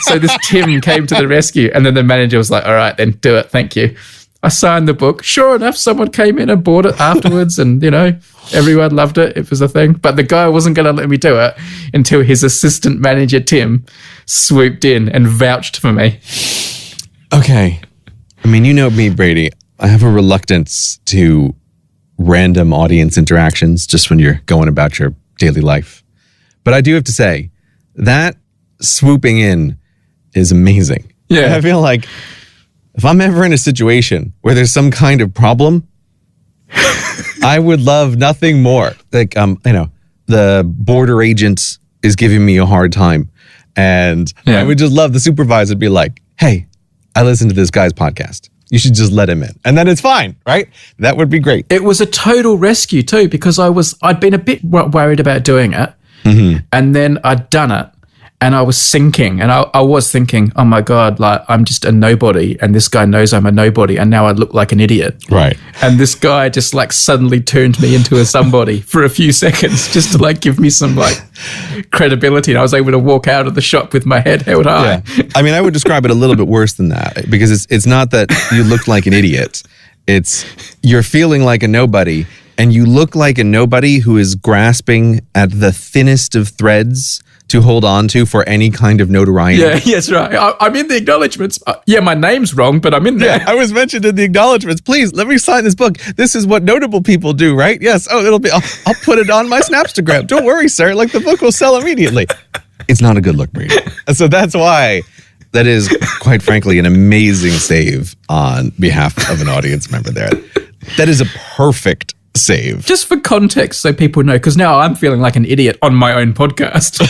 So this Tim came to the rescue, and then the manager was like, all right, then do it. Thank you. I signed the book. Sure enough, someone came in and bought it afterwards, and, everyone loved it. It was a thing. But the guy wasn't going to let me do it until his assistant manager, Tim, swooped in and vouched for me. Okay. I mean, you know me, Brady. I have a reluctance to random audience interactions just when you're going about your daily life. But I do have to say, that swooping in is amazing. Yeah. I feel like if I'm ever in a situation where there's some kind of problem, I would love nothing more. Like, the border agent is giving me a hard time. And I would just love the supervisor to be like, hey, I listened to this guy's podcast. You should just let him in. And then it's fine, right? That would be great. It was a total rescue too, because I'd been a bit worried about doing it. Mm-hmm. And then I'd done it. And I was sinking, and I was thinking, oh my God, like I'm just a nobody, and this guy knows I'm a nobody, and now I look like an idiot. Right. And this guy just like suddenly turned me into a somebody for a few seconds just to like give me some like credibility. And I was able to walk out of the shop with my head held high. Yeah. I mean, I would describe it a little bit worse than that, because it's not that you look like an idiot. It's you're feeling like a nobody, and you look like a nobody who is grasping at the thinnest of threads to hold on to for any kind of notoriety. Yeah, yes, right. I'm in the acknowledgements. My name's wrong, but I'm in there. Yeah, I was mentioned in the acknowledgements. Please, let me sign this book. This is what notable people do, right? Yes. Oh, I'll put it on my Snapstagram. Don't worry, sir. Like, the book will sell immediately. It's not a good look, Brady. So that's why that is, quite frankly, an amazing save on behalf of an audience member there. That is a perfect save. Just for context, so people know, because now I'm feeling like an idiot on my own podcast.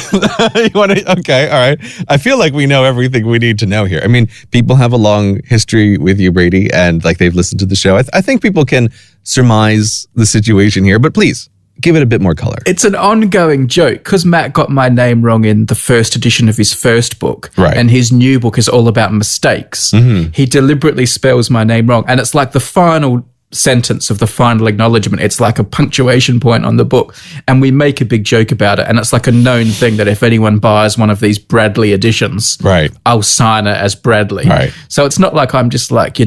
Okay, all right. I feel like we know everything we need to know here. I mean, people have a long history with you, Brady, and like they've listened to the show. I think people can surmise the situation here, but please give it a bit more color. It's an ongoing joke because Matt got my name wrong in the first edition of his first book. Right. And his new book is all about mistakes. Mm-hmm. He deliberately spells my name wrong. And it's like the final sentence of the final acknowledgement. It's like a punctuation point on the book, and we make a big joke about it, and it's like a known thing that if anyone buys one of these Bradley editions, right, I'll sign it as Bradley. Right. So it's not like I'm just like,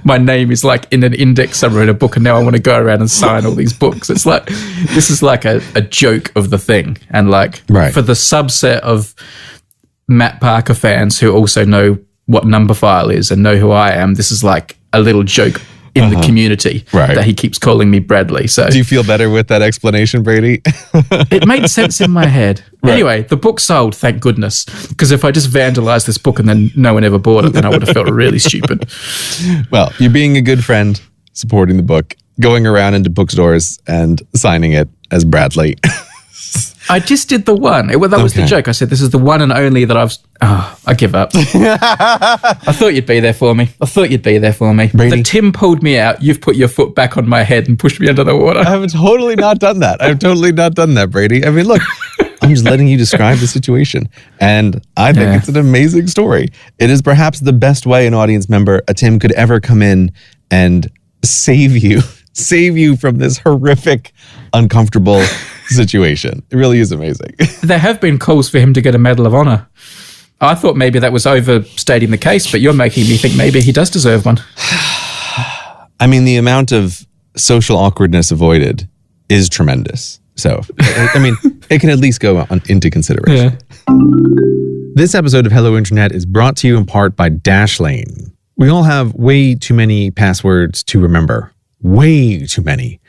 my name is like in an index somewhere in a book, and now I want to go around and sign all these books. It's like, this is like a joke of the thing. And like, for the subset of Matt Parker fans who also know what Numberphile is and know who I am, this is like a little joke in the community that he keeps calling me Bradley. So do you feel better with that explanation, Brady? It made sense in my head. Right. Anyway, the book sold, thank goodness, because if I just vandalized this book and then no one ever bought it, then I would have felt really stupid. Well, you're being a good friend, supporting the book, going around into bookstores and signing it as Bradley. I just did the one. That was the joke. I said, this is the one and only that I give up. I thought you'd be there for me. Brady. The Tim pulled me out. You've put your foot back on my head and pushed me under the water. I have totally not done that. Brady. I mean, look, I'm just letting you describe the situation. And I think it's an amazing story. It is perhaps the best way an audience member, a Tim, could ever come in and save you from this horrific, uncomfortable situation. It really is amazing. There have been calls for him to get a Medal of Honor. I thought maybe that was overstating the case, but you're making me think maybe he does deserve one. I mean, the amount of social awkwardness avoided is tremendous. So, I mean, it can at least go into consideration. Yeah. This episode of Hello Internet is brought to you in part by Dashlane. We all have way too many passwords to remember. Way too many.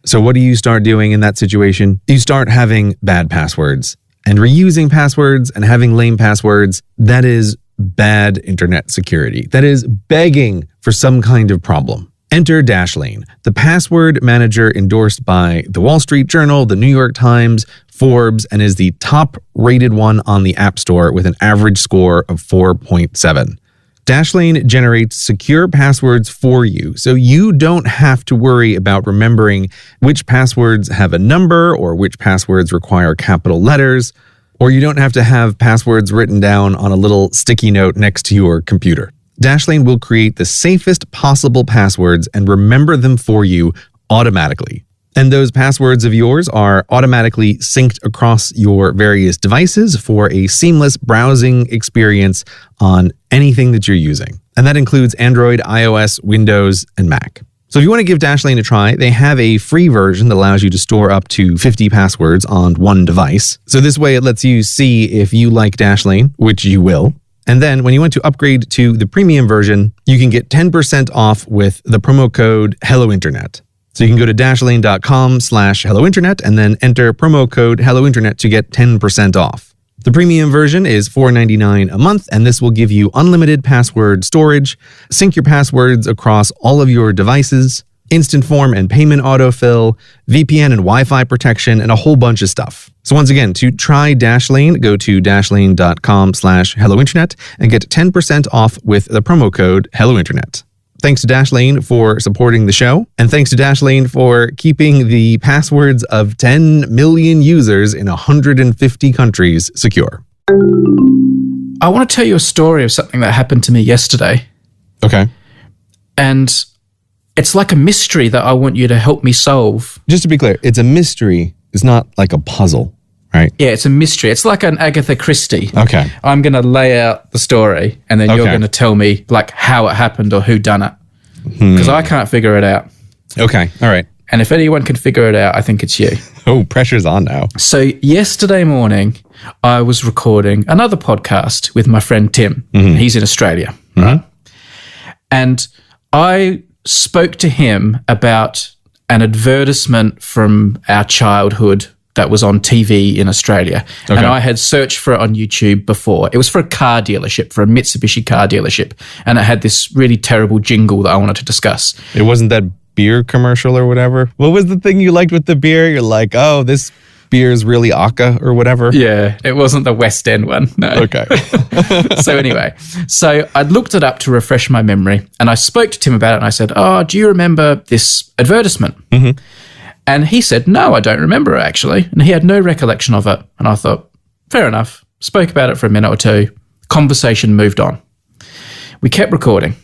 So what do you start doing in that situation? You start having bad passwords and reusing passwords and having lame passwords. That is bad internet security. That is begging for some kind of problem. Enter Dashlane, the password manager endorsed by the Wall Street Journal, the New York Times, Forbes, and is the top-rated one on the App Store with an average score of 4.7. Dashlane generates secure passwords for you, so you don't have to worry about remembering which passwords have a number or which passwords require capital letters, or you don't have to have passwords written down on a little sticky note next to your computer. Dashlane will create the safest possible passwords and remember them for you automatically. And those passwords of yours are automatically synced across your various devices for a seamless browsing experience on anything that you're using. And that includes Android, iOS, Windows, and Mac. So if you want to give Dashlane a try, they have a free version that allows you to store up to 50 passwords on one device. So this way it lets you see if you like Dashlane, which you will. And then when you want to upgrade to the premium version, you can get 10% off with the promo code HelloInternet. So you can go to dashlane.com/HelloInternet and then enter promo code HelloInternet to get 10% off. The premium version is $4.99 a month, and this will give you unlimited password storage, sync your passwords across all of your devices, instant form and payment autofill, VPN and Wi-Fi protection, and a whole bunch of stuff. So once again, to try Dashlane, go to dashlane.com/HelloInternet and get 10% off with the promo code HelloInternet. Thanks to Dashlane for supporting the show, and thanks to Dashlane for keeping the passwords of 10 million users in 150 countries secure. I want to tell you a story of something that happened to me yesterday. Okay. And it's like a mystery that I want you to help me solve. Just to be clear, it's a mystery. It's not like a puzzle, right? Yeah, it's a mystery. It's like an Agatha Christie. Okay. I'm going to lay out the story and then you're going to tell me like how it happened or who done it. Because I can't figure it out. Okay. All right. And if anyone can figure it out, I think it's you. Oh, pressure's on now. So yesterday morning, I was recording another podcast with my friend Tim. Mm-hmm. He's in Australia. Mm-hmm. Right? And I spoke to him about an advertisement from our childhood that was on TV in Australia. Okay. And I had searched for it on YouTube before. It was for a car dealership, for a Mitsubishi car dealership. And it had this really terrible jingle that I wanted to discuss. It wasn't that beer commercial or whatever? What was the thing you liked with the beer? You're like, oh, this beer is really Aka or whatever? Yeah, it wasn't the West End one. No. Okay. So anyway, so I looked it up to refresh my memory. And I spoke to Tim about it and I said, oh, do you remember this advertisement? Mm-hmm. And he said, no, I don't remember it, actually. And he had no recollection of it. And I thought, fair enough. Spoke about it for a minute or two. Conversation moved on. We kept recording.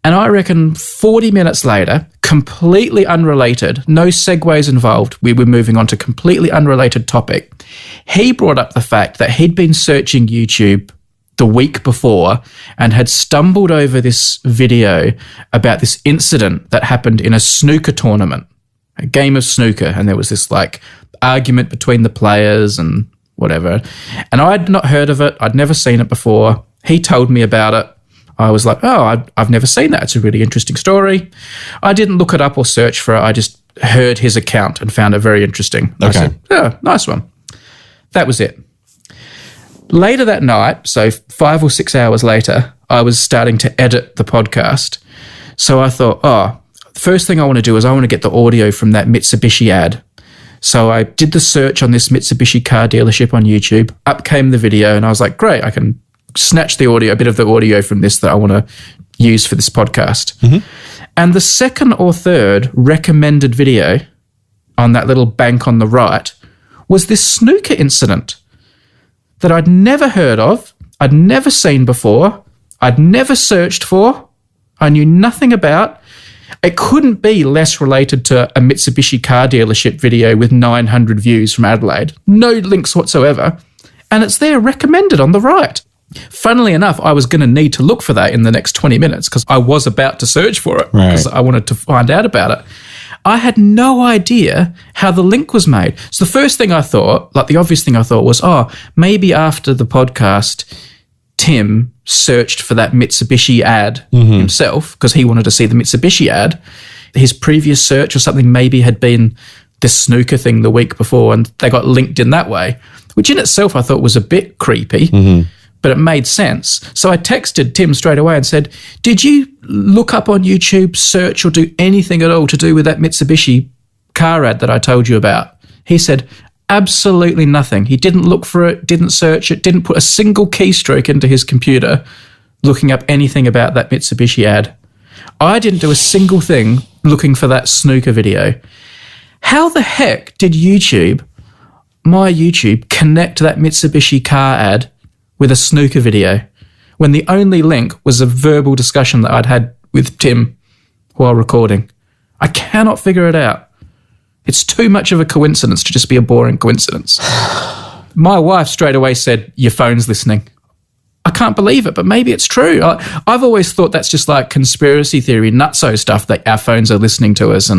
And I reckon 40 minutes later, completely unrelated, no segues involved, we were moving on to completely unrelated topic. He brought up the fact that he'd been searching YouTube the week before and had stumbled over this video about this incident that happened in a snooker tournament. A game of snooker, and there was this like argument between the players and whatever. And I'd not heard of it. I'd never seen it before. He told me about it. I was like, oh, I've never seen that. It's a really interesting story. I didn't look it up or search for it. I just heard his account and found it very interesting. Okay. I said, oh, nice one. That was it. Later that night, so 5 or 6 hours later, I was starting to edit the podcast. So I thought, first thing I want to do is I want to get the audio from that Mitsubishi ad. So I did the search on this Mitsubishi car dealership on YouTube. Up came the video and I was like, great, I can snatch the audio, a bit of the audio from this that I want to use for this podcast. Mm-hmm. And the second or third recommended video on that little bank on the right was this snooker incident that I'd never heard of, I'd never seen before, I'd never searched for, I knew nothing about. It couldn't be less related to a Mitsubishi car dealership video with 900 views from Adelaide. No links whatsoever. And it's there recommended on the right. Funnily enough, I was going to need to look for that in the next 20 minutes because I was about to search for it because I wanted to find out about it. I had no idea how the link was made. So the first thing I thought, like the obvious thing I thought was, maybe after the podcast, Tim searched for that Mitsubishi ad himself because he wanted to see the Mitsubishi ad. His previous search or something maybe had been this snooker thing the week before and they got linked in that way, which in itself I thought was a bit creepy, but it made sense. So I texted Tim straight away and said, did you look up on YouTube, search or do anything at all to do with that Mitsubishi car ad that I told you about? He said, absolutely nothing. He didn't look for it, didn't search it, didn't put a single keystroke into his computer looking up anything about that Mitsubishi ad. I didn't do a single thing looking for that snooker video. How the heck did my YouTube, connect that Mitsubishi car ad with a snooker video when the only link was a verbal discussion that I'd had with Tim while recording? I cannot figure it out. It's too much of a coincidence to just be a boring coincidence. My wife straight away said, your phone's listening. I can't believe it, but maybe it's true. I've always thought that's just like conspiracy theory, nutso stuff, that our phones are listening to us.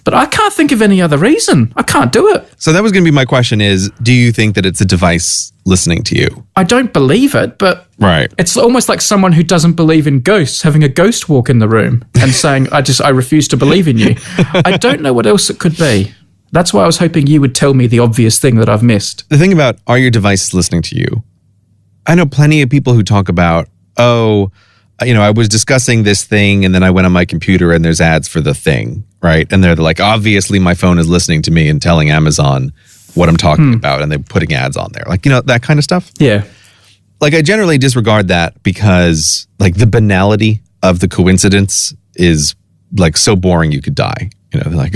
But I can't think of any other reason. I can't do it. So that was going to be my question is, do you think that it's a device listening to you? I don't believe it, but right. It's almost like someone who doesn't believe in ghosts having a ghost walk in the room and saying, I refuse to believe in you. I don't know what else it could be. That's why I was hoping you would tell me the obvious thing that I've missed. The thing about, are your devices listening to you? I know plenty of people who talk about, I was discussing this thing and then I went on my computer and there's ads for the thing, right? And they're like, obviously my phone is listening to me and telling Amazon what I'm talking about, and they're putting ads on there. Like, that kind of stuff. Yeah. Like, I generally disregard that because, like, the banality of the coincidence is, like, so boring you could die. They're like,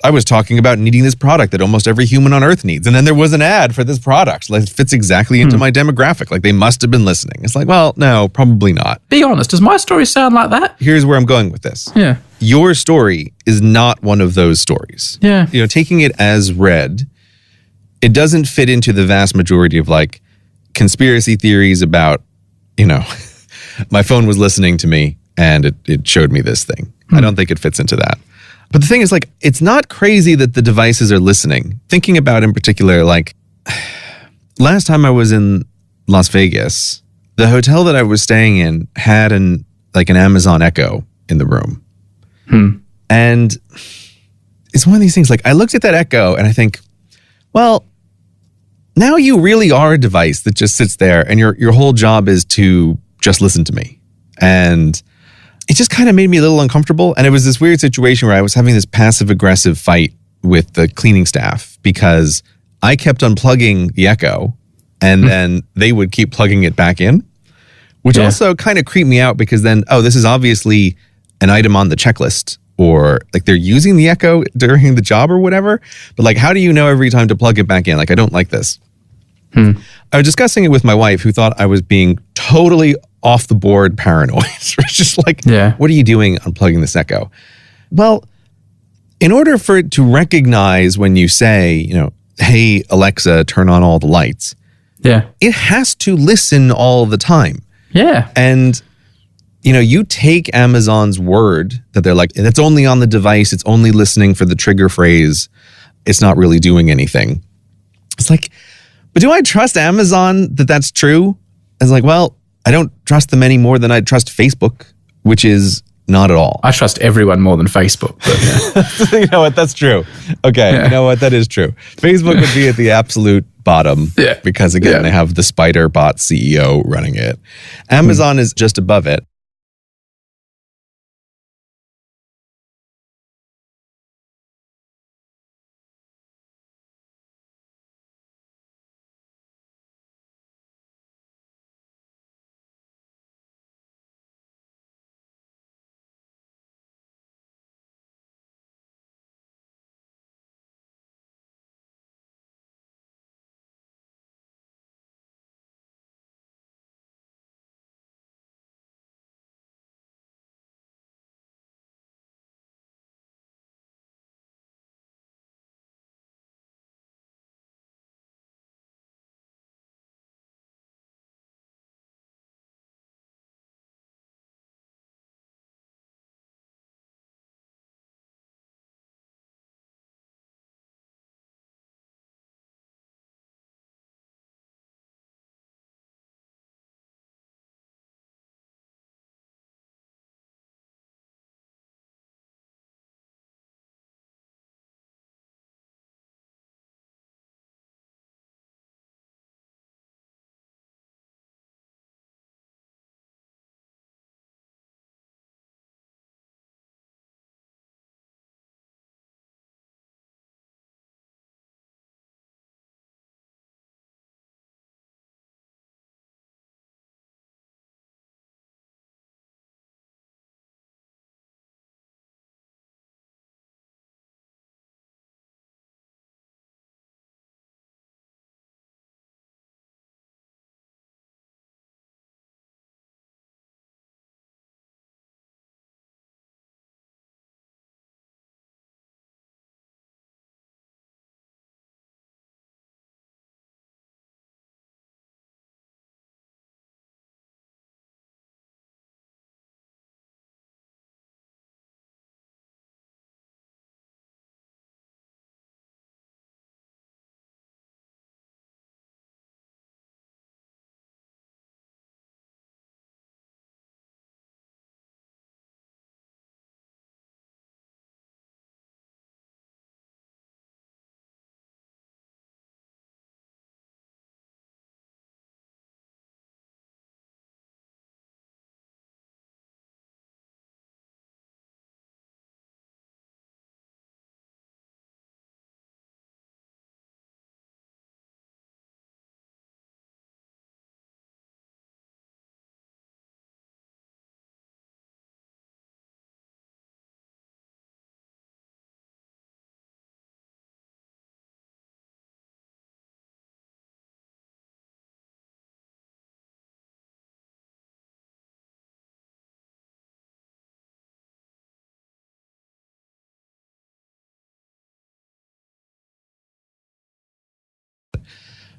I was talking about needing this product that almost every human on earth needs. And then there was an ad for this product. Like, it fits exactly into my demographic. Like, they must have been listening. It's like, well, no, probably not. Be honest. Does my story sound like that? Here's where I'm going with this. Yeah. Your story is not one of those stories. Yeah. Taking it as read, it doesn't fit into the vast majority of, like, conspiracy theories about, my phone was listening to me and it showed me this thing. I don't think it fits into that. But the thing is, like, it's not crazy that the devices are listening. Thinking about in particular, like, last time I was in Las Vegas, the hotel that I was staying in had an Amazon Echo in the room. And it's one of these things, like, I looked at that Echo and I think, well, now you really are a device that just sits there and your whole job is to just listen to me. And it just kind of made me a little uncomfortable. And it was this weird situation where I was having this passive aggressive fight with the cleaning staff because I kept unplugging the Echo and then they would keep plugging it back in, which also kind of creeped me out because then, this is obviously an item on the checklist, or like they're using the Echo during the job or whatever. But like, how do you know every time to plug it back in? Like, I don't like this. I was discussing it with my wife, who thought I was being totally off the board paranoid. It's just like, what are you doing unplugging this Echo? Well, in order for it to recognize when you say, hey, Alexa, turn on all the lights, it has to listen all the time. Yeah. And, you take Amazon's word that they're like, it's only on the device, it's only listening for the trigger phrase, it's not really doing anything. It's like, but do I trust Amazon that that's true? It's like, well, I don't trust them any more than I trust Facebook, which is not at all. I trust everyone more than Facebook. But You know what? That's true. Okay. You know what? That is true. Facebook would be at the absolute bottom because, again, they have the spider bot CEO running it. Amazon is just above it.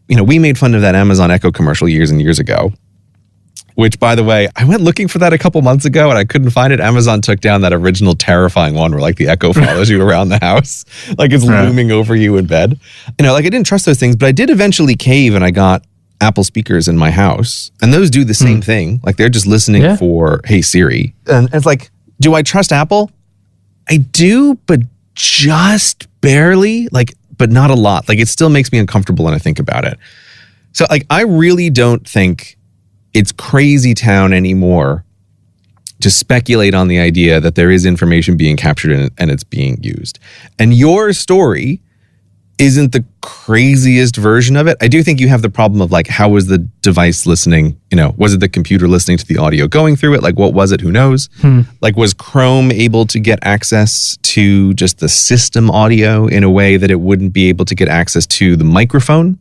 we made fun of that Amazon Echo commercial years and years ago, which, by the way, I went looking for that a couple months ago and I couldn't find it. Amazon took down that original terrifying one where like the Echo follows you around the house, like it's looming over you in bed. Like I didn't trust those things, but I did eventually cave and I got Apple speakers in my house, and those do the same thing. Like they're just listening for Hey Siri. And it's like, do I trust Apple? I do, but just barely, but not a lot. Like it still makes me uncomfortable when I think about it. So like, I really don't think it's crazy town anymore to speculate on the idea that there is information being captured and it's being used. And your story isn't the craziest version of it. I do think you have the problem of like, how was the device listening? Was it the computer listening to the audio going through it? Like, what was it? Who knows? Like, was Chrome able to get access to just the system audio in a way that it wouldn't be able to get access to the microphone?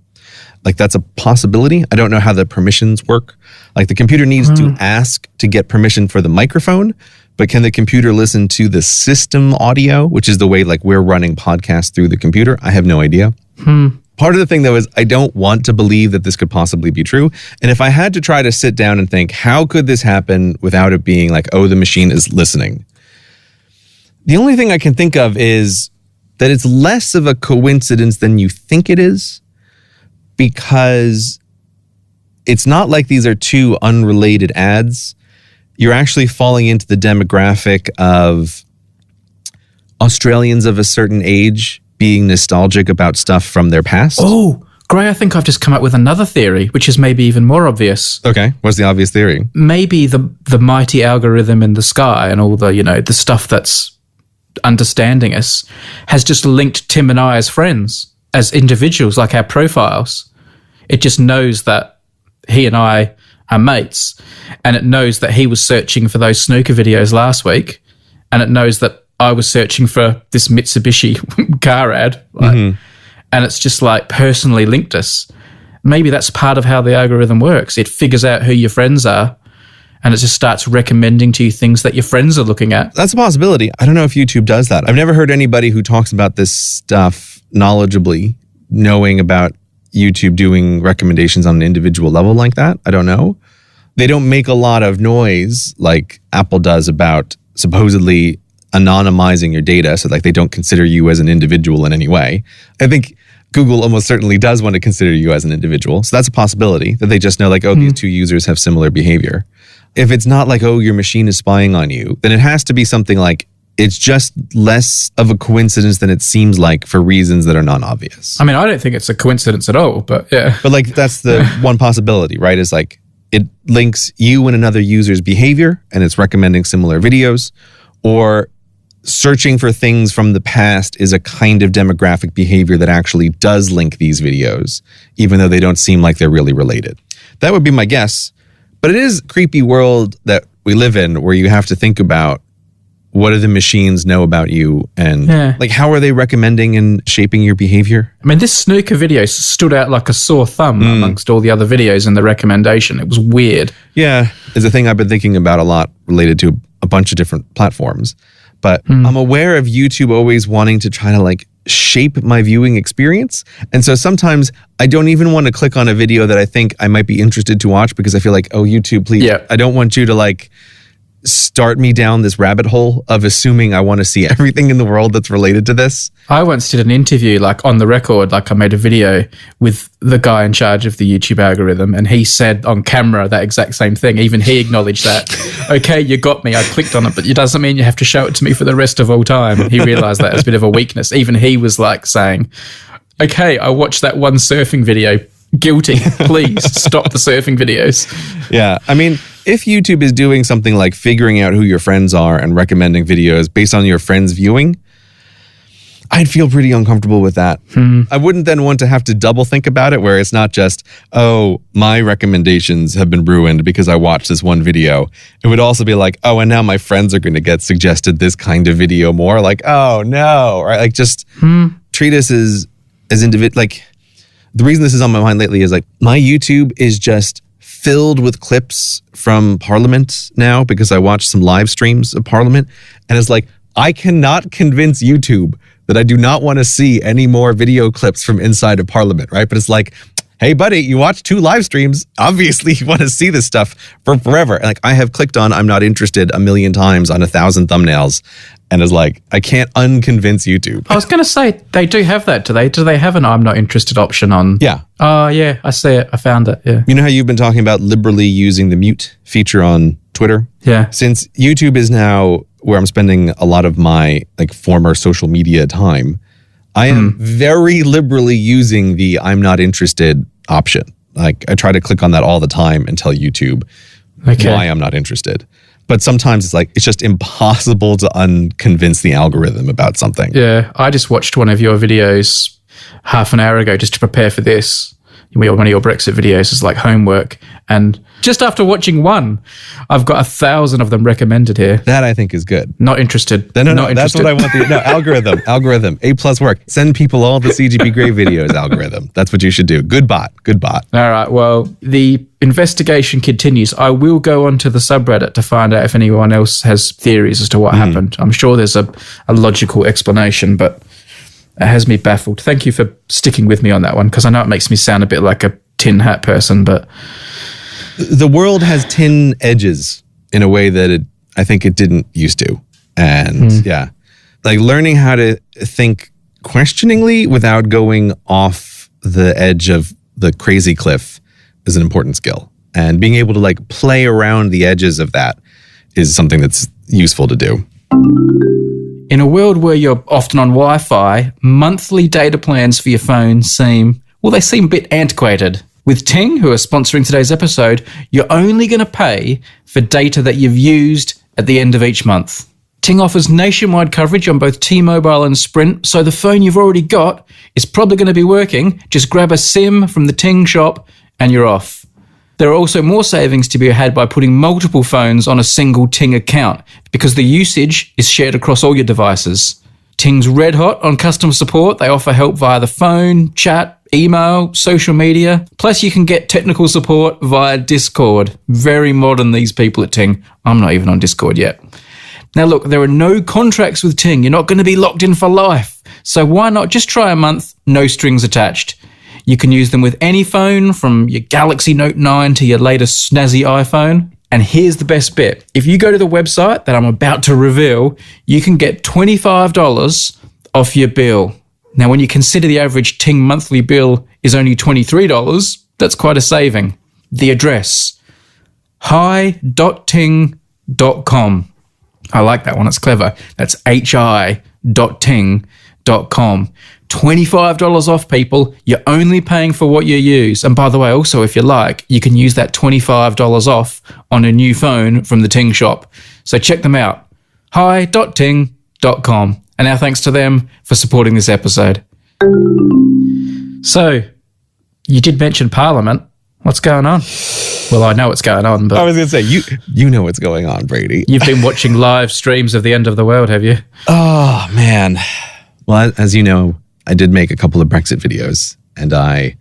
Like, that's a possibility. I don't know how the permissions work. Like, the computer needs to ask to get permission for the microphone, but can the computer listen to the system audio, which is the way like we're running podcasts through the computer? I have no idea. Part of the thing though is I don't want to believe that this could possibly be true. And if I had to try to sit down and think, how could this happen without it being like, oh, the machine is listening? The only thing I can think of is that it's less of a coincidence than you think it is, because it's not like these are two unrelated ads. You're actually falling into the demographic of Australians of a certain age being nostalgic about stuff from their past. Oh, Gray, I think I've just come up with another theory, which is maybe even more obvious. Okay, what's the obvious theory? Maybe the mighty algorithm in the sky and all the, the stuff that's understanding us has just linked Tim and I as friends, as individuals, like our profiles. It just knows that he and I are mates, and it knows that he was searching for those snooker videos last week, and it knows that I was searching for this Mitsubishi car ad, and it's just like personally linked us. Maybe that's part of how the algorithm works. It figures out who your friends are, and it just starts recommending to you things that your friends are looking at. That's a possibility. I don't know if YouTube does that. I've never heard anybody who talks about this stuff knowledgeably knowing about YouTube doing recommendations on an individual level like that. I don't know. They don't make a lot of noise like Apple does about supposedly anonymizing your data, so like they don't consider you as an individual in any way. I think Google almost certainly does want to consider you as an individual. So that's a possibility that they just know like, oh, these two users have similar behavior. If it's not like, oh, your machine is spying on you, then it has to be something like, it's just less of a coincidence than it seems like for reasons that are non-obvious. I mean, I don't think it's a coincidence at all, but yeah. But like, that's the one possibility, right? Is like, it links you and another user's behavior and it's recommending similar videos, or searching for things from the past is a kind of demographic behavior that actually does link these videos, even though they don't seem like they're really related. That would be my guess. But it is a creepy world that we live in where you have to think about, what do the machines know about you? And like, how are they recommending and shaping your behavior? I mean, this snooker video stood out like a sore thumb amongst all the other videos in the recommendation. It was weird. Yeah, it's a thing I've been thinking about a lot related to a bunch of different platforms. But I'm aware of YouTube always wanting to try to like shape my viewing experience. And so sometimes I don't even want to click on a video that I think I might be interested to watch because I feel like, oh, YouTube, please, I don't want you to like start me down this rabbit hole of assuming I want to see everything in the world that's related to this. I once did an interview, like on the record, like I made a video with the guy in charge of the YouTube algorithm, and he said on camera that exact same thing. Even he acknowledged that. Okay, you got me. I clicked on it, but it doesn't mean you have to show it to me for the rest of all time. He realized that as a bit of a weakness. Even he was like saying, okay, I watched that one surfing video. Guilty. Please stop the surfing videos. Yeah. I mean, if YouTube is doing something like figuring out who your friends are and recommending videos based on your friends' viewing, I'd feel pretty uncomfortable with that. I wouldn't then want to have to double think about it, where it's not just, oh, my recommendations have been ruined because I watched this one video. It would also be like, oh, and now my friends are going to get suggested this kind of video more. Like, oh, no. Right? Like, just treat us as individual. Like, the reason this is on my mind lately is like, my YouTube is just filled with clips from Parliament now because I watched some live streams of Parliament. And it's like, I cannot convince YouTube that I do not want to see any more video clips from inside of Parliament, right? But it's like, hey, buddy, you watch 2 live streams. Obviously, you want to see this stuff for forever. Like, I have clicked on I'm not interested 1 million times on 1,000 thumbnails. And is like, I can't unconvince YouTube. I was going to say, they do have that, do they? Do they have an I'm not interested option on? Yeah. Oh, yeah, I see it. I found it, yeah. You know how you've been talking about liberally using the mute feature on Twitter? Yeah. Since YouTube is now where I'm spending a lot of my like former social media time, I am very liberally using the I'm not interested option. Like, I try to click on that all the time and tell YouTube why I'm not interested. But sometimes it's just impossible to unconvince the algorithm about something. Yeah, I just watched one of your videos half an hour ago just to prepare for this. One of your Brexit videos is like homework. And just after watching one, I've got 1,000 of them recommended here. That I think is good. Not interested. No, not that's interested. what I want. Algorithm, A+ work. Send people all the CGP Grey videos, algorithm. That's what you should do. Good bot. All right, well, the investigation continues. I will go onto the subreddit to find out if anyone else has theories as to what happened. I'm sure there's a logical explanation, but it has me baffled. Thank you for sticking with me on that one, because I know it makes me sound a bit like a tin hat person, but... The world has tin edges in a way that I think it didn't used to. And like learning how to think questioningly without going off the edge of the crazy cliff is an important skill. And being able to like play around the edges of that is something that's useful to do. In a world where you're often on Wi-Fi, monthly data plans for your phone seem a bit antiquated. With Ting, who are sponsoring today's episode, you're only going to pay for data that you've used at the end of each month. Ting offers nationwide coverage on both T-Mobile and Sprint, so the phone you've already got is probably going to be working. Just grab a SIM from the Ting shop and you're off. There are also more savings to be had by putting multiple phones on a single Ting account, because the usage is shared across all your devices. Ting's red hot on customer support. They offer help via the phone, chat, email, social media. Plus, you can get technical support via Discord. Very modern, these people at Ting. I'm not even on Discord yet. Now, look, there are no contracts with Ting. You're not going to be locked in for life. So why not just try a month, no strings attached? You can use them with any phone, from your Galaxy Note 9 to your latest snazzy iPhone. And here's the best bit. If you go to the website that I'm about to reveal, you can get $25 off your bill. Now, when you consider the average Ting monthly bill is only $23, that's quite a saving. The address, hi.ting.com. I like that one. It's clever. That's hi.ting.com. $25 off, people. You're only paying for what you use. And by the way, also, if you like, you can use that $25 off on a new phone from the Ting shop. So check them out. hi.ting.com. And now thanks to them for supporting this episode. So, you did mention Parliament. What's going on? Well, I know what's going on, but... I was going to say, you know what's going on, Brady. You've been watching live streams of the end of the world, have you? Oh, man. Well, as you know, I did make a couple of Brexit videos, and I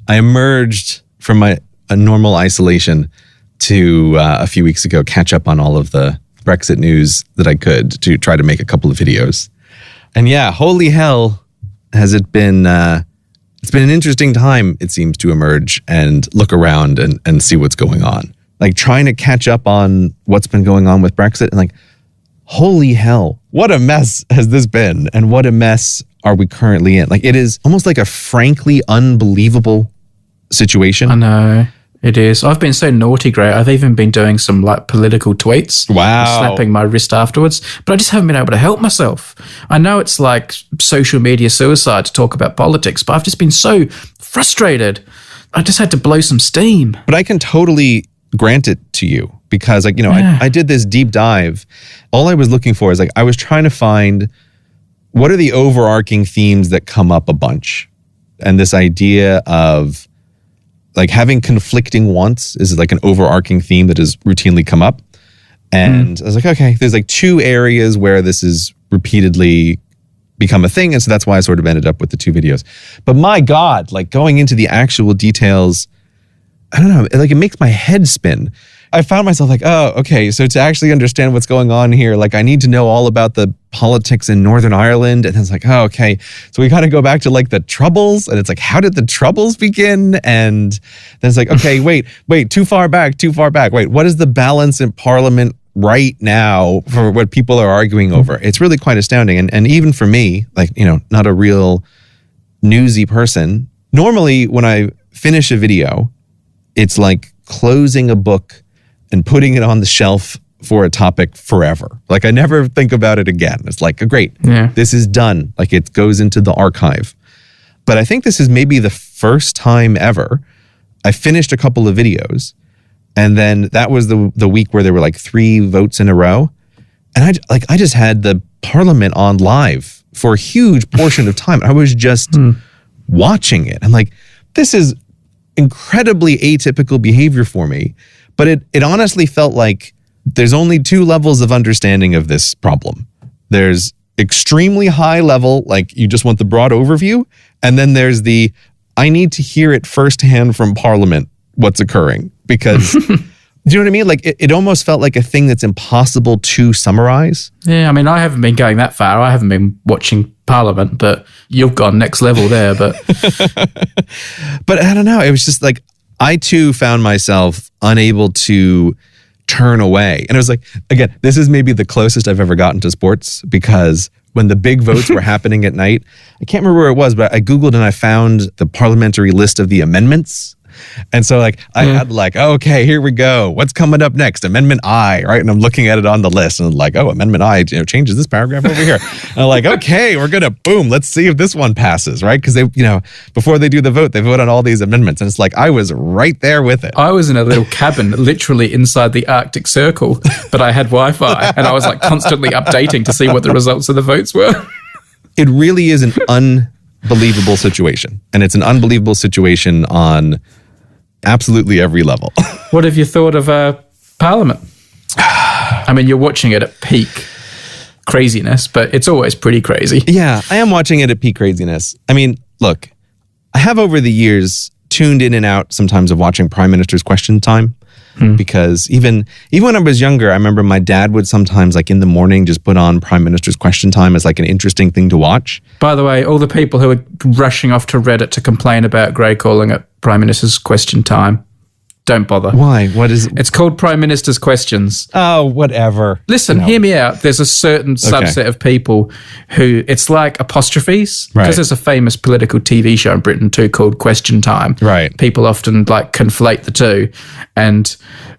emerged from a normal isolation to a few weeks ago catch up on all of the Brexit news that I could to try to make a couple of videos. And yeah, holy hell, has it been... it's been an interesting time, it seems, to emerge and look around and see what's going on. Like, trying to catch up on what's been going on with Brexit, and like, holy hell, what a mess has this been, and what a mess are we currently in? Like, it is almost like a frankly unbelievable situation. I know. It is. I've been so naughty, Gray. I've even been doing some like political tweets. Wow. Slapping my wrist afterwards. But I just haven't been able to help myself. I know it's like social media suicide to talk about politics, but I've just been so frustrated. I just had to blow some steam. But I can totally grant it to you, because like, you know, I did this deep dive. All I was looking for is like, I was trying to find what are the overarching themes that come up a bunch. And this idea of like having conflicting wants is like an overarching theme that has routinely come up. And I was like, okay, there's like 2 areas where this is repeatedly become a thing. And so that's why I sort of ended up with the 2 videos. But my God, like going into the actual details, I don't know, like it makes my head spin. I found myself like, oh, okay. So to actually understand what's going on here, like I need to know all about the politics in Northern Ireland. And it's like, oh, okay. So we got to go back to like the Troubles. And it's like, how did the Troubles begin? And then it's like, okay, wait, too far back. Wait, what is the balance in Parliament right now for what people are arguing over? It's really quite astounding. And even for me, like, not a real newsy person, normally when I finish a video, it's like closing a book and putting it on the shelf for a topic forever. Like I never think about it again. It's like, great, this is done. Like it goes into the archive. But I think this is maybe the first time ever I finished a couple of videos, and then that was the week where there were like 3 votes in a row. And I just had the Parliament on live for a huge portion of time. I was just watching it. I'm like, this is incredibly atypical behavior for me, but it honestly felt like there's only 2 levels of understanding of this problem. There's extremely high level, like you just want the broad overview, and then there's the I need to hear it firsthand from Parliament what's occurring, because do you know what I mean? Like it almost felt like a thing that's impossible to summarize. Yeah, I mean, I haven't been going that far. I haven't been watching Parliament, but you've gone next level there. But but I don't know. It was just like I too found myself unable to turn away. And it was like, again, this is maybe the closest I've ever gotten to sports, because when the big votes were happening at night, I can't remember where it was, but I Googled and I found the parliamentary list of the amendments. And so like I had like, okay, here we go. What's coming up next? Amendment I, right? And I'm looking at it on the list and I'm like, oh, Amendment I changes this paragraph over here. And I'm like, okay, we're gonna let's see if this one passes, right? Because they, before they do the vote, they vote on all these amendments. And it's like I was right there with it. I was in a little cabin literally inside the Arctic Circle, but I had Wi-Fi and I was like constantly updating to see what the results of the votes were. It really is an unbelievable situation. And it's an unbelievable situation on absolutely every level. What have you thought of Parliament? I mean, you're watching it at peak craziness, but it's always pretty crazy. Yeah, I am watching it at peak craziness. I mean, look, I have over the years tuned in and out sometimes of watching Prime Minister's Question Time. Because even when I was younger, I remember my dad would sometimes, like in the morning, just put on Prime Minister's Question Time as like an interesting thing to watch. By the way, all the people who are rushing off to Reddit to complain about Gray calling it Prime Minister's Question Time, don't bother. Why? What is it? It's called Prime Minister's Questions. Oh, whatever. Listen, hear me out. There's a certain subset of people who it's like apostrophes. Because there's a famous political TV show in Britain too called Question Time. Right. People often like conflate the two. And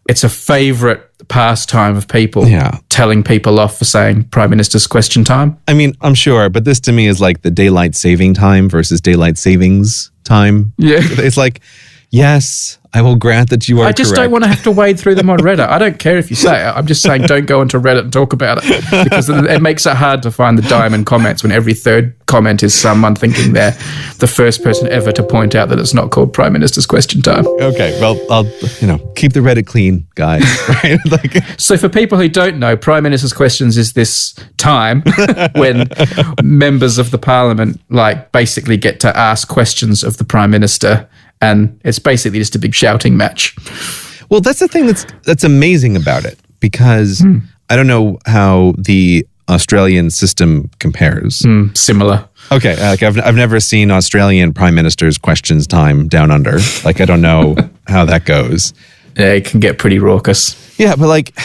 it's a favourite pastime of people telling people off for saying Prime Minister's Question Time. I mean, I'm sure, but this to me is like the daylight saving time versus daylight savings time. Yeah. It's like, yes, I will grant that you are I just correct. don't want to have to wade through them on Reddit. I don't care if you say it. I'm just saying don't go onto Reddit and talk about it, because it makes it hard to find the diamond comments when every third comment is someone thinking they're the first person ever to point out that it's not called Prime Minister's Question Time. Okay, well, I'll keep the Reddit clean, guys. Right? So for people who don't know, Prime Minister's Questions is this time when members of the Parliament like basically get to ask questions of the Prime Minister. And it's basically just a big shouting match. Well, that's the thing that's amazing about it, because I don't know how the Australian system compares. Similar. Okay, like I've never seen Australian Prime Minister's Questions Time down under. Like I don't know how that goes. Yeah, it can get pretty raucous. Yeah, but like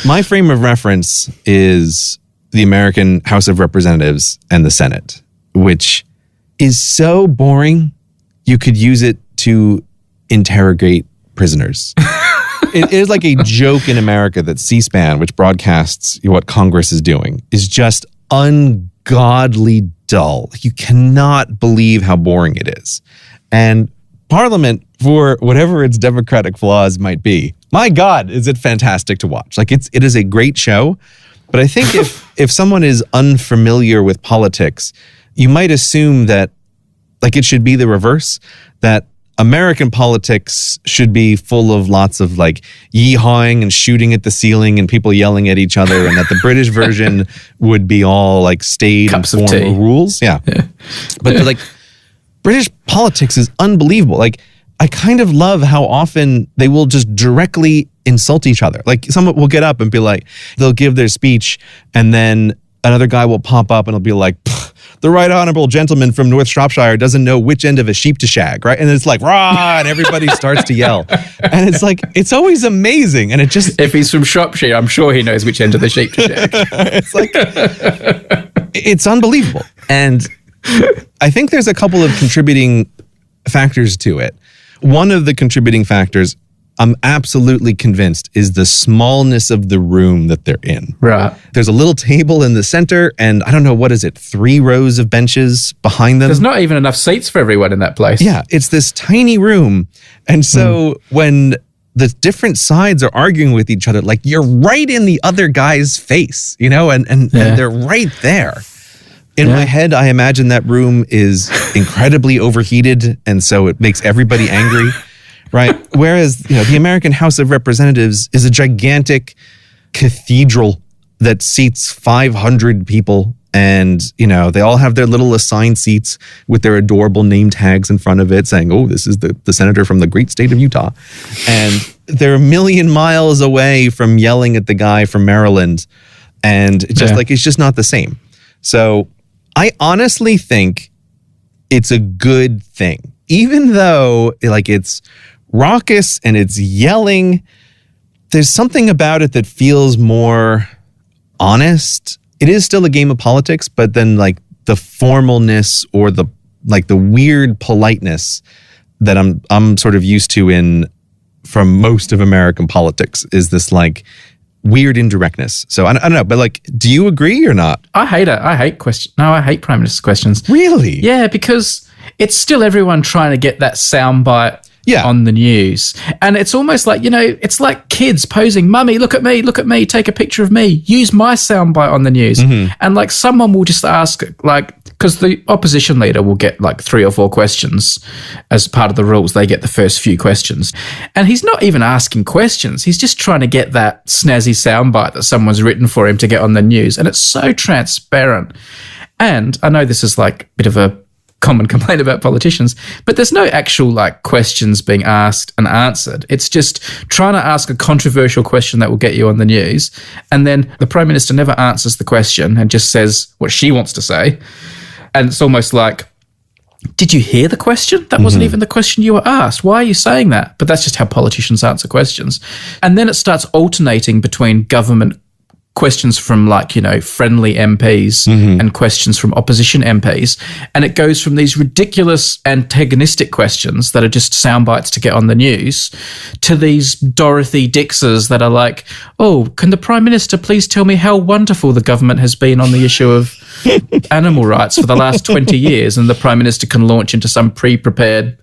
my frame of reference is the American House of Representatives and the Senate, which is so boring. You could use it to interrogate prisoners. It is like a joke in America that C-SPAN, which broadcasts what Congress is doing, is just ungodly dull. You cannot believe how boring it is. And Parliament, for whatever its democratic flaws might be, my God, is it fantastic to watch. Like it is a great show. But I think if someone is unfamiliar with politics, you might assume that like it should be the reverse, that American politics should be full of lots of like yee-hawing and shooting at the ceiling and people yelling at each other, and that the British version would be all like staid and formal rules. Yeah. But like British politics is unbelievable. Like I kind of love how often they will just directly insult each other. Like someone will get up and be like, they'll give their speech and then another guy will pop up and he'll be like, the right honorable gentleman from North Shropshire doesn't know which end of a sheep to shag, right? And it's like, rah, and everybody starts to yell. And it's like, it's always amazing. And it just... If he's from Shropshire, I'm sure he knows which end of the sheep to shag. It's like, it's unbelievable. And I think there's a couple of contributing factors to it. One of the contributing factors, I'm absolutely convinced, is the smallness of the room that they're in. Right. There's a little table in the center, and I don't know, what is it, 3 rows of benches behind them? There's not even enough seats for everyone in that place. Yeah, it's this tiny room. And so when the different sides are arguing with each other, like, you're right in the other guy's face, you know, and they're right there. In my head, I imagine that room is incredibly overheated, and so it makes everybody angry. Right. Whereas, you know, the American House of Representatives is a gigantic cathedral that seats 500 people. And, you know, they all have their little assigned seats with their adorable name tags in front of it saying, oh, this is the senator from the great state of Utah. And they're a million miles away from yelling at the guy from Maryland. And it's just like, it's just not the same. So I honestly think it's a good thing, even though like it's raucous and it's yelling. There's something about it that feels more honest. It is still a game of politics, but then like the formalness or the weird politeness that I'm sort of used to from most of American politics is this like weird indirectness. So I don't know, but like, do you agree or not? I hate it. I hate questions. No, I hate Prime Minister's questions. Really? Yeah, because it's still everyone trying to get that soundbite on the news. And it's almost like, you know, it's like kids posing, Mummy, look at me, take a picture of me, use my soundbite on the news. And like someone will just ask, like, because the opposition leader will get like 3 or 4 questions as part of the rules. They get the first few questions. And he's not even asking questions. He's just trying to get that snazzy soundbite that someone's written for him to get on the news. And it's so transparent. And I know this is like a bit of a common complaint about politicians, but there's no actual like questions being asked and answered. It's just trying to ask a controversial question that will get you on the news, and then the Prime Minister never answers the question and just says what she wants to say. And it's almost like, did you hear the question? That wasn't even the question you were asked. Why are you saying that? But that's just how politicians answer questions. And then it starts alternating between government questions from like, you know, friendly MPs and questions from opposition MPs. And it goes from these ridiculous antagonistic questions that are just sound bites to get on the news to these Dorothy Dixes that are like, oh, can the Prime Minister please tell me how wonderful the government has been on the issue of animal rights for the last 20 years? And the Prime Minister can launch into some pre-prepared,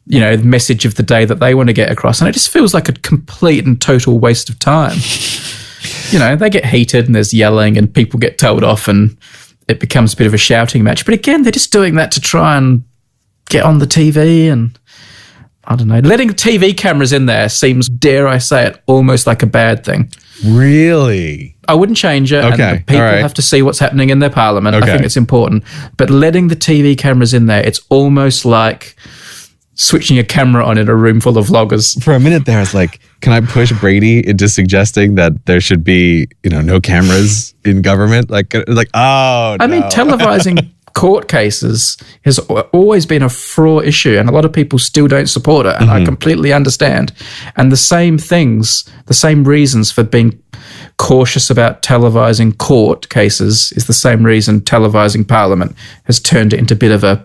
you know, message of the day that they want to get across. And it just feels like a complete and total waste of time. You know, they get heated and there's yelling and people get told off and it becomes a bit of a shouting match. But again, they're just doing that to try and get on the TV, and I don't know. Letting TV cameras in there seems, dare I say it, almost like a bad thing. Really? I wouldn't change it. Okay. And people have to see what's happening in their parliament. Okay. I think it's important. But letting the TV cameras in there, it's almost like switching a camera on in a room full of vloggers. For a minute there, I was like, can I push Brady into suggesting that there should be, you know, no cameras in government? Like, oh, no. I mean, televising court cases has always been a fraught issue, and a lot of people still don't support it, and I completely understand. And the same things, the same reasons for being cautious about televising court cases is the same reason televising Parliament has turned it into a bit of a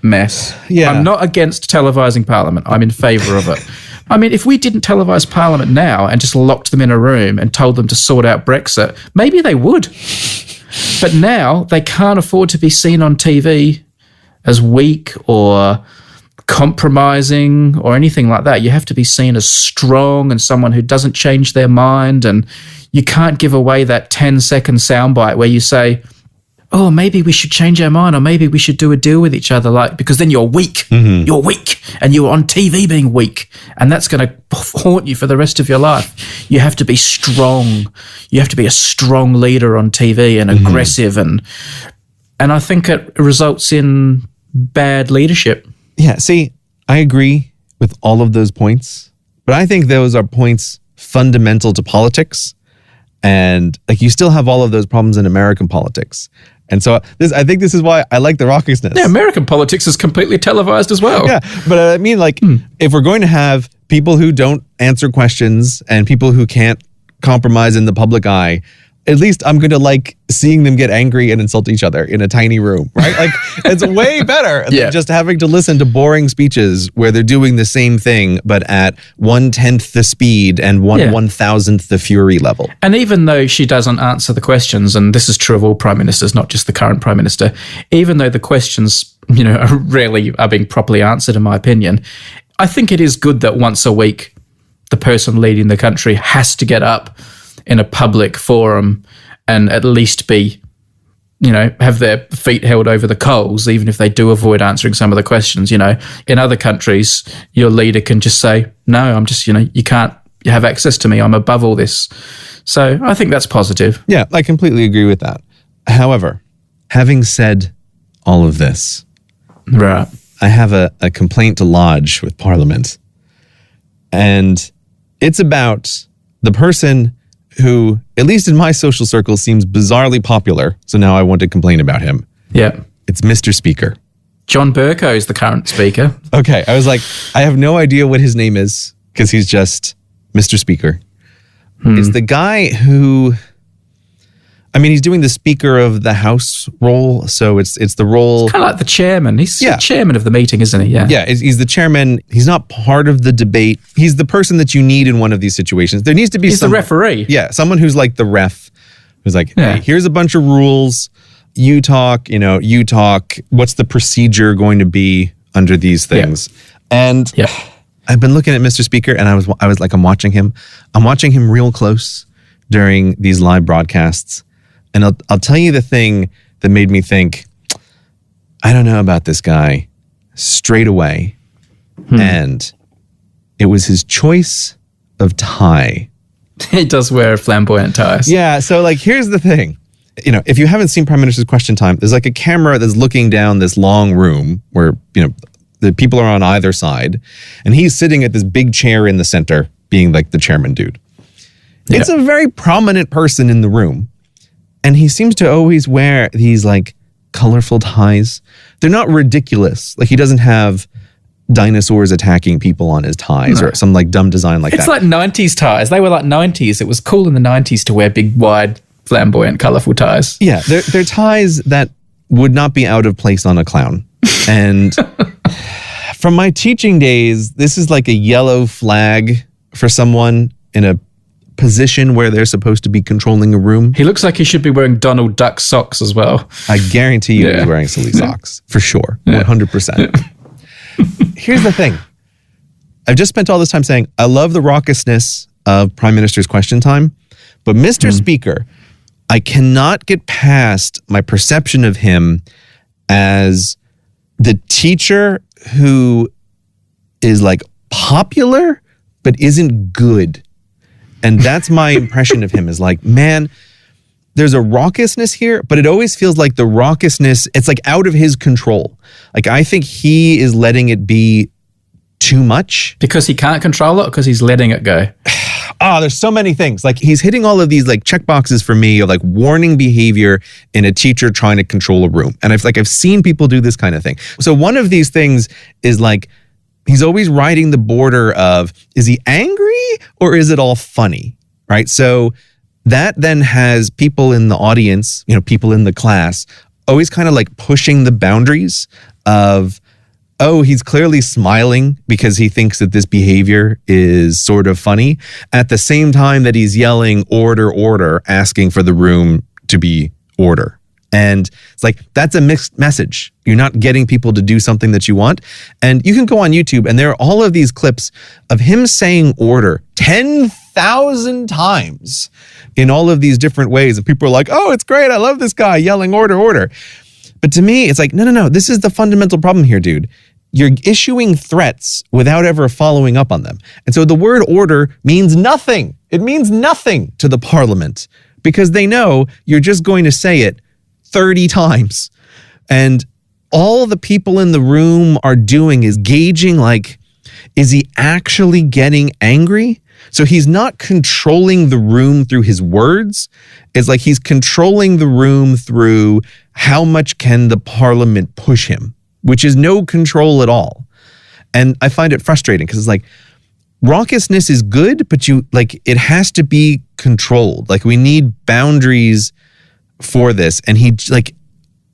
mess. Yeah. I'm not against televising Parliament. I'm in favour of it. I mean, if we didn't televise Parliament now and just locked them in a room and told them to sort out Brexit, maybe they would. But now they can't afford to be seen on TV as weak or compromising or anything like that. You have to be seen as strong and someone who doesn't change their mind, and you can't give away that 10-second soundbite where you say, oh, maybe we should change our mind, or maybe we should do a deal with each other, like, because then you're weak. You're weak, and you're on TV being weak, and that's going to haunt you for the rest of your life. You have to be strong. You have to be a strong leader on TV and aggressive, and I think it results in bad leadership. Yeah, see, I agree with all of those points, But I think those are points fundamental to politics. And like, you still have all of those problems in American politics. And so I think this is why I like the raucousness. Yeah, American politics is completely televised as well. Yeah, but I mean, like, if we're going to have people who don't answer questions and people who can't compromise in the public eye, at least I'm going to like seeing them get angry and insult each other in a tiny room, right? Like, it's way better than just having to listen to boring speeches where they're doing the same thing, but at 1/10 the speed and 1/1000th the fury level. And even though she doesn't answer the questions, and this is true of all prime ministers, not just the current prime minister, even though the questions, rarely are being properly answered, in my opinion, I think it is good that once a week, the person leading the country has to get up in a public forum and at least be, have their feet held over the coals, even if they do avoid answering some of the questions. In other countries, your leader can just say, no, I'm just, you can't have access to me. I'm above all this. So I think that's positive. Yeah, I completely agree with that. However, having said all of this, right, I have a complaint to lodge with Parliament. And it's about the person who, at least in my social circle, seems bizarrely popular. So now I want to complain about him. Yeah. It's Mr. Speaker. John Bercow is the current speaker. Okay. I was like, I have no idea what his name is because he's just Mr. Speaker. It's the guy who, he's doing the Speaker of the House role. So it's the role. It's kind of like the chairman. He's the chairman of the meeting, isn't he? Yeah. Yeah. He's the chairman. He's not part of the debate. He's the person that you need in one of these situations. There needs to be He's the referee. Yeah. Someone who's like the ref, who's like, hey, here's a bunch of rules. You talk, what's the procedure going to be under these things? Yeah. And I've been looking at Mr. Speaker and I was like, I'm watching him real close during these live broadcasts. And I'll tell you the thing that made me think, I don't know about this guy straight away. And it was his choice of tie. He does wear flamboyant ties. Yeah. So like, here's the thing. If you haven't seen Prime Minister's Question Time, there's like a camera that's looking down this long room where, the people are on either side. And he's sitting at this big chair in the center, being like the chairman dude. Yeah. It's a very prominent person in the room. And he seems to always wear these like colorful ties. They're not ridiculous. Like, he doesn't have dinosaurs attacking people on his ties or some like dumb design like that. It's like 90s ties. They were like 90s. It was cool in the 90s to wear big, wide, flamboyant, colorful ties. Yeah, they're ties that would not be out of place on a clown. And from my teaching days, this is like a yellow flag for someone in a position where they're supposed to be controlling a room. He looks like he should be wearing Donald Duck socks as well. I guarantee you he's wearing silly socks. For sure. 100%. Here's the thing. I've just spent all this time saying, I love the raucousness of Prime Minister's Question Time, but Mr. Speaker, I cannot get past my perception of him as the teacher who is like popular, but isn't good. And that's my impression of him, is like, man, there's a raucousness here, but it always feels like the raucousness, it's like out of his control. Like, I think he is letting it be too much. Because he can't control it, or because he's letting it go? There's so many things. Like, he's hitting all of these like check boxes for me of like warning behavior in a teacher trying to control a room. And I've seen people do this kind of thing. So one of these things is like, he's always riding the border of, is he angry or is it all funny? Right? So that then has people in the audience, people in the class, always kind of like pushing the boundaries of, oh, he's clearly smiling because he thinks that this behavior is sort of funny, at the same time that he's yelling, order, order, asking for the room to be order. And it's like, that's a mixed message. You're not getting people to do something that you want. And you can go on YouTube and there are all of these clips of him saying order 10,000 times in all of these different ways. And people are like, oh, it's great. I love this guy yelling order, order. But to me, it's like, no. This is the fundamental problem here, dude. You're issuing threats without ever following up on them. And so the word order means nothing. It means nothing to the Parliament because they know you're just going to say it 30 times. And all the people in the room are doing is gauging like, is he actually getting angry? So he's not controlling the room through his words. It's like he's controlling the room through how much can the parliament push him, which is no control at all. And I find it frustrating because it's like, raucousness is good, but it has to be controlled. Like, we need boundaries for this. And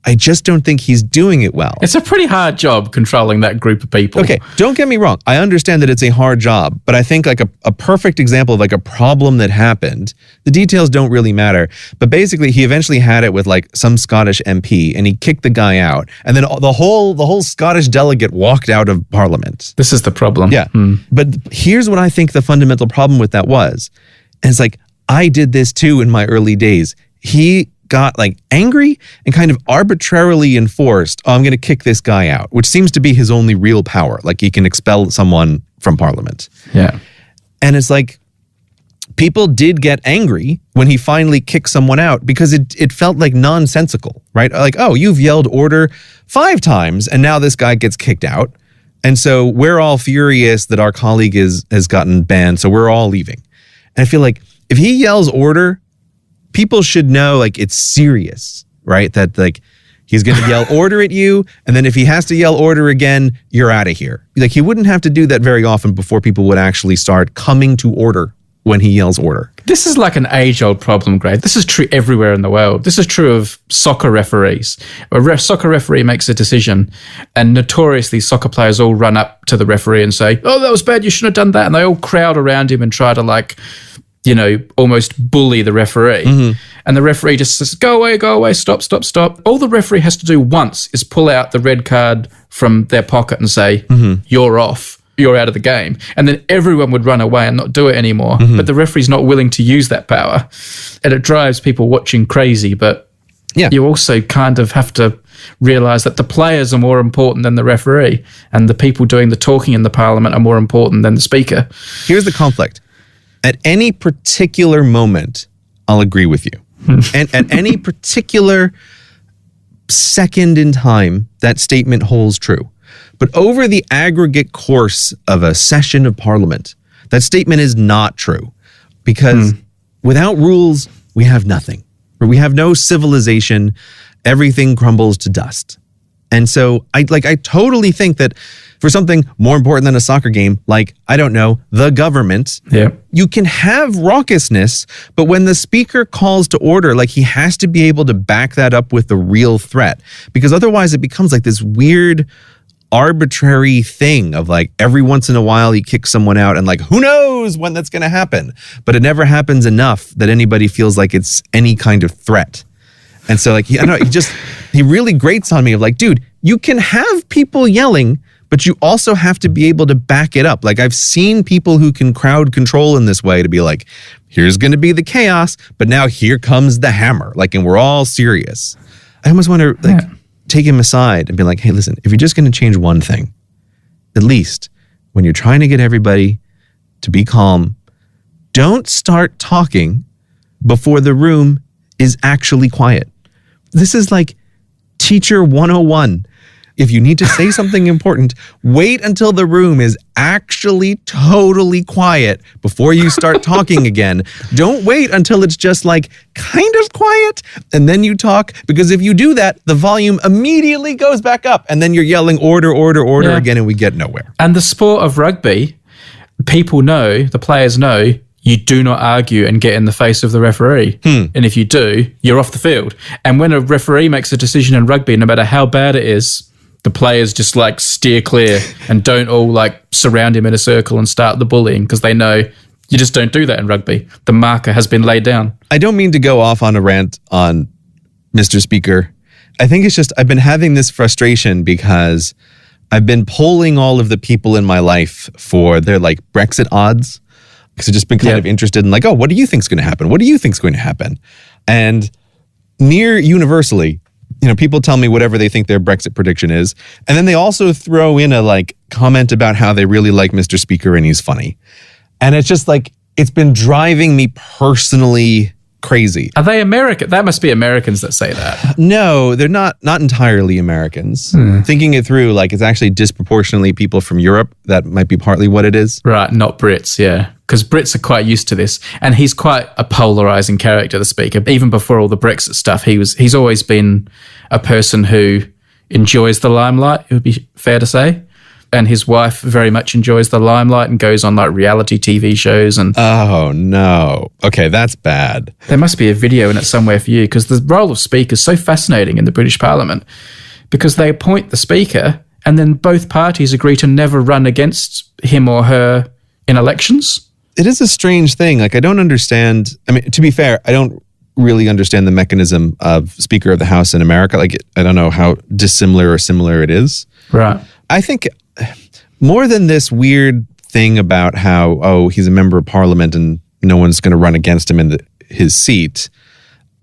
I just don't think he's doing it well. It's a pretty hard job controlling that group of people. Okay, don't get me wrong. I understand that it's a hard job, but I think like a perfect example of like a problem that happened, the details don't really matter, but basically he eventually had it with like some Scottish MP and he kicked the guy out, and then the whole Scottish delegate walked out of Parliament. This is the problem. Yeah. But here's what I think the fundamental problem with that was. And it's like, I did this too in my early days. He got like angry and kind of arbitrarily enforced, I'm going to kick this guy out, which seems to be his only real power. Like, he can expel someone from Parliament. Yeah. And it's like, people did get angry when he finally kicked someone out because it felt like nonsensical, right? Like, oh, you've yelled order 5 times and now this guy gets kicked out. And so we're all furious that our colleague has gotten banned, so we're all leaving. And I feel like if he yells order, people should know like it's serious, right? That like he's going to yell order at you, and then if he has to yell order again, you're out of here. Like, he wouldn't have to do that very often before people would actually start coming to order when he yells order. This is like an age-old problem, Greg. This is true everywhere in the world. This is true of soccer referees. A soccer referee makes a decision, and notoriously soccer players all run up to the referee and say, oh, that was bad, you shouldn't have done that. And they all crowd around him and try to like, you know, almost bully the referee. Mm-hmm. And the referee just says, go away, stop. All the referee has to do once is pull out the red card from their pocket and say, you're off, you're out of the game. And then everyone would run away and not do it anymore. Mm-hmm. But the referee's not willing to use that power. And it drives people watching crazy. But you also kind of have to realise that the players are more important than the referee, and the people doing the talking in the parliament are more important than the speaker. Here's the conflict. At any particular moment, I'll agree with you. And at any particular second in time, that statement holds true. But over the aggregate course of a session of Parliament, that statement is not true. Because without rules, we have nothing. We have no civilization. Everything crumbles to dust. And so I totally think that for something more important than a soccer game, like, I don't know, the government, you can have raucousness, but when the speaker calls to order, like, he has to be able to back that up with the real threat, because otherwise it becomes like this weird, arbitrary thing of like, every once in a while he kicks someone out and like, who knows when that's going to happen, but it never happens enough that anybody feels like it's any kind of threat. And so like, he really grates on me of like, dude, you can have people yelling, but you also have to be able to back it up. Like, I've seen people who can crowd control in this way to be like, here's going to be the chaos, but now here comes the hammer. Like, and we're all serious. I almost want to take him aside and be like, hey, listen, if you're just going to change one thing, at least when you're trying to get everybody to be calm, don't start talking before the room is actually quiet. This is like teacher 101. If you need to say something important, wait until the room is actually totally quiet before you start talking again. Don't wait until it's just like kind of quiet and then you talk, because if you do that, the volume immediately goes back up and then you're yelling order again and we get nowhere. And the sport of rugby, people know, the players know, you do not argue and get in the face of the referee. And if you do, you're off the field. And when a referee makes a decision in rugby, no matter how bad it is, the players just like steer clear and don't all like surround him in a circle and start the bullying, because they know you just don't do that in rugby. The marker has been laid down. I don't mean to go off on a rant on Mr. Speaker. I think it's just I've been having this frustration because I've been polling all of the people in my life for their like Brexit odds, because I've just been kind of interested in like, oh, what do you think's going to happen? What do you think's going to happen? And near universally, you know, people tell me whatever they think their Brexit prediction is. And then they also throw in a like comment about how they really like Mr. Speaker and he's funny. And it's just like, it's been driving me personally crazy. Are they American? That must be Americans that say that. No, they're not entirely Americans. Thinking it through, like it's actually disproportionately people from Europe. That might be partly what it is. Right, not Brits, yeah. Because Brits are quite used to this. And he's quite a polarizing character, the speaker. Even before all the Brexit stuff, he's always been a person who enjoys the limelight, it would be fair to say. And his wife very much enjoys the limelight and goes on like reality TV shows. And oh, no. Okay, that's bad. There must be a video in it somewhere for you, because the role of speaker is so fascinating in the British Parliament, because they appoint the speaker and then both parties agree to never run against him or her in elections. It is a strange thing. Like, I don't understand. I mean, to be fair, I don't really understand the mechanism of Speaker of the House in America. Like, I don't know how dissimilar or similar it is. Right. I think more than this weird thing about how, oh, he's a member of parliament and no one's going to run against him in his seat,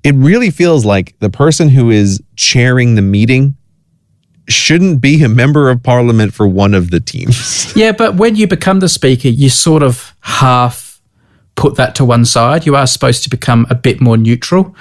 it really feels like the person who is chairing the meeting shouldn't be a member of parliament for one of the teams. Yeah, but when you become the speaker, you sort of half put that to one side. You are supposed to become a bit more neutral,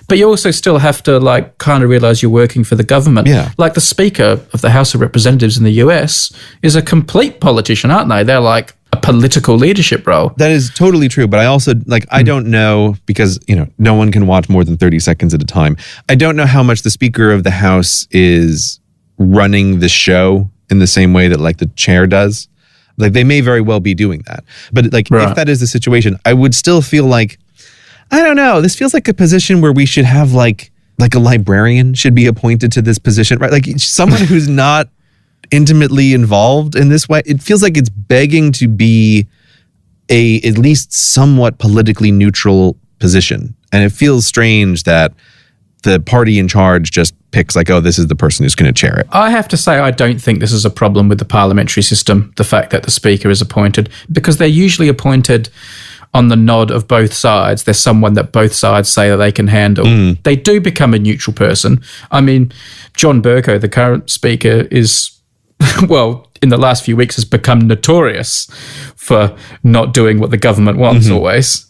but you also still have to like kind of realize you're working for the government. Yeah. Like the Speaker of the House of Representatives in the US is a complete politician, aren't they? They're like a political leadership role. That is totally true. But I also I don't know, because, no one can watch more than 30 seconds at a time. I don't know how much the Speaker of the House is running the show in the same way that like the chair does. Like, they may very well be doing that. But like, if that is the situation, I would still feel like, I don't know, this feels like a position where we should have like a librarian should be appointed to this position, right? Like someone who's not intimately involved in this way. It feels like it's begging to be a at least somewhat politically neutral position. And it feels strange that the party in charge just picks like, oh, this is the person who's going to chair it. I have to say, I don't think this is a problem with the parliamentary system, the fact that the speaker is appointed, because they're usually appointed on the nod of both sides. There's someone that both sides say that they can handle. They do become a neutral person. I mean, John Bercow, the current speaker, is, well, in the last few weeks has become notorious for not doing what the government wants always.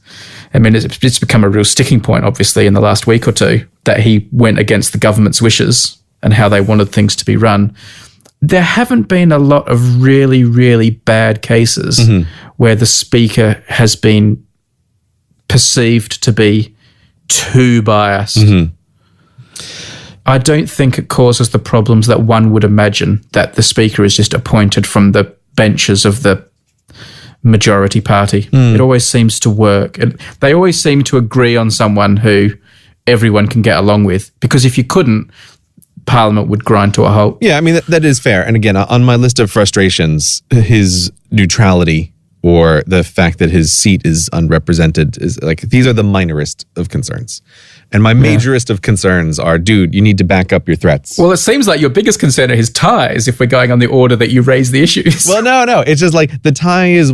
I mean, it's become a real sticking point, obviously, in the last week or two, that he went against the government's wishes and how they wanted things to be run. There haven't been a lot of really, really bad cases where the speaker has been perceived to be too biased. I don't think it causes the problems that one would imagine, that the speaker is just appointed from the benches of the majority party. It always seems to work. They always seem to agree on someone who everyone can get along with, because if you couldn't, Parliament would grind to a halt. Yeah, I mean, that is fair. And again, on my list of frustrations, his neutrality or the fact that his seat is unrepresented is like, these are the minorest of concerns. And my majorest of concerns are, dude, you need to back up your threats. Well, it seems like your biggest concern are his ties, if we're going on the order that you raise the issues. Well, no. It's just like the tie is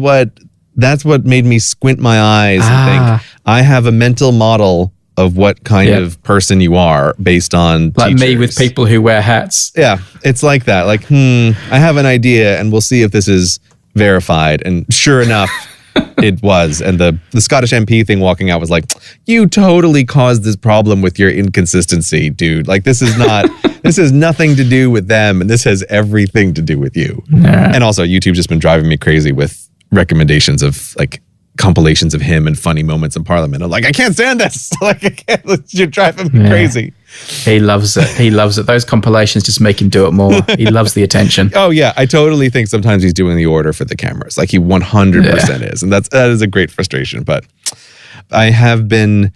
that's what made me squint my eyes and think, I have a mental model of what kind of person you are based on like teachers. Me with people who wear hats. Yeah, it's like that. Like, I have an idea and we'll see if this is verified. And sure enough, it was. And the Scottish MP thing walking out was like, you totally caused this problem with your inconsistency, dude. Like, this is not, this has nothing to do with them. And this has everything to do with you. And also, YouTube's just been driving me crazy with recommendations of like compilations of him and funny moments in Parliament. I'm like, I can't stand this. Like, I can't, you're driving me crazy. He loves it. He loves it. Those compilations just make him do it more. He loves the attention. Oh yeah, I totally think sometimes he's doing the order for the cameras. Like he 100% is. And that is a great frustration. But I have been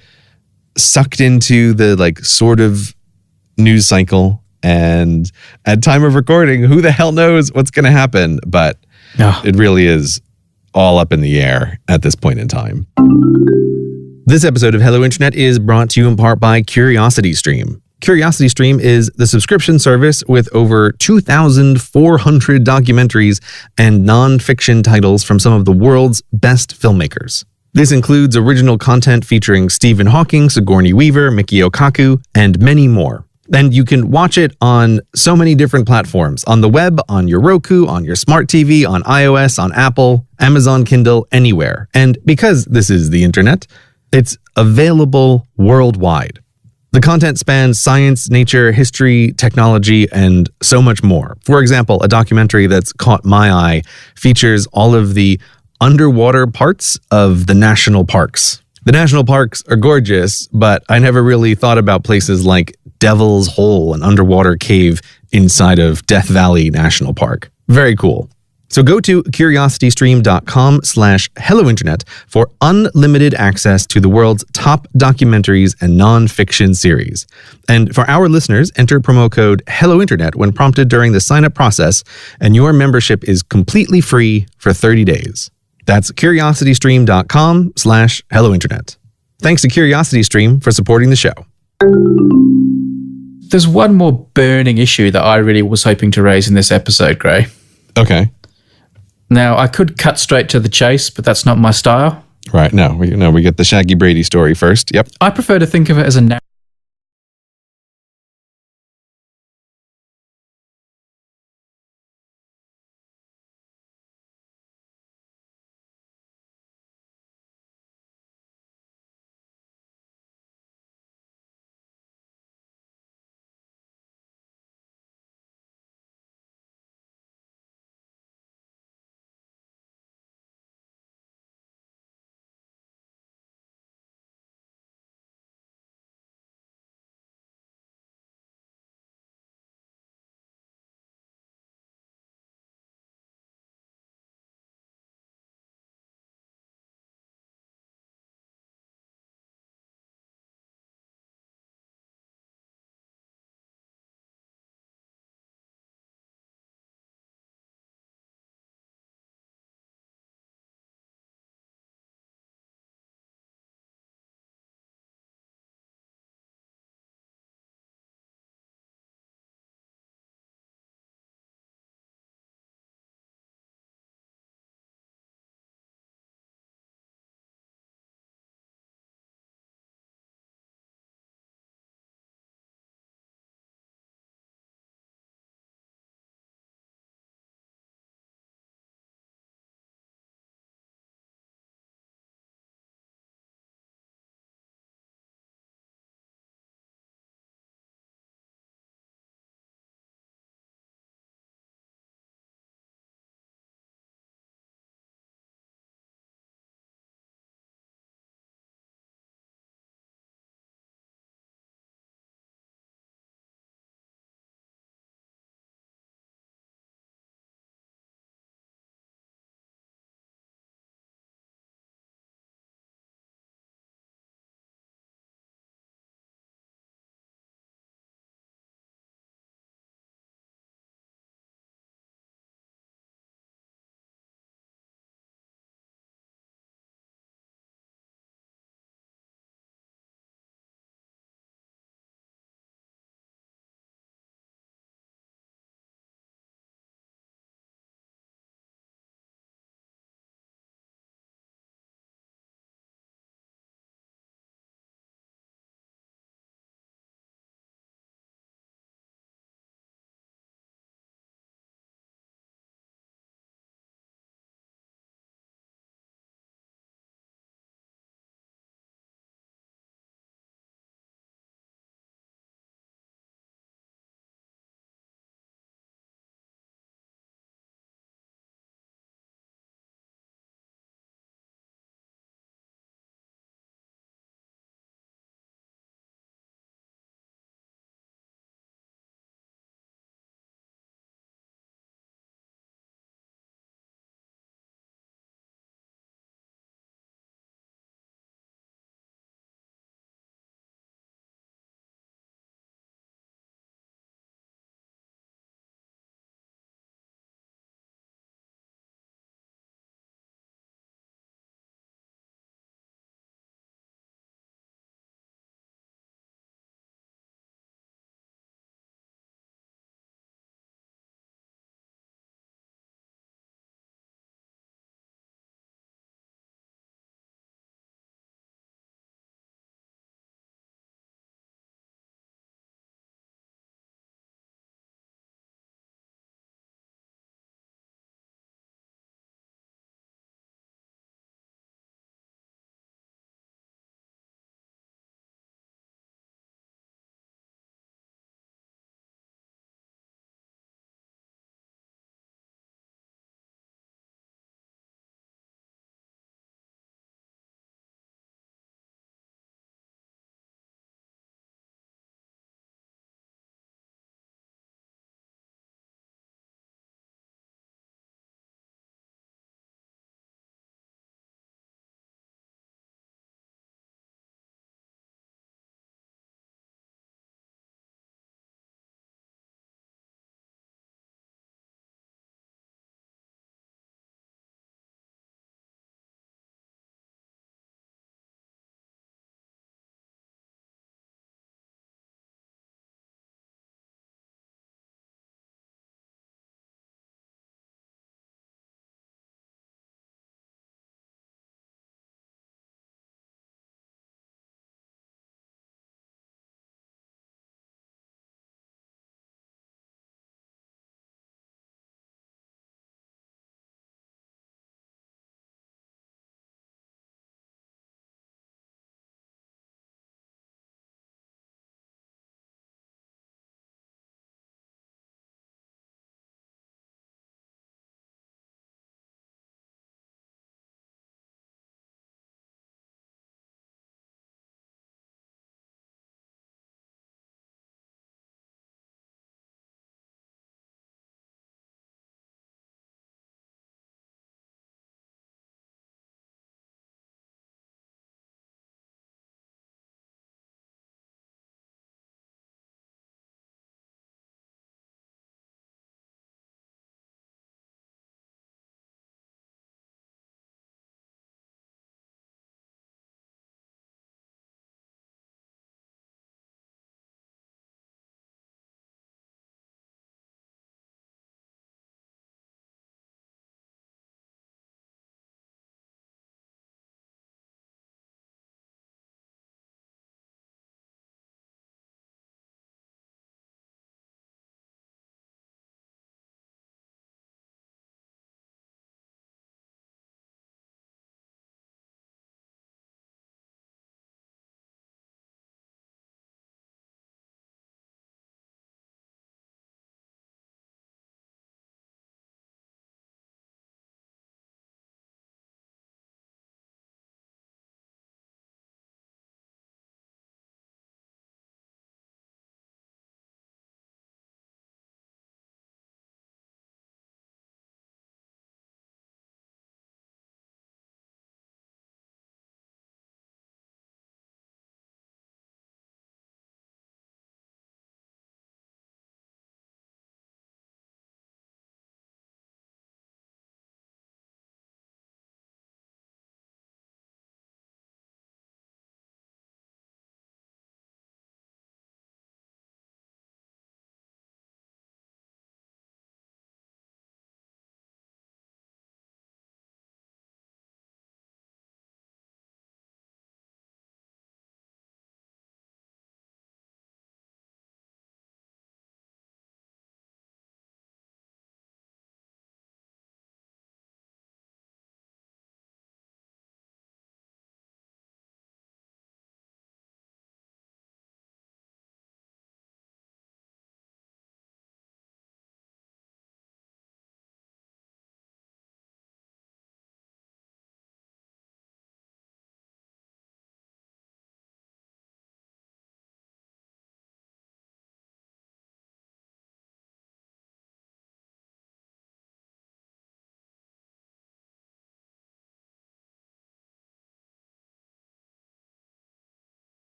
sucked into the like sort of news cycle, and at time of recording, who the hell knows what's going to happen? But it really is all up in the air at this point in time. This episode of Hello Internet is brought to you in part by CuriosityStream. CuriosityStream is the subscription service with over 2,400 documentaries and non-fiction titles from some of the world's best filmmakers. This includes original content featuring Stephen Hawking, Sigourney Weaver, Mikio Kaku, and many more. And you can watch it on so many different platforms, on the web, on your Roku, on your smart TV, on iOS, on Apple, Amazon Kindle, anywhere. And because this is the internet, It's available worldwide. The content spans science, nature, history, technology, and so much more. For example, a documentary that's caught my eye features all of the underwater parts of the national parks. The national parks are gorgeous, but I never really thought about places like Devil's Hole, an underwater cave inside of Death Valley National Park. Very cool. So go to curiositystream.com/Hello Internet for unlimited access to the world's top documentaries and nonfiction series. And for our listeners, enter promo code Hello Internet when prompted during the sign-up process, and your membership is completely free for 30 days. That's curiositystream.com/Hello Internet. Thanks to CuriosityStream for supporting the show. There's one more burning issue that I really was hoping to raise in this episode, Gray. Okay. Now, I could cut straight to the chase, but that's not my style. Right. No, we get the Shaggy Brady story first. Yep. I prefer to think of it as a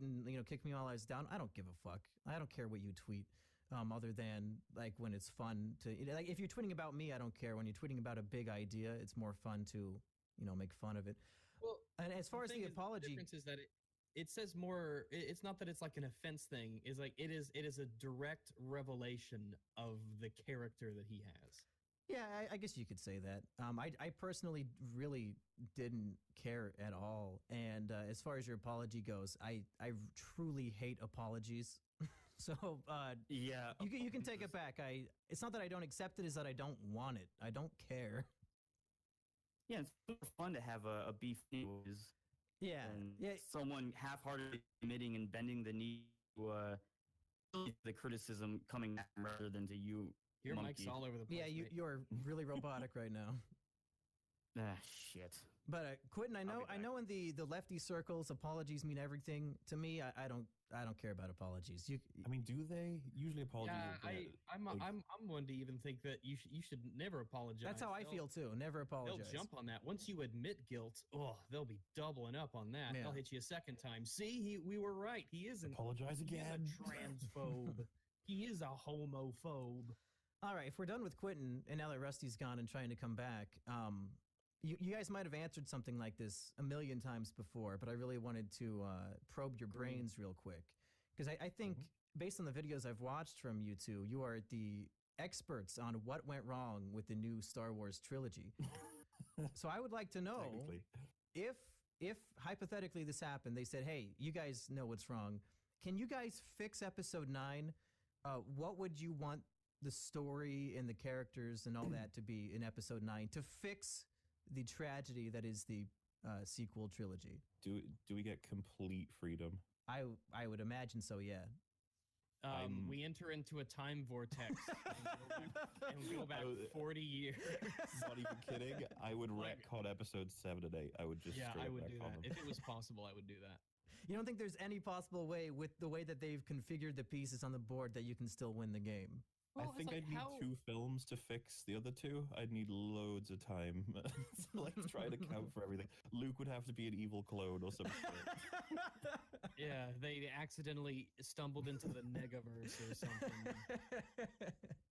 and kick me while I was down. I don't give a fuck. I don't care what you tweet, other than like when it's fun to like if you're tweeting about me, I don't care. When you're tweeting about a big idea, it's more fun to make fun of it. Well, and as far as the apology, the difference is that it says more. It's not that it's like an offense thing. It's like it is a direct revelation of the character that he has. Yeah, I guess you could say that. I personally really didn't care at all. And as far as your apology goes, I truly hate apologies. So yeah, you can take it back. It's not that I don't accept it; it's that I don't want it. I don't care. Yeah, it's super fun to have a beef news. Yeah. Someone half-heartedly admitting and bending the knee to the criticism coming at him rather than to you. Your mic's all over the place. Yeah, you're really robotic right now. Shit. But Quentin, I know in the lefty circles, apologies mean everything. To me, I don't care about apologies. Do they? Usually apologies. Yeah, I'm one to even think that you should never apologize. That's how I feel too. Never apologize. They'll jump on that. Once you admit guilt, they'll be doubling up on that. Yeah. They'll hit you a second time. See, we were right. He isn't. Apologize again. He's a transphobe. He is a homophobe. All right, if we're done with Quentin, and now that Rusty's gone and trying to come back, you guys might have answered something like this a million times before, but I really wanted to probe your brains real quick. Because I think, based on the videos I've watched from you two, you are the experts on what went wrong with the new Star Wars trilogy. So I would like to know, if hypothetically this happened, they said, hey, you guys know what's wrong. Can you guys fix Episode 9? What would you want the story and the characters and all that to be in Episode 9 to fix the tragedy that is the sequel trilogy? Do we get complete freedom? I would imagine so, yeah. We enter into a time vortex and we go back 40 years. Not even kidding. I would retcon Episode 7 and 8. I would just I would do that. If it was possible, I would do that. You don't think there's any possible way with the way that they've configured the pieces on the board that you can still win the game? Well, I think I'd need 2 films to fix the other 2. I'd need loads of time to try to account for everything. Luke would have to be an evil clone or something. Yeah, they accidentally stumbled into the Negaverse or something.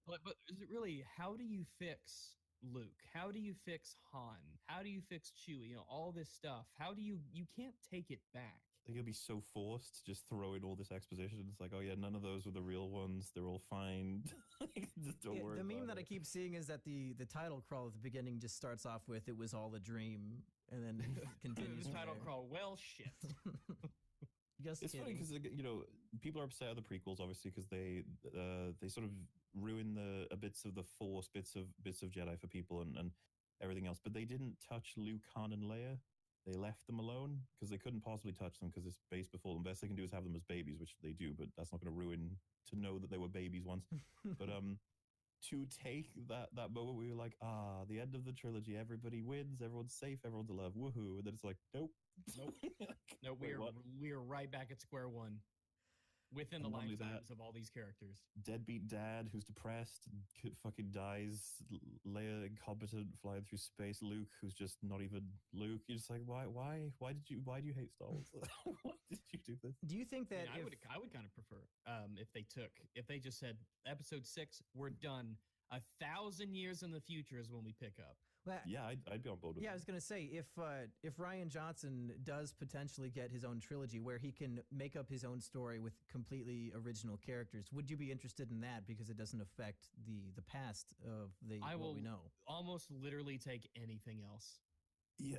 But is it really, how do you fix Luke? How do you fix Han? How do you fix Chewie? All this stuff. How do you can't take it back. I think it'll be so forced to just throw in all this exposition. It's like, oh yeah, none of those were the real ones. They're all fine. Just don't worry. The meme that I keep seeing is that the title crawl at the beginning just starts off with "It was all a dream" and then continues. The title crawl. Well, shit. It's funny because people are upset at the prequels, obviously, because they sort of ruin the bits of the Force, bits of Jedi for people and everything else. But they didn't touch Luke, Han, and Leia. They left them alone because they couldn't possibly touch them because it's based before them. Best they can do is have them as babies, which they do, but that's not going to ruin to know that they were babies once. But to take that moment where you're like, the end of the trilogy, everybody wins, everyone's safe, everyone's alive, woohoo, and then it's like, nope. No, we are right back at square one within the lifetimes of all these characters. Deadbeat dad who's depressed, fucking dies. Leia incompetent, flying through space. Luke who's just not even Luke. You're just like, why do you hate Star Wars? Why did you do this? Do you think that I would kind of prefer if they just said Episode 6, we're done. 1,000 years in the future is when we pick up. Well, yeah, I'd be on board with that. I was going to say, if Rian Johnson does potentially get his own trilogy where he can make up his own story with completely original characters, would you be interested in that because it doesn't affect the past of what we know? Almost literally take anything else. Yeah,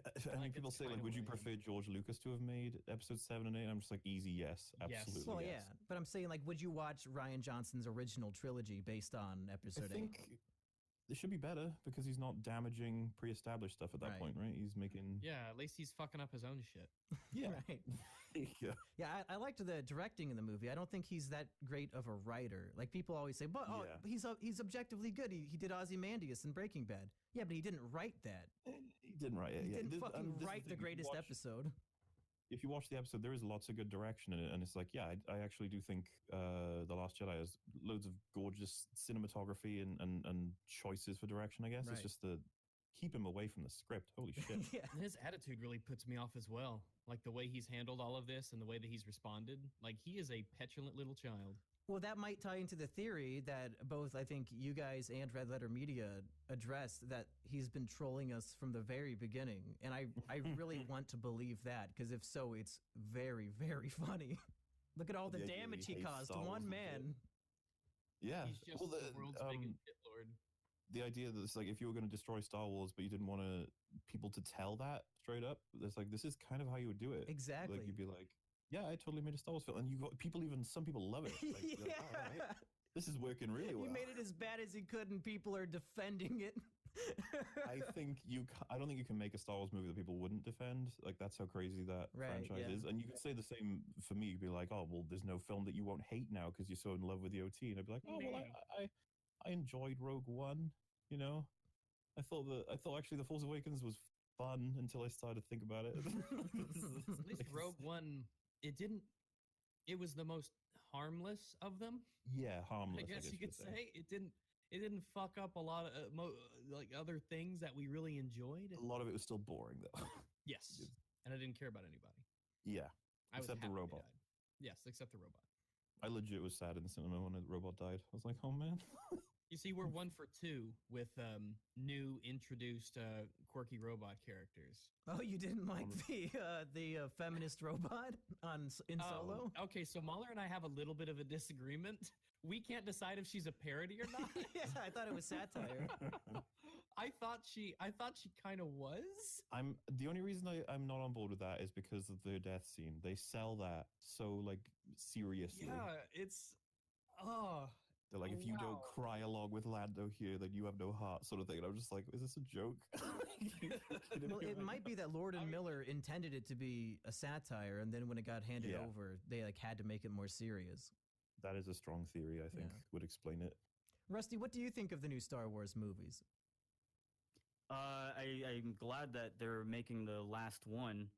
people say, would you prefer George Lucas to have made Episode 7 and 8? I'm just like, easy, yes, absolutely. Well, yes. yeah, but I'm saying, would you watch Rian Johnson's original trilogy based on Episode 8? I think it should be better because he's not damaging pre-established stuff at that point, right? He's making... Yeah, at least he's fucking up his own shit. Yeah. Right. Yeah, I liked the directing in the movie. I don't think he's that great of a writer. People always say, but he's objectively good. He did Ozymandias in Breaking Bad. Yeah, but he didn't write that. He didn't write it. He didn't fucking write the greatest episode. If you watch the episode, there is lots of good direction in it, and it's like, yeah, I actually do think The Last Jedi has loads of gorgeous cinematography and choices for direction, I guess. Right. It's just the keep him away from the script. Holy shit. Yeah. And his attitude really puts me off as well. Like the way he's handled all of this and the way that he's responded. Like he is a petulant little child. Well, that might tie into the theory that both, I think, you guys and Red Letter Media addressed, that he's been trolling us from the very beginning. And I really want to believe that, because if so, it's very, very funny. Look at all the damage he caused to one man. Yeah. He's just the world's biggest shit lord. The idea that it's like, if you were going to destroy Star Wars, but you didn't want people to tell that straight up, it's like, this is kind of how you would do it. Exactly. Like, you'd be like, yeah, I totally made a Star Wars film. And you got people, some people love it. Like, yeah. like, oh, right. This is working really well. He made it as bad as he could, and people are defending it. I don't think you can make a Star Wars movie that people wouldn't defend. Like, that's how crazy that franchise is. And you could say the same for me. You'd be like, oh, well, there's no film that you won't hate now because you're so in love with the OT. And I'd be like, oh, well, I enjoyed Rogue One. You know, I thought actually The Force Awakens was fun until I started to think about it. At least Rogue One, it was the most harmless of them. Yeah, harmless. I guess you could say it didn't fuck up a lot of like other things that we really enjoyed. A lot of it was still boring though. Yes, and I didn't care about anybody. Yeah, except the robot. Yes, except the robot. I legit was sad in the cinema when the robot died. I was like, oh man. You see, we're 1 for 2 with new introduced quirky robot characters. Oh, you didn't like the feminist robot in Solo? Okay, so Mahler and I have a little bit of a disagreement. We can't decide if she's a parody or not. Yeah, I thought it was satire. I thought she kind of was. The only reason I'm not on board with that is because of the death scene. They sell that so like seriously. Yeah, it's They're like, if you don't cry along with Lando here, then you have no heart, sort of thing. And I'm just like, is this a joke? Well, it might be that Lord and Miller intended it to be a satire, and then when it got handed over, they like had to make it more serious. That is a strong theory, I think, would explain it. Rusty, what do you think of the new Star Wars movies? I'm glad that they're making the last one.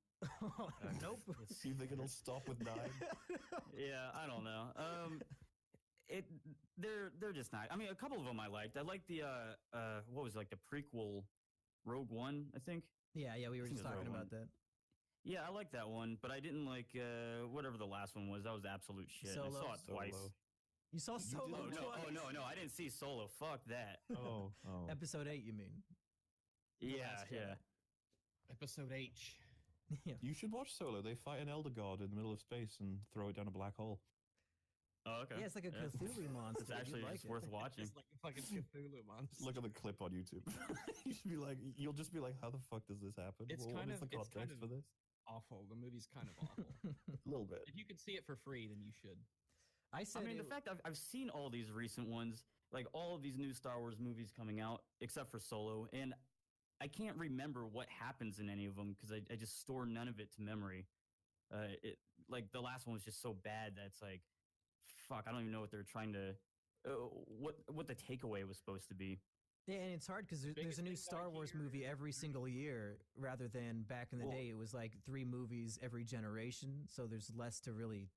Nope. You think it'll stop with 9? Yeah, I don't know. They're just not. I mean, a couple of them I liked. I liked the what was it, like the prequel Rogue One, I think. Yeah, we were just talking about that. Yeah, I like that one, but I didn't like whatever the last one was. That was absolute shit. Solo. I saw it twice. You saw Solo twice? Oh no, I didn't see Solo. Fuck that. Oh. Episode 8, you mean? Yeah. Episode H. Yeah. You should watch Solo. They fight an Elder God in the middle of space and throw it down a black hole. Oh, okay. Yeah, it's like a Cthulhu monster. It's actually worth watching. It's like a fucking Cthulhu monster. Look at the clip on YouTube. You'll just be like, how the fuck does this happen? It's what is the context for this? Awful. The movie's kind of awful. A little bit. If you could see it for free, then you should. I mean, the fact I've seen all these recent ones, like all of these new Star Wars movies coming out, except for Solo, and I can't remember what happens in any of them because I just store none of it to memory. Like the last one was just so bad that it's like, fuck, I don't even know what they're trying to, what the takeaway was supposed to be. Yeah, and it's hard because there's a new Star Wars movie every single year, rather than back in the day it was like 3 movies every generation. So there's less to really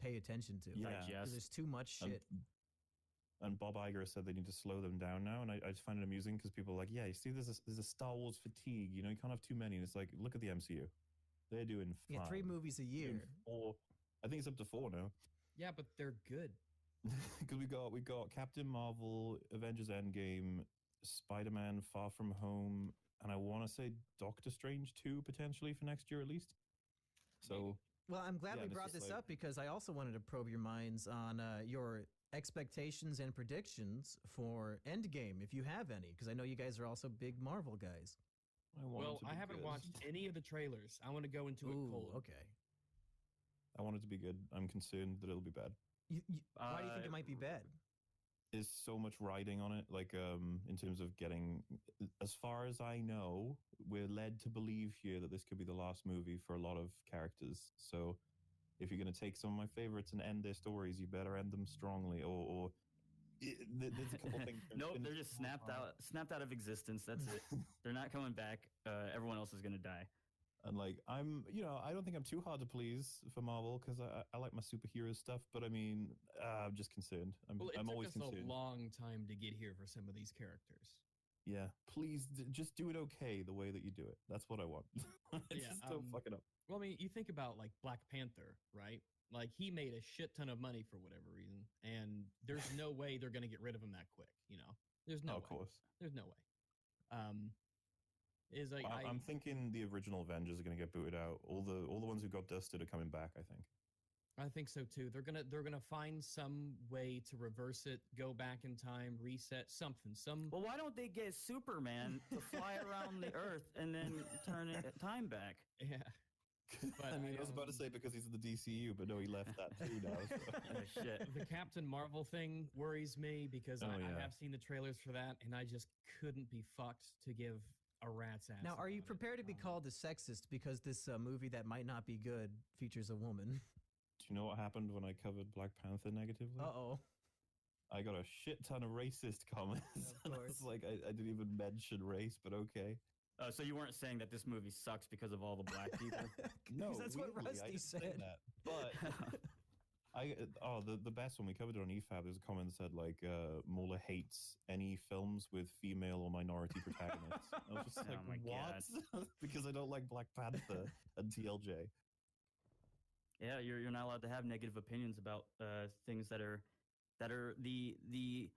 pay attention to. Yeah, because there's too much shit. And Bob Iger said they need to slow them down now, and I just find it amusing because people are like, yeah, you see, there's a Star Wars fatigue. You know, you can't have too many. And it's like, look at the MCU. They're doing fine. Yeah, 3 movies a year. 4. I think it's up to 4 now. Yeah, but they're good. Because we got Captain Marvel, Avengers Endgame, Spider-Man Far From Home, and I want to say Doctor Strange 2 potentially for next year at least. So, well, I'm glad we brought this up because I also wanted to probe your minds on your expectations and predictions for Endgame, if you have any, because I know you guys are also big Marvel guys. I haven't watched any of the trailers. I want to go into it cold. Okay. I want it to be good. I'm concerned that it'll be bad. Why do you think it might be bad? There's so much riding on it, like in terms of getting, as far as I know, we're led to believe here that this could be the last movie for a lot of characters. So if you're going to take some of my favorites and end their stories, you better end them strongly, or there's a couple things. Nope, they're just snapped out of existence. That's it. They're not coming back. Everyone else is going to die. And like, I don't think I'm too hard to please for Marvel because I like my superhero stuff, but I mean, I'm just concerned. I'm always concerned. It took us a long time to get here for some of these characters. Yeah, please just do it okay the way that you do it. That's what I want. Just don't fuck it up. Well, I mean, you think about like Black Panther, right? Like he made a shit ton of money for whatever reason, and there's no way they're gonna get rid of him that quick. There's no way. Of course. There's no way. I'm thinking the original Avengers are gonna get booted out. All the ones who got dusted are coming back, I think. I think so too. They're gonna find some way to reverse it, go back in time, reset something. Well, why don't they get Superman to fly around the Earth and then turn time back? Yeah. But I was about to say because he's in the DCU, but no, he left that too now. So. Oh, shit. The Captain Marvel thing worries me because I have seen the trailers for that, and I just couldn't be fucked to give a rat's ass. Now, are you prepared to be called a sexist because this movie that might not be good features a woman? Do you know what happened when I covered Black Panther negatively? Uh-oh. I got a shit ton of racist comments. Of course. It's like I didn't even mention race, but okay. So you weren't saying that this movie sucks because of all the black people? No, that's what weirdly, Rusty I didn't said. say that. But the best one we covered it on EFAB. There's a comment that said like Mola hates any films with female or minority protagonists. I was just like, Oh my what? Because I don't like Black Panther and TLJ. Yeah, you're not allowed to have negative opinions about things that are the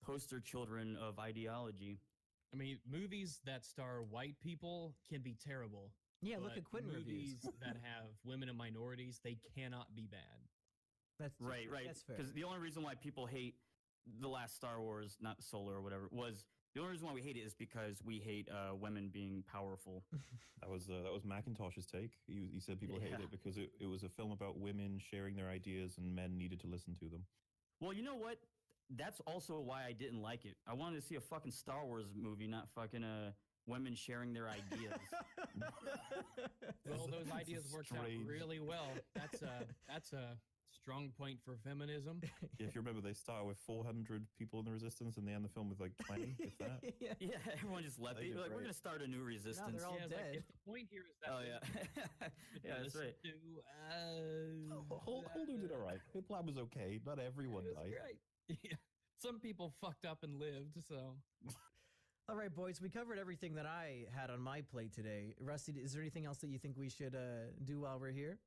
poster children of ideology. I mean, movies that star white people can be terrible. Yeah, look at Quentin movies reviews. that have women and minorities, they cannot be bad. That's right. That's fair. Because the only reason why people hate the last Star Wars, not Solo or whatever, was the only reason why we hate it is because we hate women being powerful. That was Macintosh's take. He said people hate it because it was a film about women sharing their ideas and men needed to listen to them. Well, you know what? That's also why I didn't like it. I wanted to see a fucking Star Wars movie, not fucking women sharing their ideas. Well, those ideas worked out really well. That's a strong point for feminism. Yeah, if you remember, they start with 400 people in the resistance and they end the film with like 20, if that. Yeah, everyone just left it. Like, we're going to start a new resistance. No, they're all dead. Like, if the point here is that. Oh, yeah. Yeah, that's right. Holdo did all right. His plan was okay. Not everyone died. Great. Yeah. Some people fucked up and lived, so. All right, boys, we covered everything that I had on my plate today. Rusty, is there anything else that you think we should do while we're here?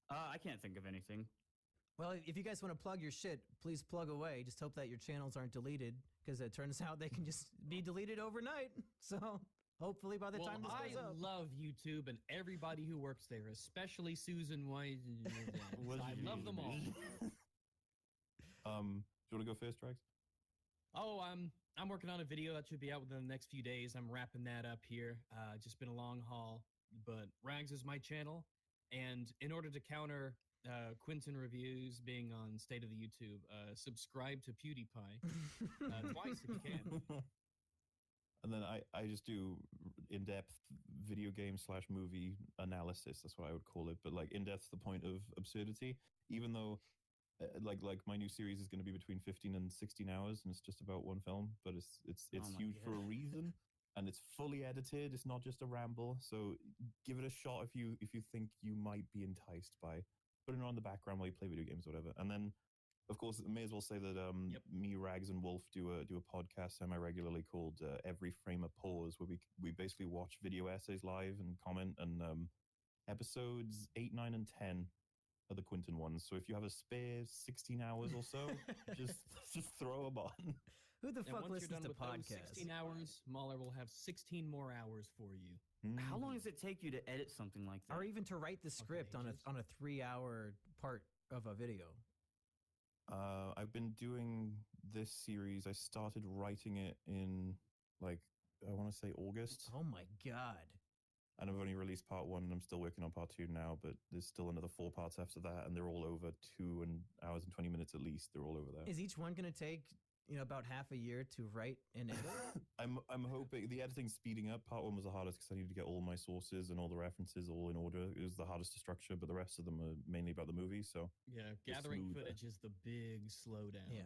I can't think of anything. Well, if you guys want to plug your shit, please plug away. Just hope that your channels aren't deleted, because it turns out they can just be deleted overnight. So hopefully by the time this goes up. I love YouTube and everybody who works there, especially Susan White. I love them all. Do you want to go first, Rex? Oh, I'm working on a video that should be out within the next few days. I'm wrapping that up here. Just been a long haul, but Rags is my channel, and in order to counter Quentin Reviews being on State of the YouTube, subscribe to PewDiePie twice if you can. And then I just do in-depth video game / movie analysis. That's what I would call it. But like in-depth to the point of absurdity, even though like my new series is going to be between 15 and 16 hours and it's just about one film, but it's huge for a reason, and it's fully edited. It's not just a ramble. So give it a shot if you think you might be enticed by putting it on the background while you play video games or whatever. And then of course, I may as well say that me, Rags, and Wolf do a podcast semi-regularly called Every Frame a Pause, where we basically watch video essays live and comment, and episodes 8, 9, and 10 are the Quentin ones. So if you have a spare 16 hours or so, just throw them on. Who the fuck listens to podcasts? 16 hours, Mahler will have 16 more hours for you. How long does it take you to edit something like that? Or even to write the script on a 3-hour part of a video? I've been doing this series. I started writing it in, like, I want to say August. Oh my God. And I've only released part 1, and I'm still working on part 2 now, but there's still another 4 parts after that, and they're all over 2 hours and 20 minutes at least. They're all over there. Is each one going to take, about half a year to write and edit? I'm hoping the editing's speeding up. Part 1 was the hardest because I needed to get all my sources and all the references all in order. It was the hardest to structure, but the rest of them are mainly about the movie. So yeah, gathering footage is the big slowdown. Yeah.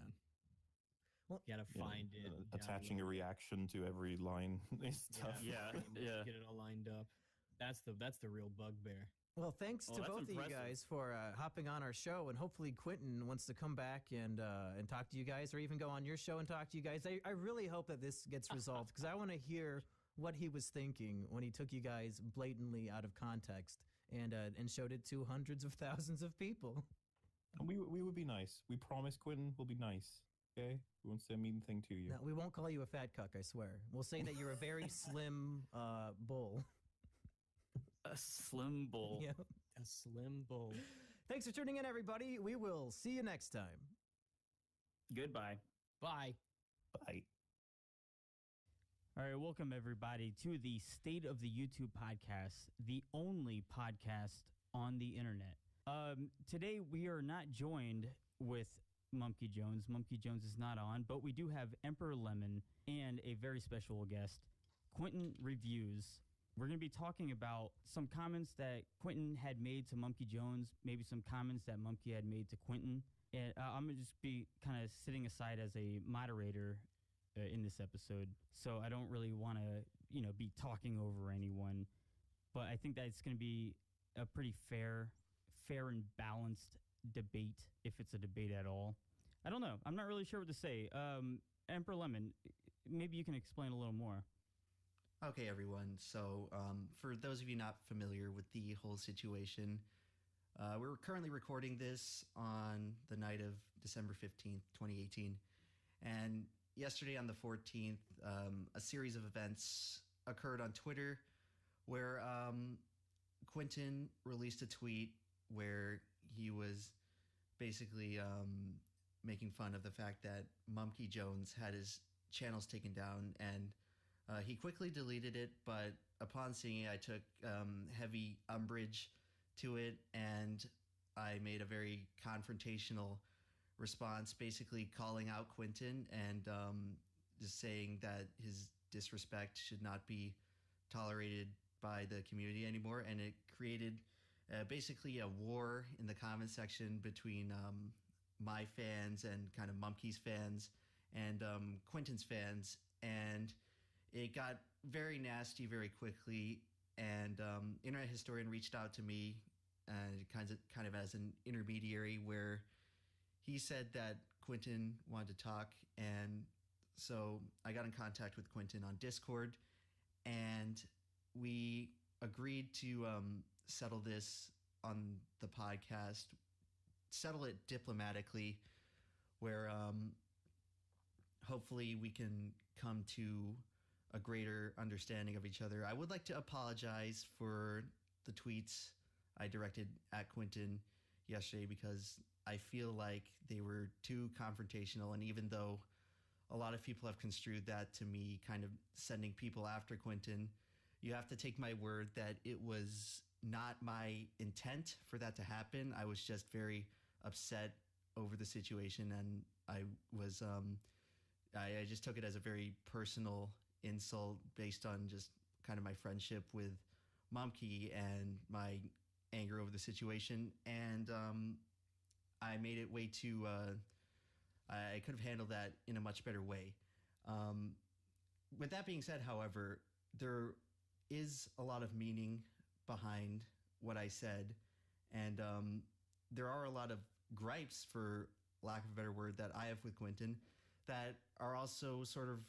Well, you gotta find it. Attaching a reaction to every line and stuff. Yeah. Get it all lined up. That's the real bugbear. Well, thanks to both impressive. of you guys for hopping on our show, and hopefully Quentin wants to come back and talk to you guys, or even go on your show and talk to you guys. I really hope that this gets resolved because I want to hear what he was thinking when he took you guys blatantly out of context and showed it to hundreds of thousands of people. And we would be nice. We promise, Quentin, we'll be nice. Okay, we won't say a mean thing to you. No, we won't call you a fat cuck. I swear. We'll say that you're a very slim bull. A slim bull. Yeah. A slim bull. Thanks for tuning in, everybody. We will see you next time. Goodbye. Bye. Bye. All right, welcome everybody to the State of the YouTube podcast, the only podcast on the internet. Today we are not joined with Mumkey Jones. Mumkey Jones is not on, but we do have Emperor Lemon and a very special guest, Quentin Reviews. We're going to be talking about some comments that Quentin had made to Mumkey Jones, maybe some comments that Mumkey had made to Quentin. And I'm going to just be kind of sitting aside as a moderator in this episode. So I don't really want to, be talking over anyone. But I think that it's going to be a pretty fair and balanced debate, if it's a debate at all. I don't know. I'm not really sure what to say. Emperor Lemon, maybe you can explain a little more. Okay, everyone. So for those of you not familiar with the whole situation, we're currently recording this on the night of December 15th, 2018. And yesterday on the 14th, a series of events occurred on Twitter where Quentin released a tweet where he was basically making fun of the fact that Mumkey Jones had his channels taken down, and he quickly deleted it, but upon seeing it, I took heavy umbrage to it, and I made a very confrontational response, basically calling out Quentin and just saying that his disrespect should not be tolerated by the community anymore. And it created basically a war in the comment section between my fans and kind of Mumkey's fans and Quentin's fans. And it got very nasty very quickly, and Internet Historian reached out to me kind of as an intermediary, where he said that Quentin wanted to talk, and so I got in contact with Quentin on Discord, and we agreed to settle this on the podcast, settle it diplomatically, where hopefully we can come to a greater understanding of each other. I would like to apologize for the tweets I directed at Quentin yesterday, because I feel like they were too confrontational. And even though a lot of people have construed that to me kind of sending people after Quentin, you have to take my word that it was not my intent for that to happen. I was just very upset over the situation, and I was I just took it as a very personal insult based on just kind of my friendship with Mumkey and my anger over the situation. And I made it way too I could have handled that in a much better way. With that being said, however, there is a lot of meaning behind what I said, and there are a lot of gripes, for lack of a better word, that I have with Quentin that are also sort of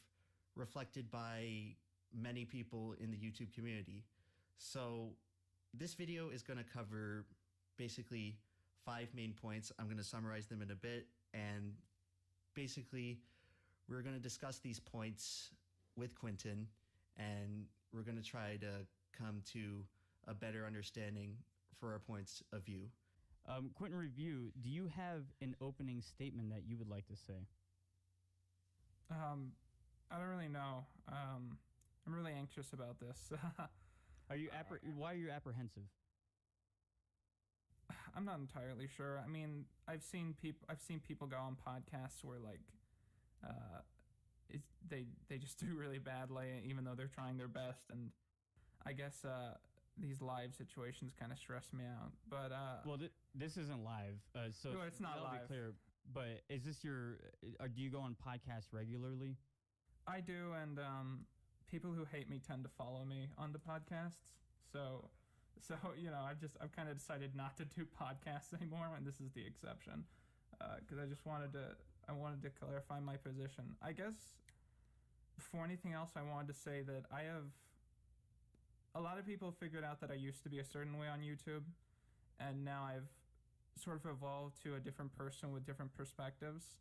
reflected by many people in the YouTube community. So this video is going to cover basically 5 main points. I'm going to summarize them in a bit, and basically we're going to discuss these points with Quentin, and we're going to try to come to a better understanding for our points of view. Quentin Review, do you have an opening statement that you would like to say? I don't really know. I'm really anxious about this. Are you why are you apprehensive? I'm not entirely sure. I mean, I've seen people go on podcasts where they just do really badly, even though they're trying their best. And I guess these live situations kind of stress me out. But well, this isn't live, so no, it's not live. Be clear. But is this do you go on podcasts regularly? I do, and people who hate me tend to follow me on the podcasts. So I've kind of decided not to do podcasts anymore, and this is the exception, because I wanted to clarify my position. I guess before anything else, I wanted to say that a lot of people figured out that I used to be a certain way on YouTube, and now I've sort of evolved to a different person with different perspectives.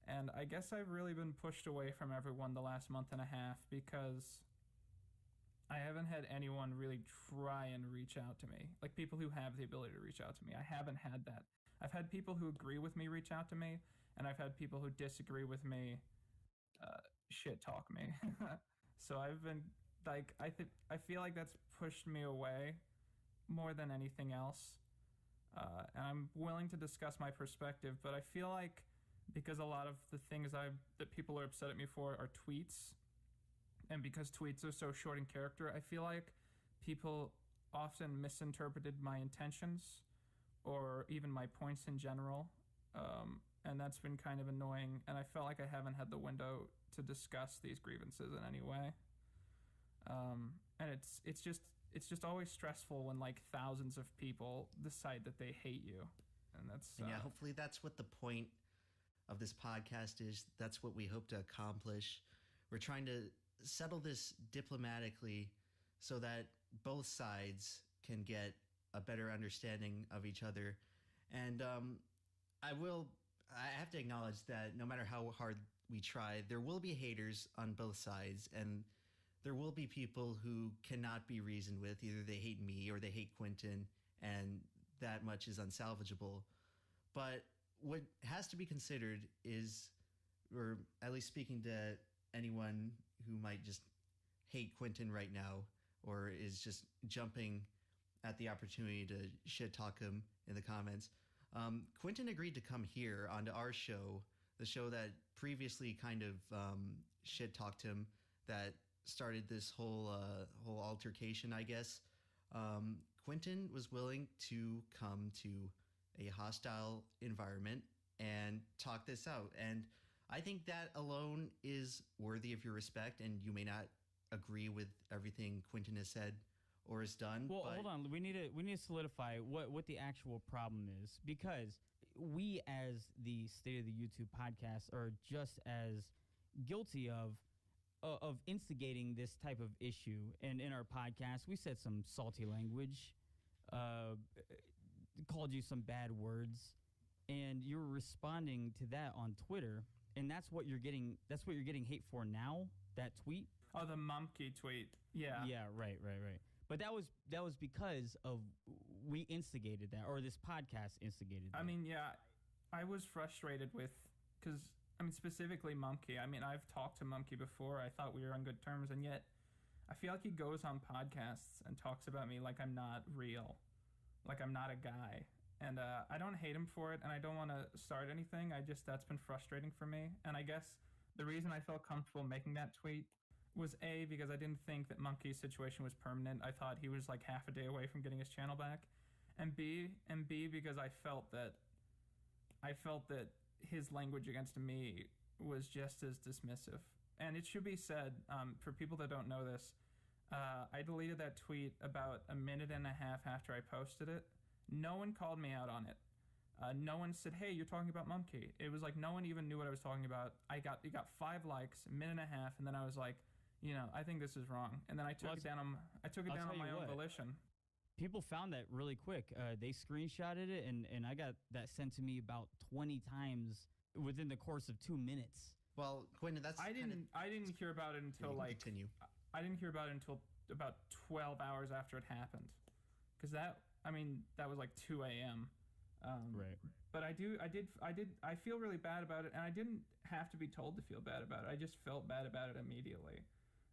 And I guess I've really been pushed away from everyone the last month and a half because I haven't had anyone really try and reach out to me. Like people who have the ability to reach out to me. I haven't had that. I've had people who agree with me reach out to me, and I've had people who disagree with me shit talk me. So I've been like, I feel like that's pushed me away more than anything else. And I'm willing to discuss my perspective, but I feel like because a lot of the things that people are upset at me for are tweets, and because tweets are so short in character, I feel like people often misinterpreted my intentions or even my points in general. And that's been kind of annoying, and I felt like I haven't had the window to discuss these grievances in any way. And it's just always stressful when like thousands of people decide that they hate you, and that's yeah. Hopefully, that's what the point of this podcast is. That's what we hope to accomplish. We're trying to settle this diplomatically so that both sides can get a better understanding of each other. And I have to acknowledge that no matter how hard we try, there will be haters on both sides, and there will be people who cannot be reasoned with. Either they hate me or they hate Quentin, and that much is unsalvageable. But what has to be considered is, or at least speaking to anyone who might just hate Quentin right now, or is just jumping at the opportunity to shit talk him in the comments, Quentin agreed to come here onto our show, the show that previously kind of shit talked him, that started this whole altercation, I guess. Quentin was willing to come to a hostile environment and talk this out. And I think that alone is worthy of your respect, and you may not agree with everything Quentin has said or has done. Well, hold on. We need to solidify what the actual problem is, because we, as the State of the YouTube podcast, are just as guilty of instigating this type of issue. And in our podcast, we said some salty language, called you some bad words, and you're responding to that on Twitter, and that's what you're getting. That's what you're getting hate for now. That tweet. Oh, the Mumkey tweet. Yeah. Yeah. Right. But that was because of we instigated that, or this podcast instigated that. I mean, yeah, I was frustrated with, because specifically Mumkey. I've talked to Mumkey before. I thought we were on good terms, and yet I feel like he goes on podcasts and talks about me like I'm not real, like I'm not a guy. And I don't hate him for it, and I don't want to start anything. That's been frustrating for me. And I guess the reason I felt comfortable making that tweet was A, because I didn't think that Mumkey's situation was permanent. I thought he was like half a day away from getting his channel back. And B, because I felt that his language against me was just as dismissive. And it should be said, for people that don't know this, I deleted that tweet about a minute and a half after I posted it. No one called me out on it. No one said, "Hey, you're talking about Mumkey." It was like no one even knew what I was talking about. It got 5 likes, a minute and a half, and then I was like, I think this is wrong. And then I took it down on my own volition. People found that really quick. They screenshotted it, and I got that sent to me about 20 times within the course of 2 minutes. Well, Quentin, I didn't hear about it until continue. I didn't hear about it until about 12 hours after it happened, because that was like 2 a.m. Right. But I feel really bad about it, and I didn't have to be told to feel bad about it. I just felt bad about it immediately.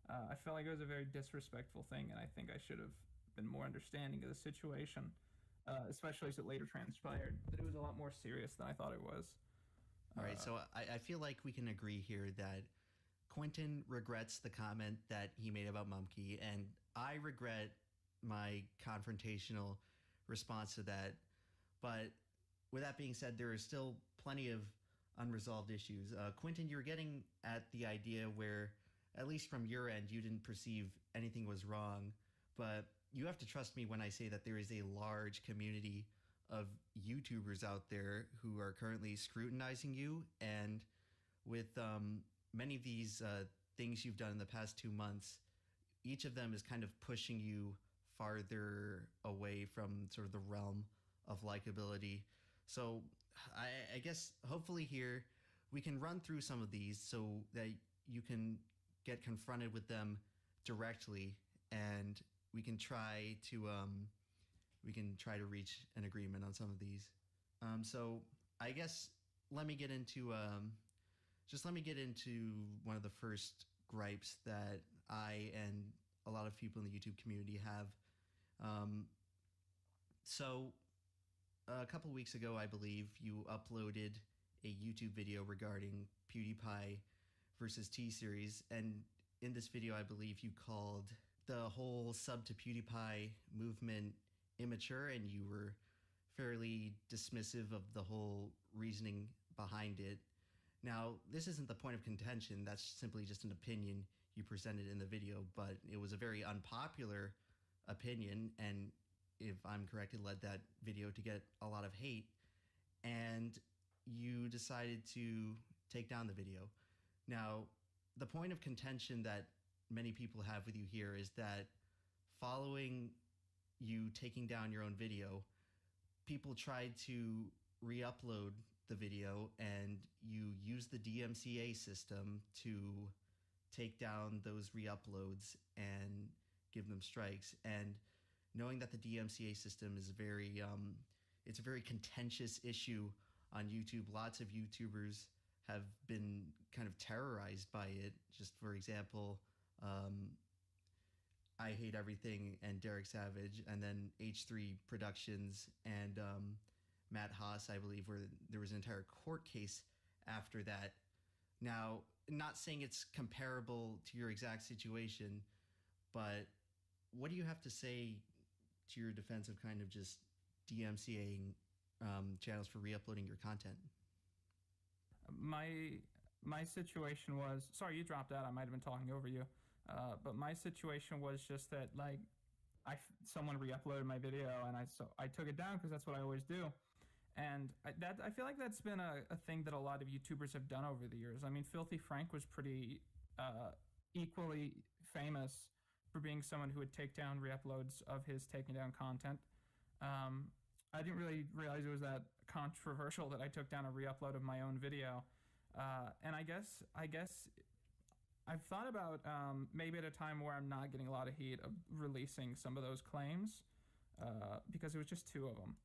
I felt like it was a very disrespectful thing, and I think I should have been more understanding of the situation, especially as it later transpired that it was a lot more serious than I thought it was. All right, so I feel like we can agree here that Quentin regrets the comment that he made about Mumkey, and I regret my confrontational response to that. But with that being said, there are still plenty of unresolved issues. Quentin, you're getting at the idea where, at least from your end, you didn't perceive anything was wrong. But you have to trust me when I say that there is a large community of YouTubers out there who are currently scrutinizing you. And with many of these things you've done in the past 2 months, each of them is kind of pushing you farther away from sort of the realm of likability. So I guess hopefully here we can run through some of these so that you can get confronted with them directly, and we can try to reach an agreement on some of these. So I guess let me get into one of the first gripes that I and a lot of people in the YouTube community have. So a couple weeks ago, I believe, you uploaded a YouTube video regarding PewDiePie versus T-Series. And in this video, I believe you called the whole sub to PewDiePie movement immature, and you were fairly dismissive of the whole reasoning behind it. Now, this isn't the point of contention. That's simply just an opinion you presented in the video, but it was a very unpopular opinion, and if I'm correct, it led that video to get a lot of hate, and you decided to take down the video. Now, the point of contention that many people have with you here is that following you taking down your own video, people tried to re-upload the video, and you use the DMCA system to take down those re-uploads and give them strikes. And knowing that the DMCA system is it's a very contentious issue on YouTube, lots of YouTubers have been kind of terrorized by it. Just for example, I Hate Everything and Derek Savage, and then H3 Productions and Matt Haas, I believe, where there was an entire court case after that. Now, not saying it's comparable to your exact situation, but what do you have to say to your defense of kind of just DMCAing channels for re-uploading your content? My situation was, sorry, you dropped out. I might have been talking over you. But my situation was just that, like, someone re-uploaded my video, and I took it down because that's what I always do. And I feel like that's been a thing that a lot of YouTubers have done over the years. I mean, Filthy Frank was pretty equally famous for being someone who would take down re-uploads of his taking down content. I didn't really realize it was that controversial that I took down a re-upload of my own video. And I guess I've thought about maybe at a time where I'm not getting a lot of heat of releasing some of those claims because it was just 2 of them.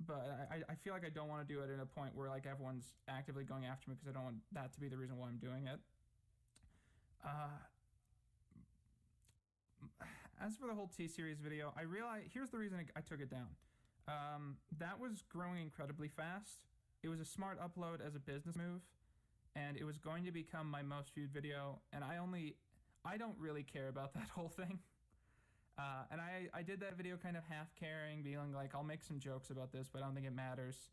But I feel like I don't want to do it at a point where like everyone's actively going after me because I don't want that to be the reason why I'm doing it. As for the whole T-Series video, I realized here's the reason I took it down. That was growing incredibly fast. It was a smart upload as a business move, and it was going to become my most viewed video, and I don't really care about that whole thing. And I did that video kind of half caring, being like, I'll make some jokes about this, but I don't think it matters.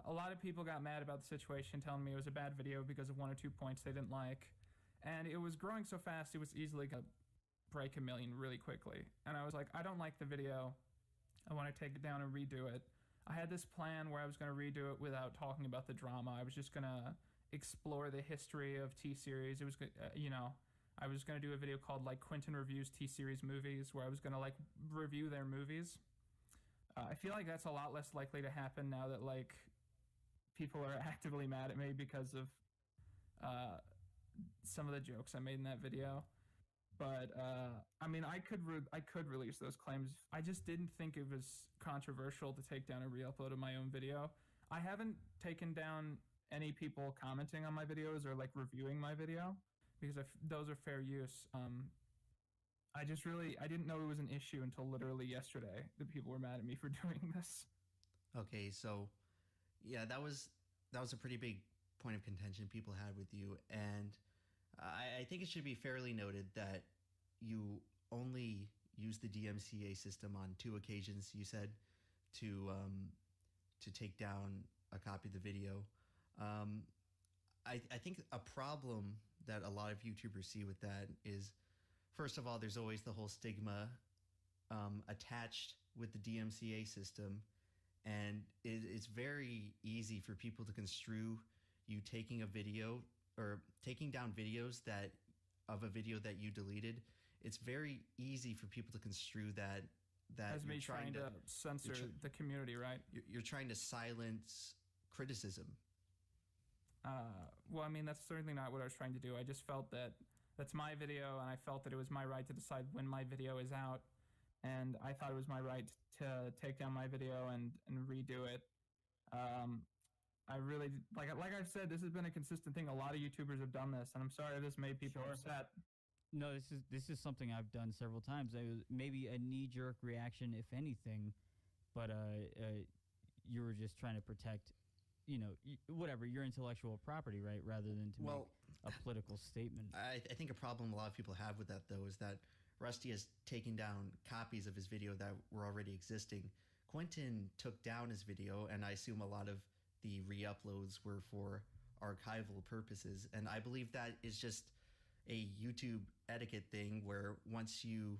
A lot of people got mad about the situation, telling me it was a bad video because of 1 or 2 points they didn't like. And it was growing so fast, it was easily going to break 1 million really quickly. And I was like, I don't like the video. I want to take it down and redo it. I had this plan where I was going to redo it without talking about the drama. I was just going to explore the history of T-Series. It was, I was going to do a video called like Quentin Reviews T-Series Movies, where I was going to like review their movies. I feel like that's a lot less likely to happen now that like people are actively mad at me because of some of the jokes I made in that video. But I mean, I could release those claims. I just didn't think it was controversial to take down a re-upload of my own video. I haven't taken down any people commenting on my videos or like reviewing my video because those are fair use. I didn't know it was an issue until literally yesterday that people were mad at me for doing this. Okay, so yeah, that was a pretty big point of contention people had with you, and I think it should be fairly noted that you only used the DMCA system on 2 occasions, you said, to take down a copy of the video. I think a problem that a lot of YouTubers see with that is, first of all, there's always the whole stigma attached with the DMCA system, and it's very easy for people to construe you taking a video or taking down videos of a video that you deleted. It's very easy for people to construe that as me trying to censor the community, right? You're trying to silence criticism. Well, I mean, that's certainly not what I was trying to do. I just felt that that's my video, and I felt that it was my right to decide when my video is out. And I thought it was my right to take down my video and redo it. I really, like I've said, this has been a consistent thing. A lot of YouTubers have done this, and I'm sorry this made people upset. No, this is something I've done several times. It was maybe a knee-jerk reaction, if anything, but you were just trying to protect, whatever, your intellectual property, right, rather than to make a political statement. I think a problem a lot of people have with that, though, is that Rusty has taken down copies of his video that were already existing. Quentin took down his video, and I assume a lot of the re-uploads were for archival purposes. And I believe that is just a YouTube etiquette thing where once you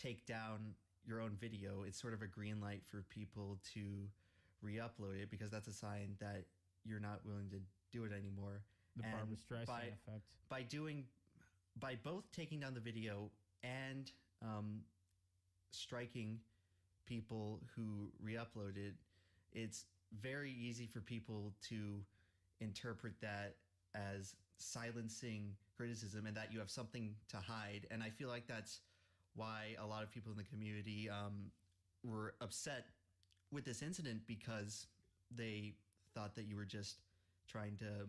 take down your own video, it's sort of a green light for people to re-upload it, because that's a sign that you're not willing to do it anymore. The Barbra Streisand effect. By both taking down the video and striking people who re-uploaded, it's very easy for people to interpret that as silencing criticism and that you have something to hide. And I feel like that's why a lot of people in the community were upset with this incident, because they thought that you were just trying to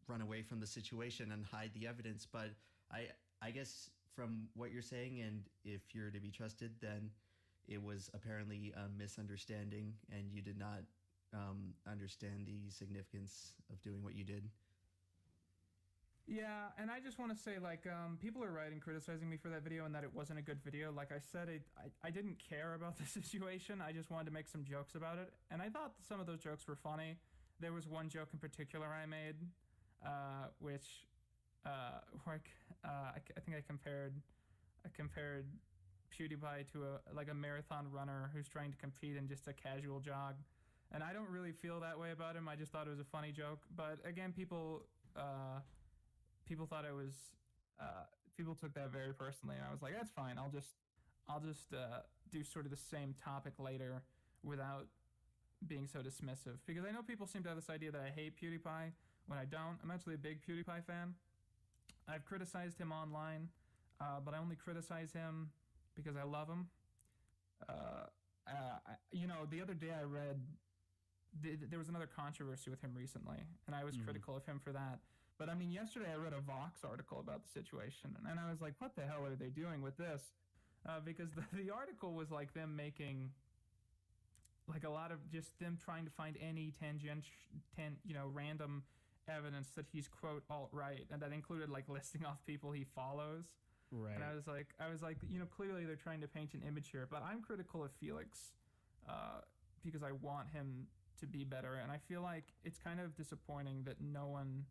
run away from the situation and hide the evidence. But I guess from what you're saying, and if you're to be trusted, then it was apparently a misunderstanding and you did not understand the significance of doing what you did. Yeah, and I just want to say, people are right in criticizing me for that video and that it wasn't a good video. Like I said, I didn't care about the situation. I just wanted to make some jokes about it. And I thought some of those jokes were funny. There was one joke in particular I made, which I think I compared PewDiePie to a marathon runner who's trying to compete in just a casual jog. And I don't really feel that way about him. I just thought it was a funny joke. But again, people thought it was, people took that very personally, and I was like, that's fine. I'll just do sort of the same topic later without being so dismissive, because I know people seem to have this idea that I hate PewDiePie when I don't. I'm actually a big PewDiePie fan. I've criticized him online, but I only criticize him because I love him. The other day I read there was another controversy with him recently, and I was critical of him for that. But I mean, yesterday I read a Vox article about the situation, and I was like, what the hell are they doing with this? Because the article was like them making a lot of just them trying to find any random evidence that he's quote alt-right, and that included listing off people he follows. Right. And I was like, clearly they're trying to paint an image here, but I'm critical of Felix because I want him to be better, and I feel like it's kind of disappointing that no one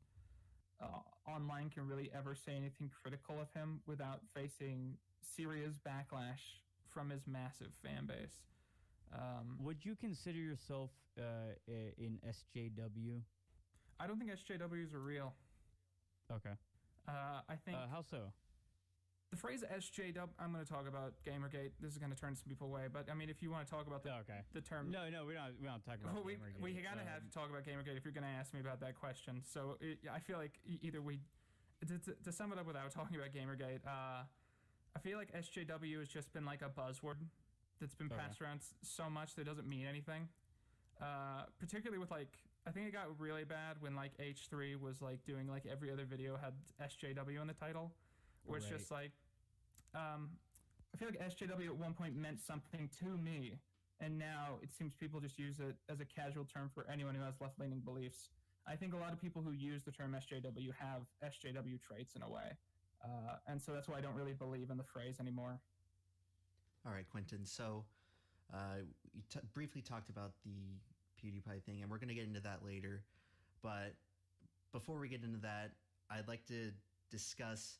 online can really ever say anything critical of him without facing serious backlash from his massive fan base. Would you consider yourself in SJW? I don't think SJWs are real. Okay. I think... how so? The phrase SJW, I'm going to talk about Gamergate. This is going to turn some people away, but I mean, if you want to talk about the term... No, we don't talk about Gamergate. We kind of have to talk about Gamergate if you're going to ask me about that question. So I feel like either to sum it up without talking about Gamergate, I feel like SJW has just been like a buzzword that's been passed around so much that it doesn't mean anything. Particularly with I think it got really bad when H3 was doing every other video had SJW in the title, where it's just I feel like SJW at one point meant something to me, and now it seems people just use it as a casual term for anyone who has left-leaning beliefs. I think a lot of people who use the term SJW have SJW traits in a way, and so that's why I don't really believe in the phrase anymore. All right, Quentin. So you briefly talked about the PewDiePie thing, and we're going to get into that later. But before we get into that, I'd like to discuss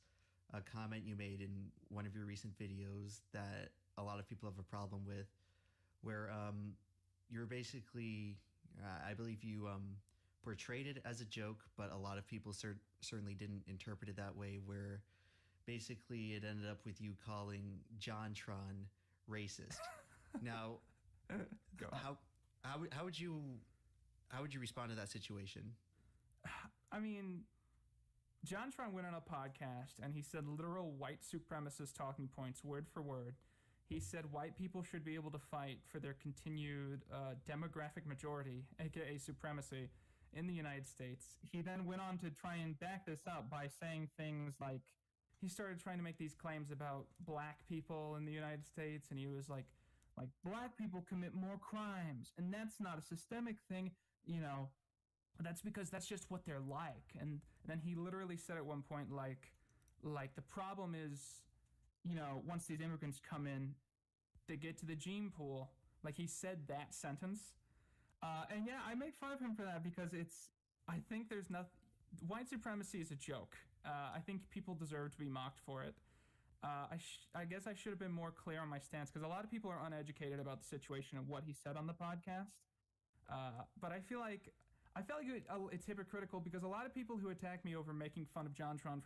a comment you made in one of your recent videos that a lot of people have a problem with, where you're basically, I believe you portrayed it as a joke, but a lot of people certainly didn't interpret it that way, where basically it ended up with you calling JonTron racist. Now, how would you respond to that situation? I mean, JonTron went on a podcast and he said literal white supremacist talking points, word for word. He said white people should be able to fight for their continued demographic majority, aka supremacy, in the United States. He then went on to try and back this up by saying things like, he started trying to make these claims about black people in the United States, and he was like black people commit more crimes, and that's not a systemic thing, that's because that's just what they're like. And then he literally said at one point, like the problem is, once these immigrants come in, they get to the gene pool. Like, he said that sentence. And yeah, I make fun of him for that because I think there's nothing, white supremacy is a joke. I think people deserve to be mocked for it. I guess I should have been more clear on my stance, because a lot of people are uneducated about the situation and what he said on the podcast. But I feel like it's hypocritical, because a lot of people who attack me over making fun of JonTron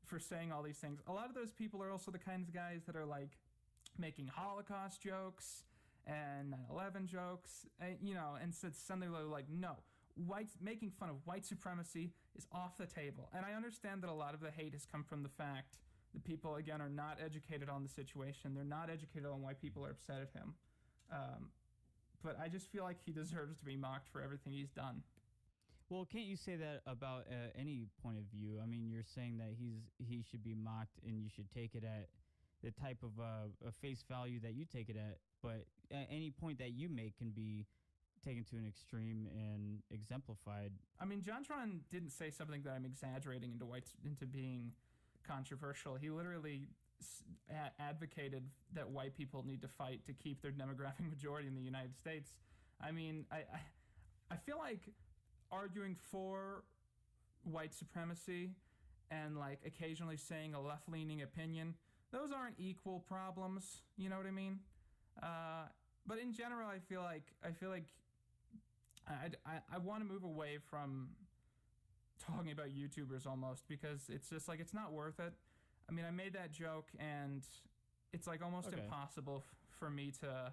for saying all these things, a lot of those people are also the kinds of guys that are like making Holocaust jokes and 9/11 jokes, and said something like, no, making fun of white supremacy is off the table. And I understand that a lot of the hate has come from the fact that people, again, are not educated on the situation. They're not educated on why people are upset at him. But I just feel like he deserves to be mocked for everything he's done. Well, can't you say that about any point of view? I mean, you're saying that he should be mocked, and you should take it at the type of a face value that you take it at. But at any point that you make can be taken to an extreme and exemplified. I mean, JonTron didn't say something that I'm exaggerating into being controversial. He literally advocated that white people need to fight to keep their demographic majority in the United States. I mean, I feel like arguing for white supremacy and like occasionally saying a left-leaning opinion, those aren't equal problems. You know what I mean? But in general, I feel like I want to move away from talking about YouTubers almost, because it's just like, it's not worth it. I mean, I made that joke, and it's like almost impossible for me to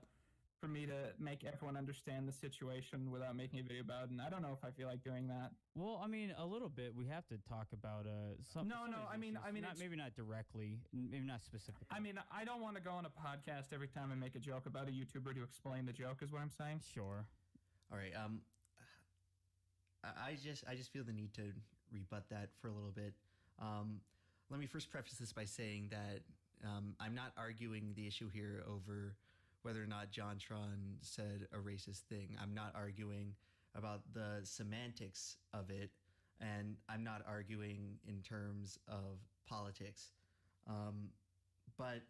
make everyone understand the situation without making a video about it. And I don't know if I feel like doing that. Well, I mean, a little bit. We have to talk about some. No. I mean, maybe not directly, maybe not specifically. I mean, I don't want to go on a podcast every time I make a joke about a YouTuber to explain the joke, is what I'm saying. Sure. All right. I just feel the need to rebut that for a little bit. Let me first preface this by saying that I'm not arguing the issue here over whether or not JonTron said a racist thing. I'm not arguing about the semantics of it, and I'm not arguing in terms of politics. But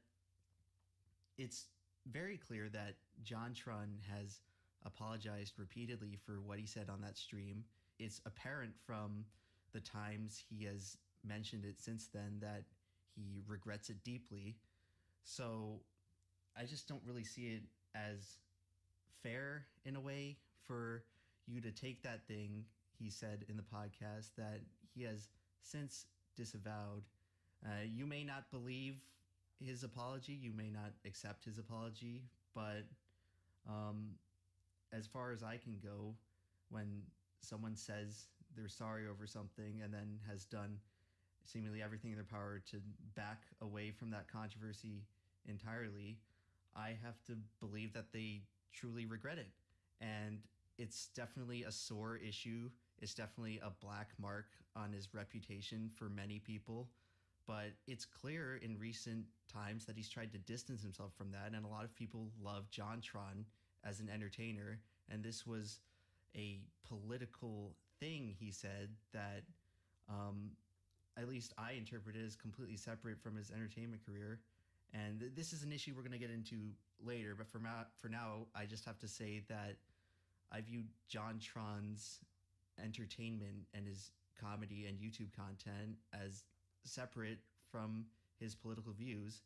it's very clear that JonTron has apologized repeatedly for what he said on that stream. It's apparent from the times he has mentioned it since then that he regrets it deeply. So I just don't really see it as fair in a way for you to take that thing he said in the podcast that he has since disavowed. You may not believe his apology, you may not accept his apology, but as far as I can go, when someone says they're sorry over something and then has done seemingly everything in their power to back away from that controversy entirely, I have to believe that they truly regret it. And it's definitely a sore issue. It's definitely a black mark on his reputation for many people. But it's clear in recent times that he's tried to distance himself from that. And a lot of people love JonTron as an entertainer. And this was a political thing he said that at least I interpret it as completely separate from his entertainment career. And this is an issue we're going to get into later. But for now, I just have to say that I view JonTron's entertainment and his comedy and YouTube content as separate from his political views,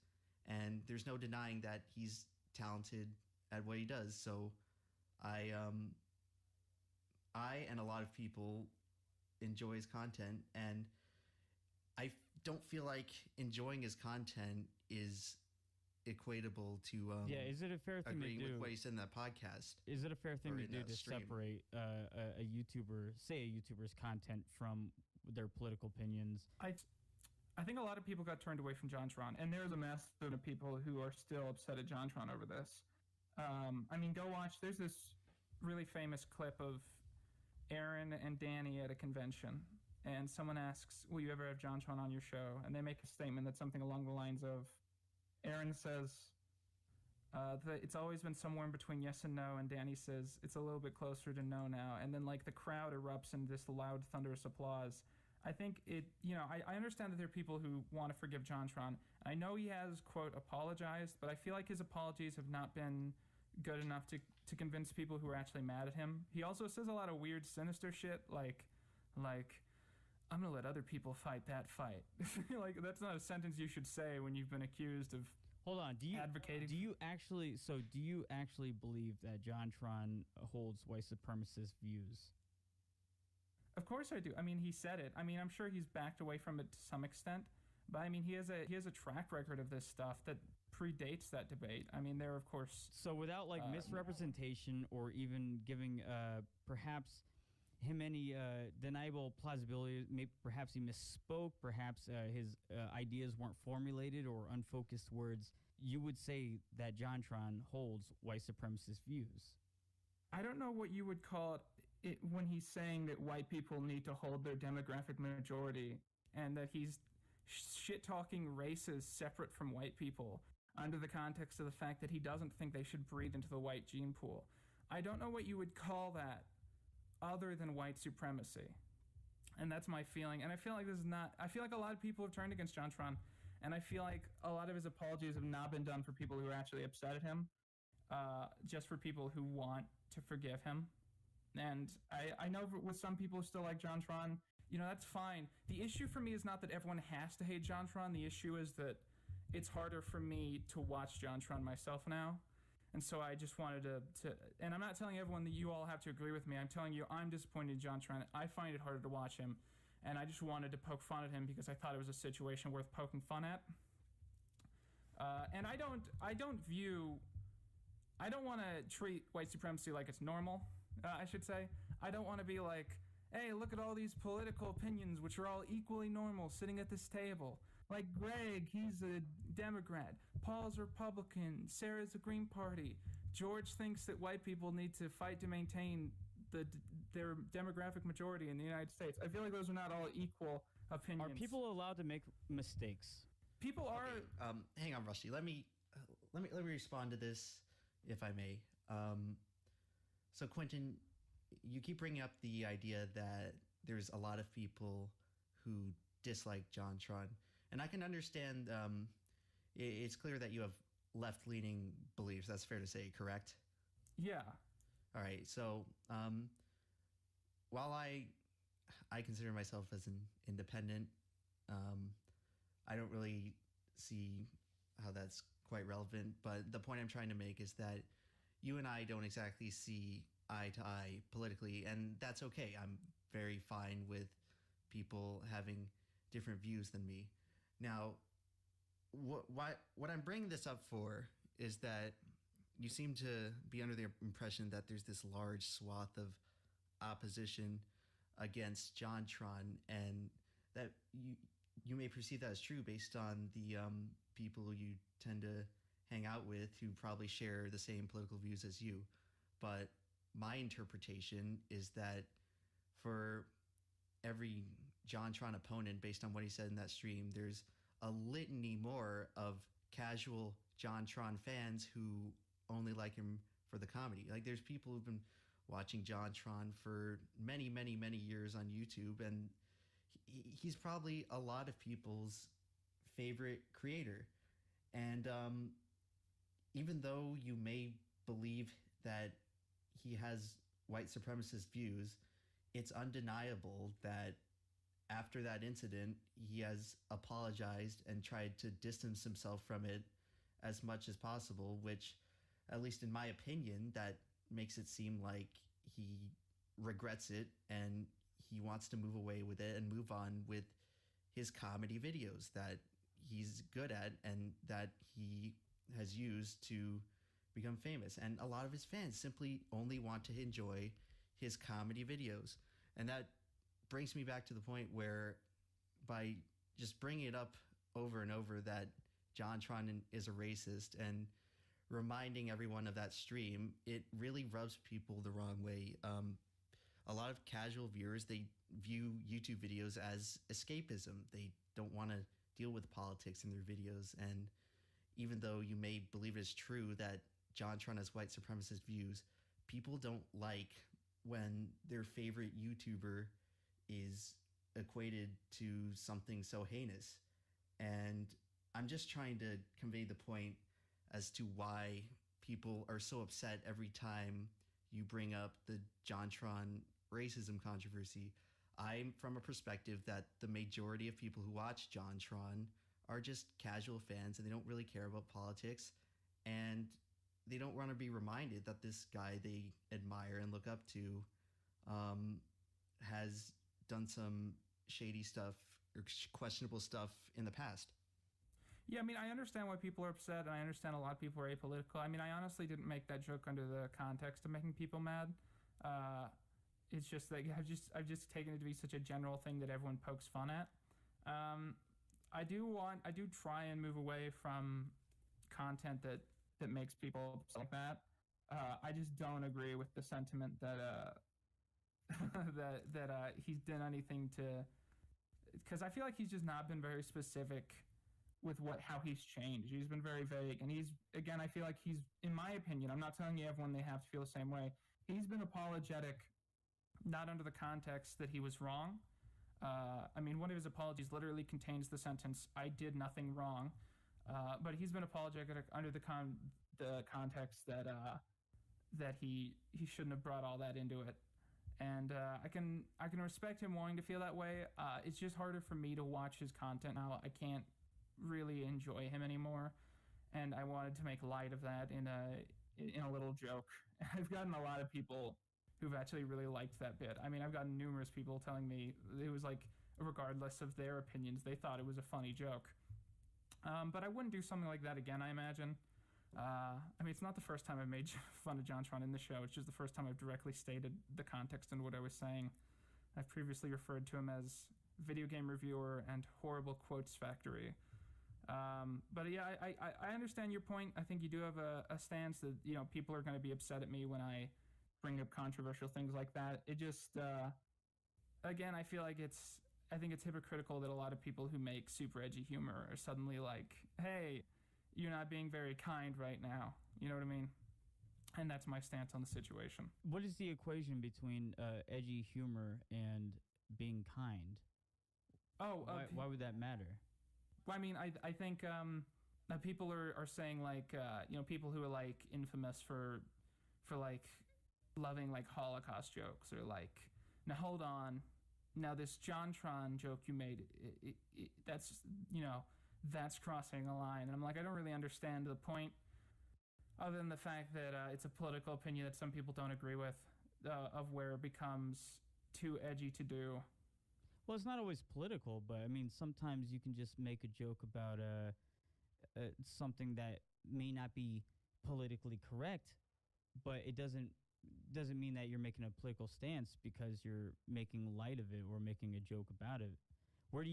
and there's no denying that he's talented at what he does. So I and a lot of people enjoy his content, and I don't feel like enjoying his content is equatable to is it a fair thing to do with what he said in that podcast? Is it a fair thing to do to stream? separate a YouTuber, say a YouTuber's content from their political opinions? I think a lot of people got turned away from JonTron, and there's a mass of people who are still upset at JonTron over this. I mean, go watch. There's this really famous clip of Aaron and Danny at a convention, and someone asks, "Will you ever have JonTron on your show?" And they make a statement that's something along the lines of, Aaron says that it's always been somewhere in between yes and no, and Danny says it's a little bit closer to no now, and then like the crowd erupts in this loud, thunderous applause. I think I understand that there are people who want to forgive JonTron. I know he has, quote, apologized, but I feel like his apologies have not been good enough to convince people who are actually mad at him. He also says a lot of weird, sinister shit, like I'm gonna let other people fight that fight. Like, that's not a sentence you should say when you've been accused of advocating. Do you actually believe that JonTron holds white supremacist views? Of course I do. I mean, he said it. I mean, I'm sure he's backed away from it to some extent, but I mean, he has a track record of this stuff that predates that debate. I mean, there are, of course. So without misrepresentation or even giving perhaps him any deniable plausibility, maybe perhaps he misspoke, perhaps his ideas weren't formulated or unfocused words, you would say that JonTron holds white supremacist views. I don't know what you would call it when he's saying that white people need to hold their demographic majority and that he's shit-talking races separate from white people under the context of the fact that he doesn't think they should breed into the white gene pool. I don't know what you would call that other than white supremacy. And that's my feeling. And I feel like I feel like a lot of people have turned against JonTron, and I feel like a lot of his apologies have not been done for people who are actually upset at him, just for people who want to forgive him. And I know with some people who still like JonTron, that's fine. The issue for me is not that everyone has to hate JonTron. The issue is that it's harder for me to watch JonTron myself now. And so I just wanted to and I'm not telling everyone that you all have to agree with me. I'm telling you I'm disappointed in JonTron. I find it harder to watch him. And I just wanted to poke fun at him because I thought it was a situation worth poking fun at. And I don't want to treat white supremacy like it's normal, I should say. I don't want to be like, hey, look at all these political opinions, which are all equally normal, sitting at this table. Like Greg, he's a Democrat. Paul's a Republican. Sarah's a Green Party. George thinks that white people need to fight to maintain their demographic majority in the United States. I feel like those are not all equal opinions. Are people allowed to make mistakes? People are. Okay, hang on, Rusty. Let me respond to this, if I may. So, Quentin, you keep bringing up the idea that there's a lot of people who dislike JonTron. And I can understand, it's clear that you have left-leaning beliefs. That's fair to say, correct? Yeah. All right. So while I consider myself as an independent, I don't really see how that's quite relevant. But the point I'm trying to make is that you and I don't exactly see eye to eye politically, and that's okay. I'm very fine with people having different views than me. Now, what I'm bringing this up for is that you seem to be under the impression that there's this large swath of opposition against JonTron, and that you may perceive that as true based on the people you tend to hang out with who probably share the same political views as you. But my interpretation is that for every JonTron opponent, based on what he said in that stream, there's a litany more of casual JonTron fans who only like him for the comedy. Like, there's people who've been watching JonTron for many, many, many years on YouTube, and he's probably a lot of people's favorite creator. And even though you may believe that he has white supremacist views, it's undeniable that after that incident, he has apologized and tried to distance himself from it as much as possible, which, at least in my opinion, that makes it seem like he regrets it and he wants to move away with it and move on with his comedy videos that he's good at and that he has used to become famous. And a lot of his fans simply only want to enjoy his comedy videos. And that brings me back to the point where, by just bringing it up over and over that JonTron is a racist and reminding everyone of that stream, it really rubs people the wrong way. A lot of casual viewers, they view YouTube videos as escapism. They don't want to deal with politics in their videos. And even though you may believe it is true that JonTron has white supremacist views, people don't like when their favorite YouTuber is equated to something so heinous. And I'm just trying to convey the point as to why people are so upset every time you bring up the JonTron racism controversy. I'm from a perspective that the majority of people who watch JonTron are just casual fans and they don't really care about politics, and they don't want to be reminded that this guy they admire and look up to has done some shady stuff or questionable stuff in the past. Yeah, I mean, I understand why people are upset, and I understand a lot of people are apolitical. I mean, I honestly didn't make that joke under the context of making people mad. It's just like I've just taken it to be such a general thing that everyone pokes fun at. I do try and move away from content that makes people upset like that. I just don't agree with the sentiment that that he's done anything to, because I feel like he's just not been very specific with how he's changed. He's been very vague, and I feel like he's, in my opinion, I'm not telling you everyone they have to feel the same way. He's been apologetic, not under the context that he was wrong. I mean, one of his apologies literally contains the sentence, "I did nothing wrong," but he's been apologetic under the context that he shouldn't have brought all that into it. And I can respect him wanting to feel that way. It's just harder for me to watch his content now. I can't really enjoy him anymore, and I wanted to make light of that in a little joke. I've gotten a lot of people who've actually really liked that bit. I mean, I've gotten numerous people telling me it was like, regardless of their opinions, they thought it was a funny joke. But I wouldn't do something like that again, I imagine. I mean, it's not the first time I've made fun of JonTron in the show. It's just the first time I've directly stated the context and what I was saying. I've previously referred to him as video game reviewer and horrible quotes factory. But yeah, I understand your point. I think you do have a stance that, you know, people are going to be upset at me when I bring up controversial things like that. It just, again, I feel like I think it's hypocritical that a lot of people who make super edgy humor are suddenly like, hey, you're not being very kind right now. You know what I mean? And that's my stance on the situation. What is the equation between edgy humor and being kind? Oh, why would that matter? Well, I mean, I think people are saying, like, you know, people who are like infamous for like loving like Holocaust jokes, or like, now hold on, now this JonTron joke you made, that's, you know, that's crossing a line. And I'm like, I don't really understand the point, other than the fact that it's a political opinion that some people don't agree with, of where it becomes too edgy to do. Well, it's not always political, but I mean, sometimes you can just make a joke about something that may not be politically correct, but it doesn't mean that you're making a political stance because you're making light of it or making a joke about it. Where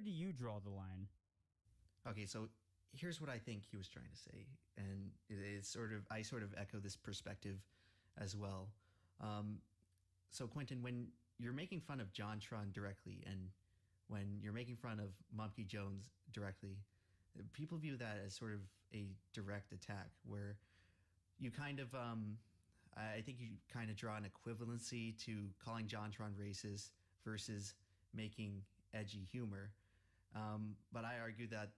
do you draw the line? Okay, so here's what I think he was trying to say, and I sort of echo this perspective as well. So Quentin, when you're making fun of JonTron directly, and when you're making fun of Mumkey Jones directly, people view that as sort of a direct attack, where you kind of, I think you kind of draw an equivalency to calling JonTron racist versus making edgy humor. But I argue that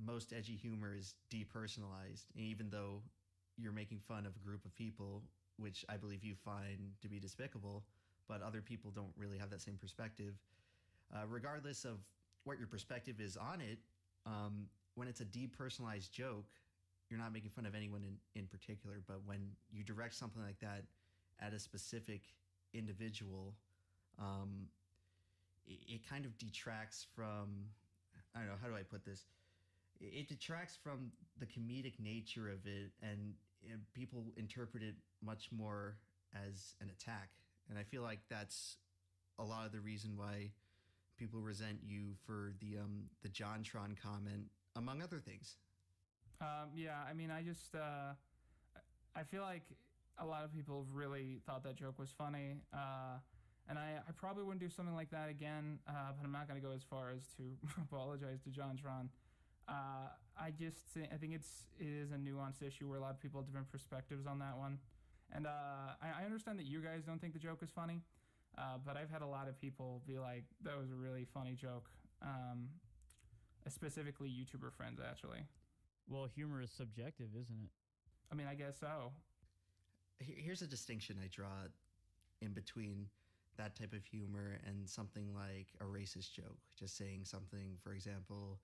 most edgy humor is depersonalized, even though you're making fun of a group of people, which I believe you find to be despicable, but other people don't really have that same perspective. regardless of what your perspective is on it, when it's a depersonalized joke, you're not making fun of anyone in particular. But when you direct something like that at a specific individual, it kind of detracts from, I don't know, how do I put this? It detracts from the comedic nature of it, and people interpret it much more as an attack. And I feel like that's a lot of the reason why people resent you for the JonTron comment, among other things. Yeah, I mean, I feel like a lot of people really thought that joke was funny. And I probably wouldn't do something like that again, but I'm not going to go as far as to apologize to JonTron. I think it is a nuanced issue where a lot of people have different perspectives on that one. And I understand that you guys don't think the joke is funny, but I've had a lot of people be like, that was a really funny joke, specifically YouTuber friends, actually. Well, humor is subjective, isn't it? I mean, I guess so. Here's a distinction I draw in between that type of humor and something like a racist joke. Just saying something, for example,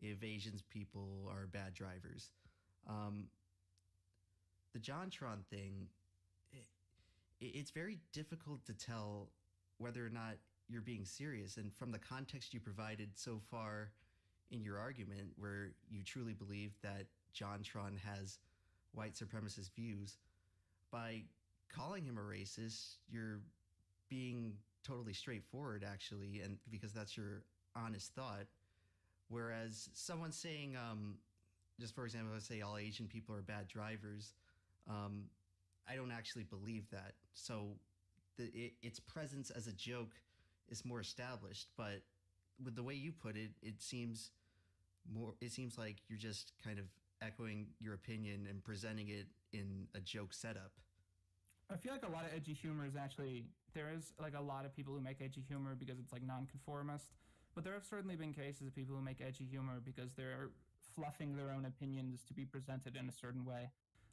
if Asians people are bad drivers. The JonTron thing, it's very difficult to tell whether or not you're being serious. And from the context you provided so far in your argument, where you truly believe that JonTron has white supremacist views, by calling him a racist, you're being totally straightforward, actually, and because that's your honest thought. Whereas someone saying, just for example, let's say all Asian people are bad drivers, I don't actually believe that. So its presence as a joke is more established. But with the way you put it, it seems like you're just kind of echoing your opinion and presenting it in a joke setup. I feel like a lot of edgy humor is actually, there is like a lot of people who make edgy humor because it's like nonconformist, but there have certainly been cases of people who make edgy humor because they're fluffing their own opinions to be presented in a certain way.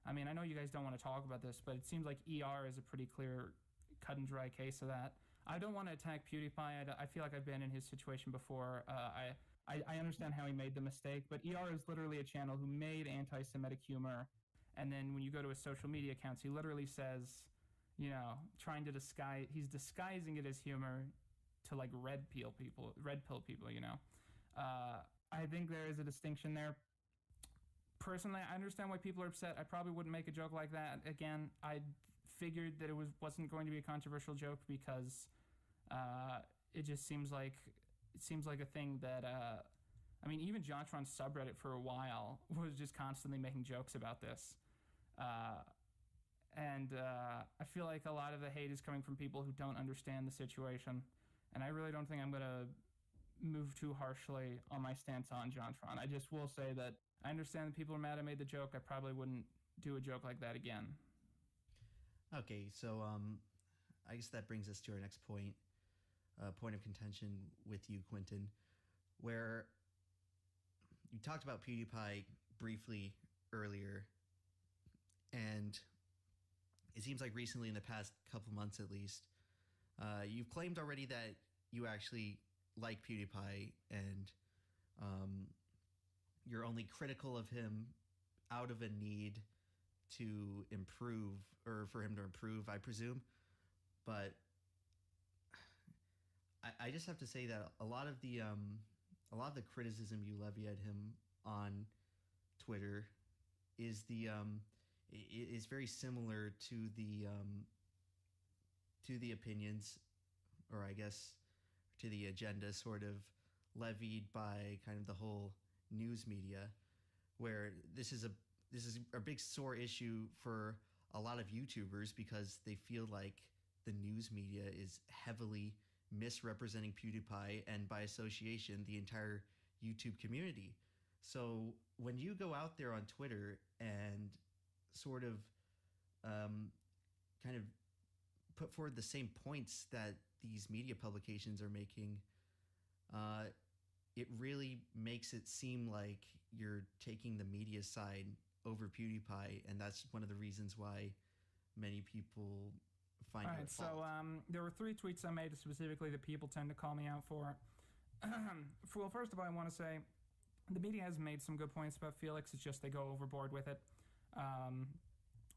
I mean, I know you guys don't want to talk about this, but it seems like ER is a pretty clear cut and dry case of that. I don't want to attack PewDiePie. I feel like I've been in his situation before. I understand how he made the mistake, but ER is literally a channel who made anti-Semitic humor. And then when you go to his social media accounts, he literally says, you know, he's disguising it as humor to like red pill people, you know. I think there is a distinction there. Personally, I understand why people are upset. I probably wouldn't make a joke like that again. I figured that it wasn't going to be a controversial joke because it just seems like a thing that I mean, even JonTron's subreddit for a while was just constantly making jokes about this. And I feel like a lot of the hate is coming from people who don't understand the situation. And I really don't think I'm going to move too harshly on my stance on JonTron. I just will say that I understand that people are mad I made the joke. I probably wouldn't do a joke like that again. Okay, so I guess that brings us to our next point of contention with you, Quentin, where you talked about PewDiePie briefly earlier, and it seems like recently, in the past couple months at least, you've claimed already that you actually like PewDiePie and you're only critical of him out of a need to improve, or for him to improve, I presume. But I just have to say that a lot of the criticism you levy at him on Twitter is is very similar to the opinions, or I guess to the agenda sort of levied by kind of the whole news media, where this is a big sore issue for a lot of YouTubers because they feel like the news media is heavily misrepresenting PewDiePie and by association the entire YouTube community. So when you go out there on Twitter and sort of kind of put forward the same points that these media publications are making, it really makes it seem like you're taking the media side over PewDiePie, and that's one of the reasons why many people find you at fault. So there were 3 tweets I made specifically that people tend to call me out for. Well, first of all, I want to say the media has made some good points about Felix. It's just they go overboard with it.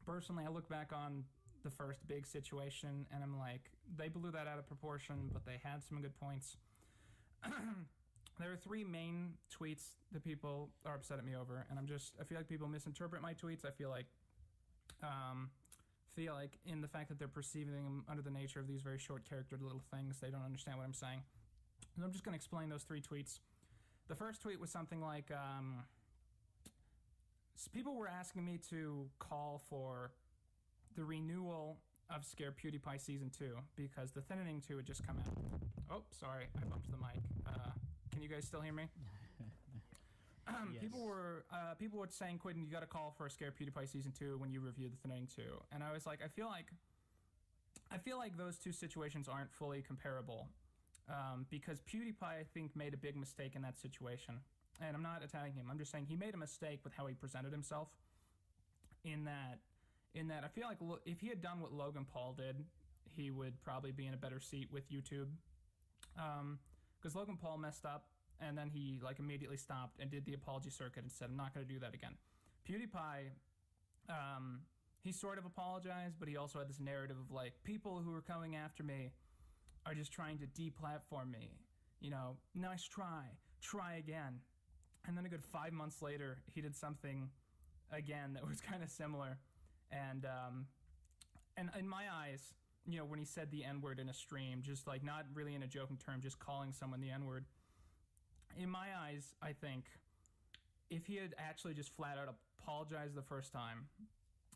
Personally, I look back on the first big situation and I'm like, they blew that out of proportion, but they had some good points. There are three main tweets that people are upset at me over, and I feel like people misinterpret my tweets. I feel like in the fact that they're perceiving them under the nature of these very short character little things, they don't understand what I'm saying. And I'm just going to explain those three tweets. The first tweet was something like, people were asking me to call for the renewal of Scare PewDiePie Season 2 because The Thinning 2 had just come out. Oh, sorry, I bumped the mic. Can you guys still hear me? Yes. People were saying, Quentin, you got to call for Scare PewDiePie Season 2 when you review The Thinning 2. And I was like, I feel like those two situations aren't fully comparable. Because PewDiePie, I think, made a big mistake in that situation. And I'm not attacking him. I'm just saying he made a mistake with how he presented himself. In that I feel like if he had done what Logan Paul did, he would probably be in a better seat with YouTube. Because Logan Paul messed up, and then he immediately stopped and did the apology circuit and said, I'm not going to do that again. PewDiePie, he sort of apologized, but he also had this narrative of people who are coming after me are just trying to deplatform me. Nice try again. And then a good 5 months later, he did something again that was kind of similar. And in my eyes, when he said the N-word in a stream, just not really in a joking term, just calling someone the N-word. In my eyes, I think if he had actually just flat out apologized the first time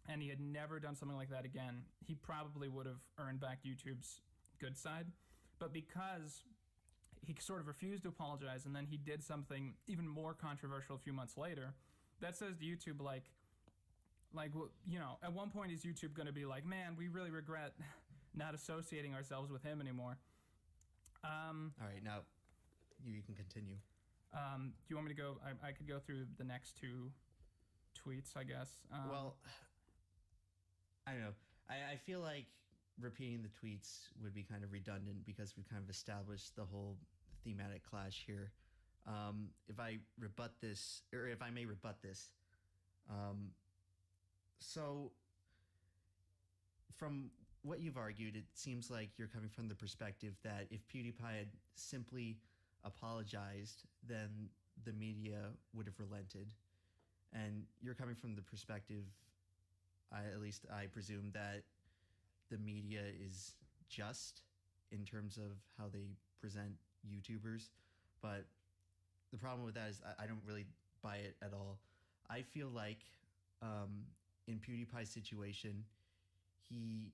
and he had never done something like that again, he probably would have earned back YouTube's good side. But because he sort of refused to apologize and then he did something even more controversial a few months later, that says to YouTube, at one point is YouTube going to be like, man, we really regret not associating ourselves with him anymore. All right, now you can continue. Do you want me to go? I could go through the next two tweets, I guess. Well, I don't know. I feel like repeating the tweets would be kind of redundant because we've kind of established the whole thematic clash here. If I rebut this, or if I may rebut this, so from what you've argued, it seems like you're coming from the perspective that if PewDiePie had simply apologized, then the media would have relented. And you're coming from the perspective, at least I presume, that the media is just in terms of how they present YouTubers. But the problem with that is I don't really buy it at all. I feel like in PewDiePie's situation, he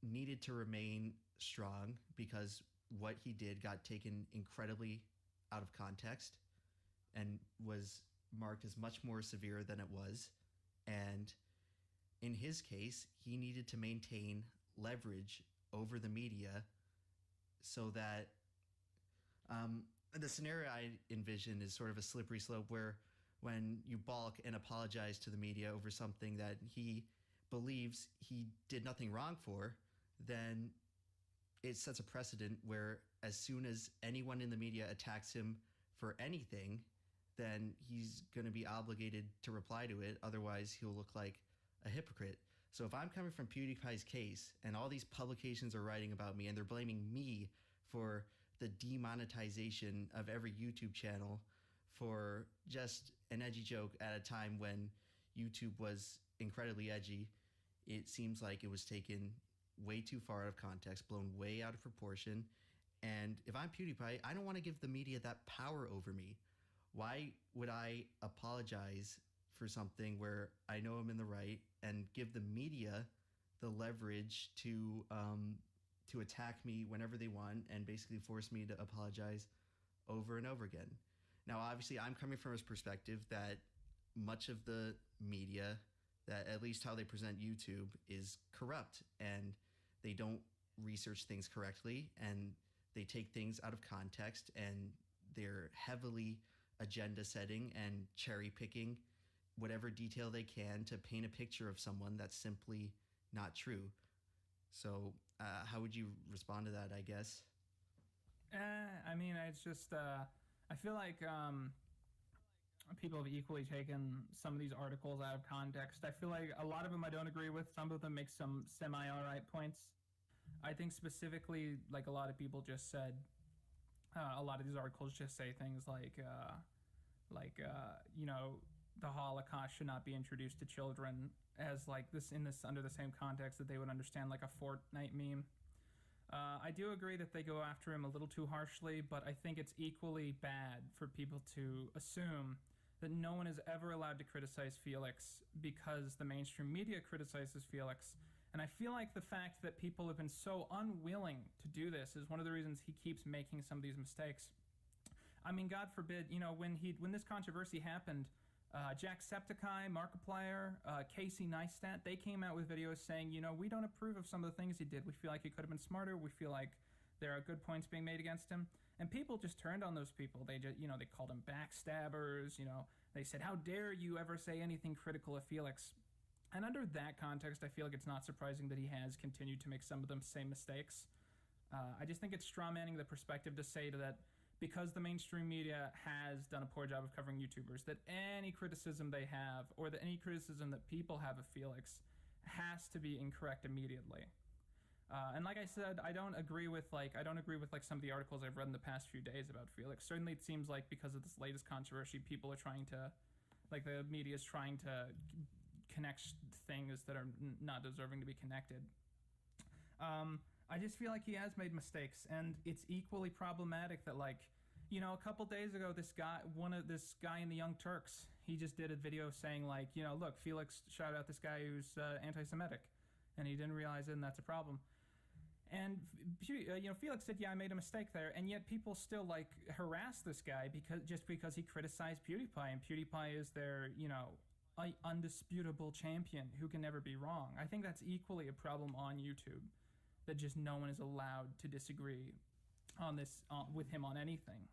needed to remain strong because what he did got taken incredibly out of context and was marked as much more severe than it was. And in his case, he needed to maintain leverage over the media so that the scenario I envision is sort of a slippery slope where when you balk and apologize to the media over something that he believes he did nothing wrong for, then it sets a precedent where as soon as anyone in the media attacks him for anything, then he's going to be obligated to reply to it. Otherwise, he'll look like a hypocrite. So if I'm coming from PewDiePie's case and all these publications are writing about me and they're blaming me for the demonetization of every YouTube channel for just an edgy joke at a time when YouTube was incredibly edgy, it seems like it was taken way too far out of context, blown way out of proportion. And if I'm PewDiePie, I don't want to give the media that power over me. Why would I apologize for something where I know I'm in the right and give the media the leverage to attack me whenever they want and basically force me to apologize over and over again? Now, obviously, I'm coming from his perspective that much of the media, that at least how they present YouTube, is corrupt and they don't research things correctly and they take things out of context and they're heavily agenda setting and cherry picking whatever detail they can to paint a picture of someone that's simply not true. So how would you respond to that, I guess? I mean, it's just I feel like people have equally taken some of these articles out of context. I feel like a lot of them I don't agree with. Some of them make some semi alright points. I think specifically, like a lot of people just said, a lot of these articles just say things like you know, the Holocaust should not be introduced to children as like this under the same context that they would understand like a Fortnite meme. I do agree that they go after him a little too harshly, but I think it's equally bad for people to assume that no one is ever allowed to criticize Felix because the mainstream media criticizes Felix. And I feel like the fact that people have been so unwilling to do this is one of the reasons he keeps making some of these mistakes. I mean, God forbid, you know, when this controversy happened, Jacksepticeye, Markiplier, Casey Neistat, they came out with videos saying, you know, we don't approve of some of the things he did. We feel like he could have been smarter. We feel like there are good points being made against him. And people just turned on those people. They just, you know, they called them backstabbers. You know, they said, how dare you ever say anything critical of Felix? And under that context, I feel like it's not surprising that he has continued to make some of them same mistakes. I just think it's strawmanning the perspective to say that because the mainstream media has done a poor job of covering YouTubers, that any criticism they have or that any criticism that people have of Felix has to be incorrect immediately. And like I said, I don't agree with some of the articles I've read in the past few days about Felix. Certainly it seems like because of this latest controversy, people are trying to, like the media is trying to connect things that are not deserving to be connected. I just feel like he has made mistakes, and it's equally problematic that, like, you know, a couple days ago, this guy in the Young Turks, he just did a video saying, like, you know, look, Felix shouted out this guy who's anti-Semitic, and he didn't realize it, and that's a problem. And you know, Felix said, yeah, I made a mistake there, and yet people still like harass this guy because he criticized PewDiePie, and PewDiePie is their, you know, undisputable champion who can never be wrong. I think that's equally a problem on YouTube, that just no one is allowed to disagree on this with him on anything.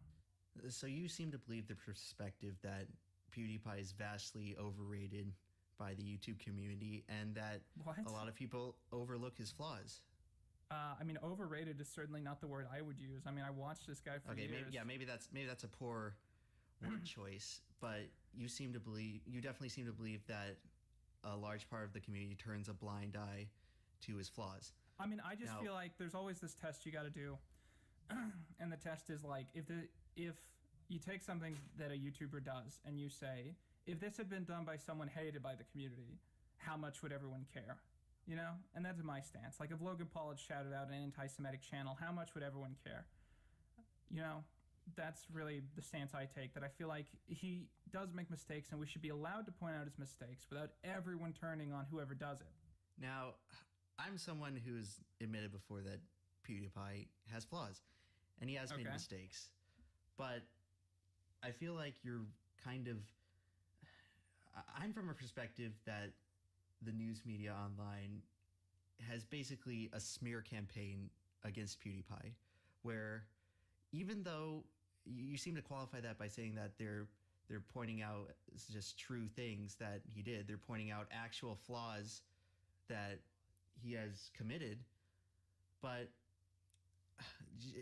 So you seem to believe the perspective that PewDiePie is vastly overrated by the YouTube community, and that a lot of people overlook his flaws. I mean, overrated is certainly not the word I would use. I mean, I watched this guy for years. Maybe that's a poor word choice, but you definitely seem to believe that a large part of the community turns a blind eye to his flaws. I mean, I just feel like there's always this test you got to do, and the test is like if you take something that a YouTuber does and you say, if this had been done by someone hated by the community, how much would everyone care? You know? And that's my stance. Like, if Logan Paul had shouted out an anti-Semitic channel, how much would everyone care? You know? That's really the stance I take, that I feel like he does make mistakes and we should be allowed to point out his mistakes without everyone turning on whoever does it. Now, I'm someone who's admitted before that PewDiePie has flaws, and he has made mistakes. But I feel like you're kind of... I'm from a perspective that the news media online has basically a smear campaign against PewDiePie, where even though you seem to qualify that by saying that they're pointing out just true things that he did, they're pointing out actual flaws that he has committed, but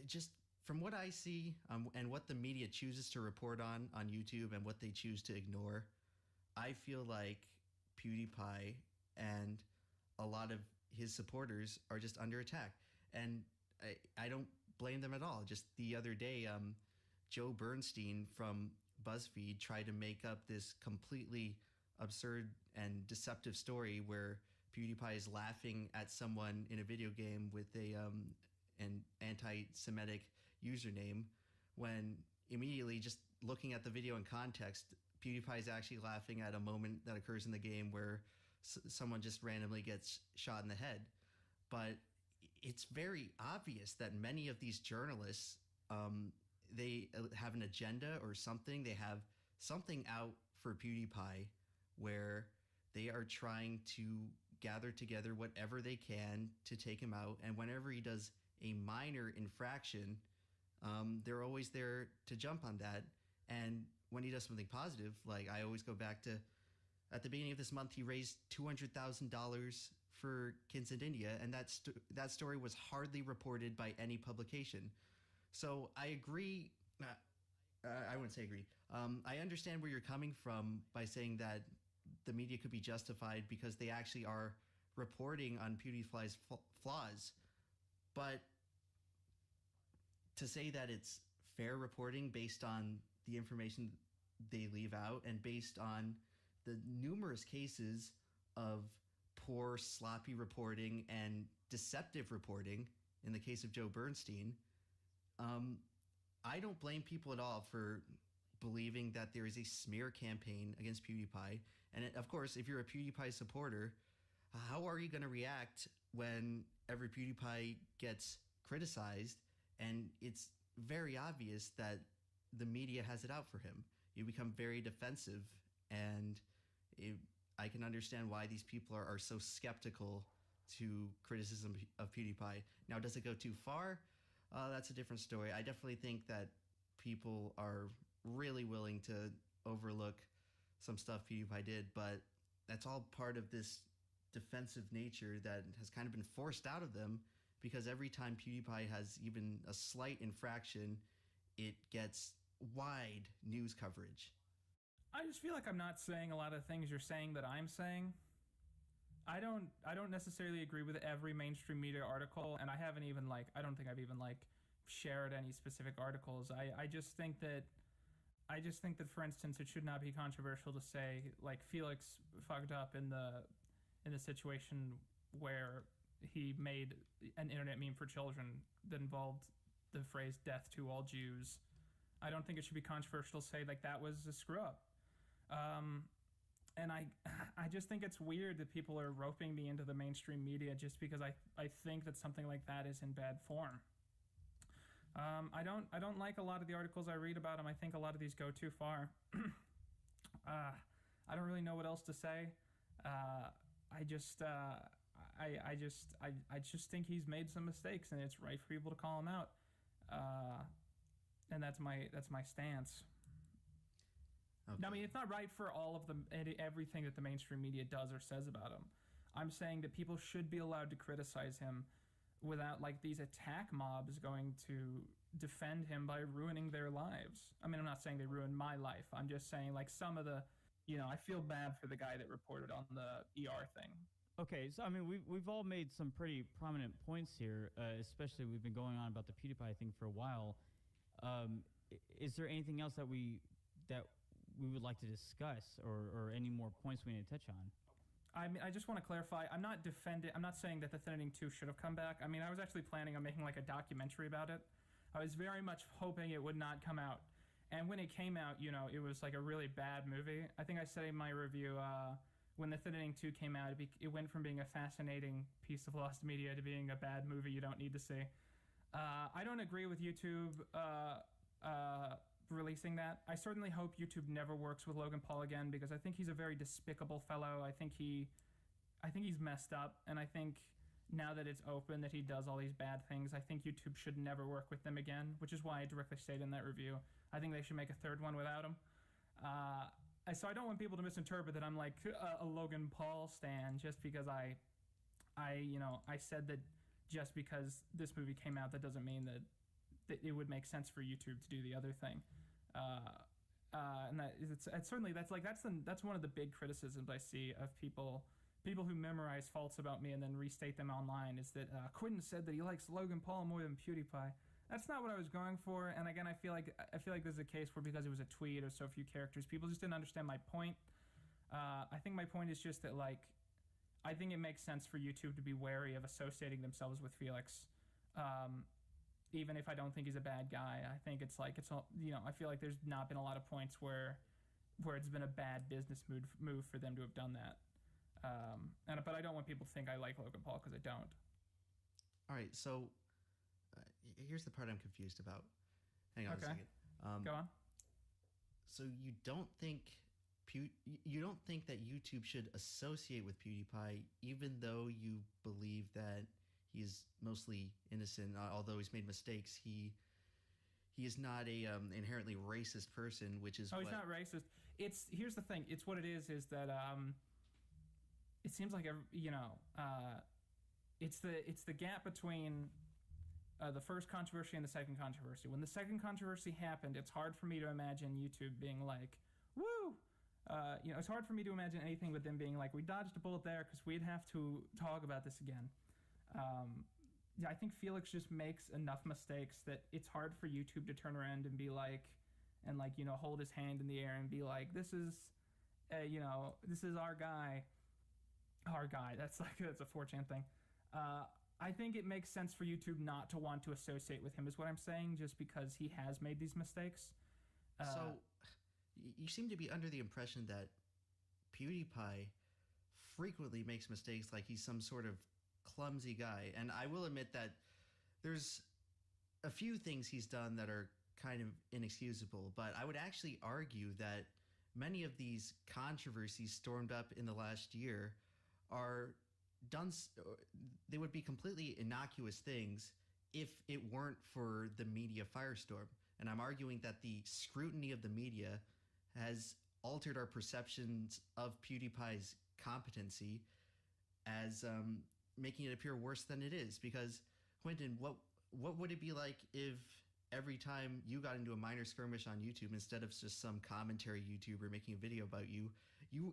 just from what I see and what the media chooses to report on YouTube and what they choose to ignore, I feel like PewDiePie and a lot of his supporters are just under attack, and I don't blame them at all. Just the other day, Joe Bernstein from BuzzFeed tried to make up this completely absurd and deceptive story where PewDiePie is laughing at someone in a video game with an anti-Semitic username, when immediately, just looking at the video in context, PewDiePie is actually laughing at a moment that occurs in the game where someone just randomly gets shot in the head. But it's very obvious that many of these journalists, they have an agenda or something. They have something out for PewDiePie where they are trying to gather together whatever they can to take him out. And whenever he does a minor infraction, they're always there to jump on that. And when he does something positive, like I always go back to, at the beginning of this month, he raised $200,000 for kids in India, and that story was hardly reported by any publication. So I agree. I wouldn't say agree. I understand where you're coming from by saying that the media could be justified because they actually are reporting on PewDiePie's flaws. But to say that it's fair reporting based on the information they leave out and based on the numerous cases of poor, sloppy reporting and deceptive reporting in the case of Joe Bernstein, I don't blame people at all for believing that there is a smear campaign against PewDiePie. And of course, if you're a PewDiePie supporter, how are you going to react whenever PewDiePie gets criticized and it's very obvious that the media has it out for him? You become very defensive, and I can understand why these people are so skeptical to criticism of PewDiePie. Now, does it go too far? That's a different story. I definitely think that people are really willing to overlook some stuff PewDiePie did, but that's all part of this defensive nature that has kind of been forced out of them, because every time PewDiePie has even a slight infraction, it gets wide news coverage. I just feel like I'm not saying a lot of things you're saying that I'm saying. I don't necessarily agree with every mainstream media article, and I don't think I've even shared any specific articles. I just think that for instance, it should not be controversial to say like Felix fucked up in the situation where he made an internet meme for children that involved the phrase "death to all Jews." I don't think it should be controversial to say like that was a screw up. And I just think it's weird that people are roping me into the mainstream media just because I think that something like that is in bad form. I don't like a lot of the articles I read about him. I think a lot of these go too far. I don't really know what else to say. I just think he's made some mistakes, and it's right for people to call him out. And that's my stance. Okay. I mean, it's not right for all of everything that the mainstream media does or says about him. I'm saying that people should be allowed to criticize him without like these attack mobs going to defend him by ruining their lives. I mean, I'm not saying they ruined my life. I'm just saying like some of the, I feel bad for the guy that reported on the ER thing. Okay, so I mean, we've all made some pretty prominent points here, especially we've been going on about the PewDiePie thing for a while. Is there anything else that we would like to discuss, or any more points we need to touch on? I mean, I just want to clarify. I'm not saying that The Thinning 2 should have come back. I mean, I was actually planning on making like a documentary about it. I was very much hoping it would not come out. And when it came out, it was like a really bad movie. I think I said in my review, when The Thinning 2 came out, it went from being a fascinating piece of lost media to being a bad movie you don't need to see. I don't agree with YouTube releasing that. I certainly hope YouTube never works with Logan Paul again, because I think he's a very despicable fellow. I think he's messed up, and I think now that it's open that he does all these bad things, I think YouTube should never work with them again, which is why I directly stated in that review, I think they should make a third one without him. So I don't want people to misinterpret that I'm like a Logan Paul stan just because I said that just because this movie came out, that doesn't mean that it would make sense for YouTube to do the other thing. And that's one of the big criticisms I see of people who memorize faults about me and then restate them online, is that Quentin said that he likes Logan Paul more than PewDiePie. That's not what I was going for. And again, I feel like this is a case where because it was a tweet or so few characters, people just didn't understand my point. I think my point is just that I think it makes sense for YouTube to be wary of associating themselves with Felix. Even if I don't think he's a bad guy, I think I feel like there's not been a lot of points where it's been a bad business move for them to have done that. But I don't want people to think I like Logan Paul, because I don't. All right, so here's the part I'm confused about. Hang on a second. Go on. So you don't think that YouTube should associate with PewDiePie, even though you believe that he's mostly innocent, although he's made mistakes. He is not a inherently racist person, which is he's not racist. Here's the thing. It's what it is that it seems like it's the gap between the first controversy and the second controversy. When the second controversy happened, it's hard for me to imagine YouTube being like, woo! It's hard for me to imagine anything with them being like, we dodged a bullet there because we'd have to talk about this again. I think Felix just makes enough mistakes that it's hard for YouTube to turn around and be like, hold his hand in the air and be like, this is our guy. Our guy. That's a 4chan thing. I think it makes sense for YouTube not to want to associate with him, is what I'm saying, just because he has made these mistakes. So, you seem to be under the impression that PewDiePie frequently makes mistakes, like he's some sort of clumsy guy. And I will admit that there's a few things he's done that are kind of inexcusable, but I would actually argue that many of these controversies stormed up in the last year are done, they would be completely innocuous things if it weren't for the media firestorm. And I'm arguing that the scrutiny of the media has altered our perceptions of PewDiePie's competency as making it appear worse than it is. Because, Quentin, what would it be like if every time you got into a minor skirmish on YouTube, instead of just some commentary YouTuber making a video about you,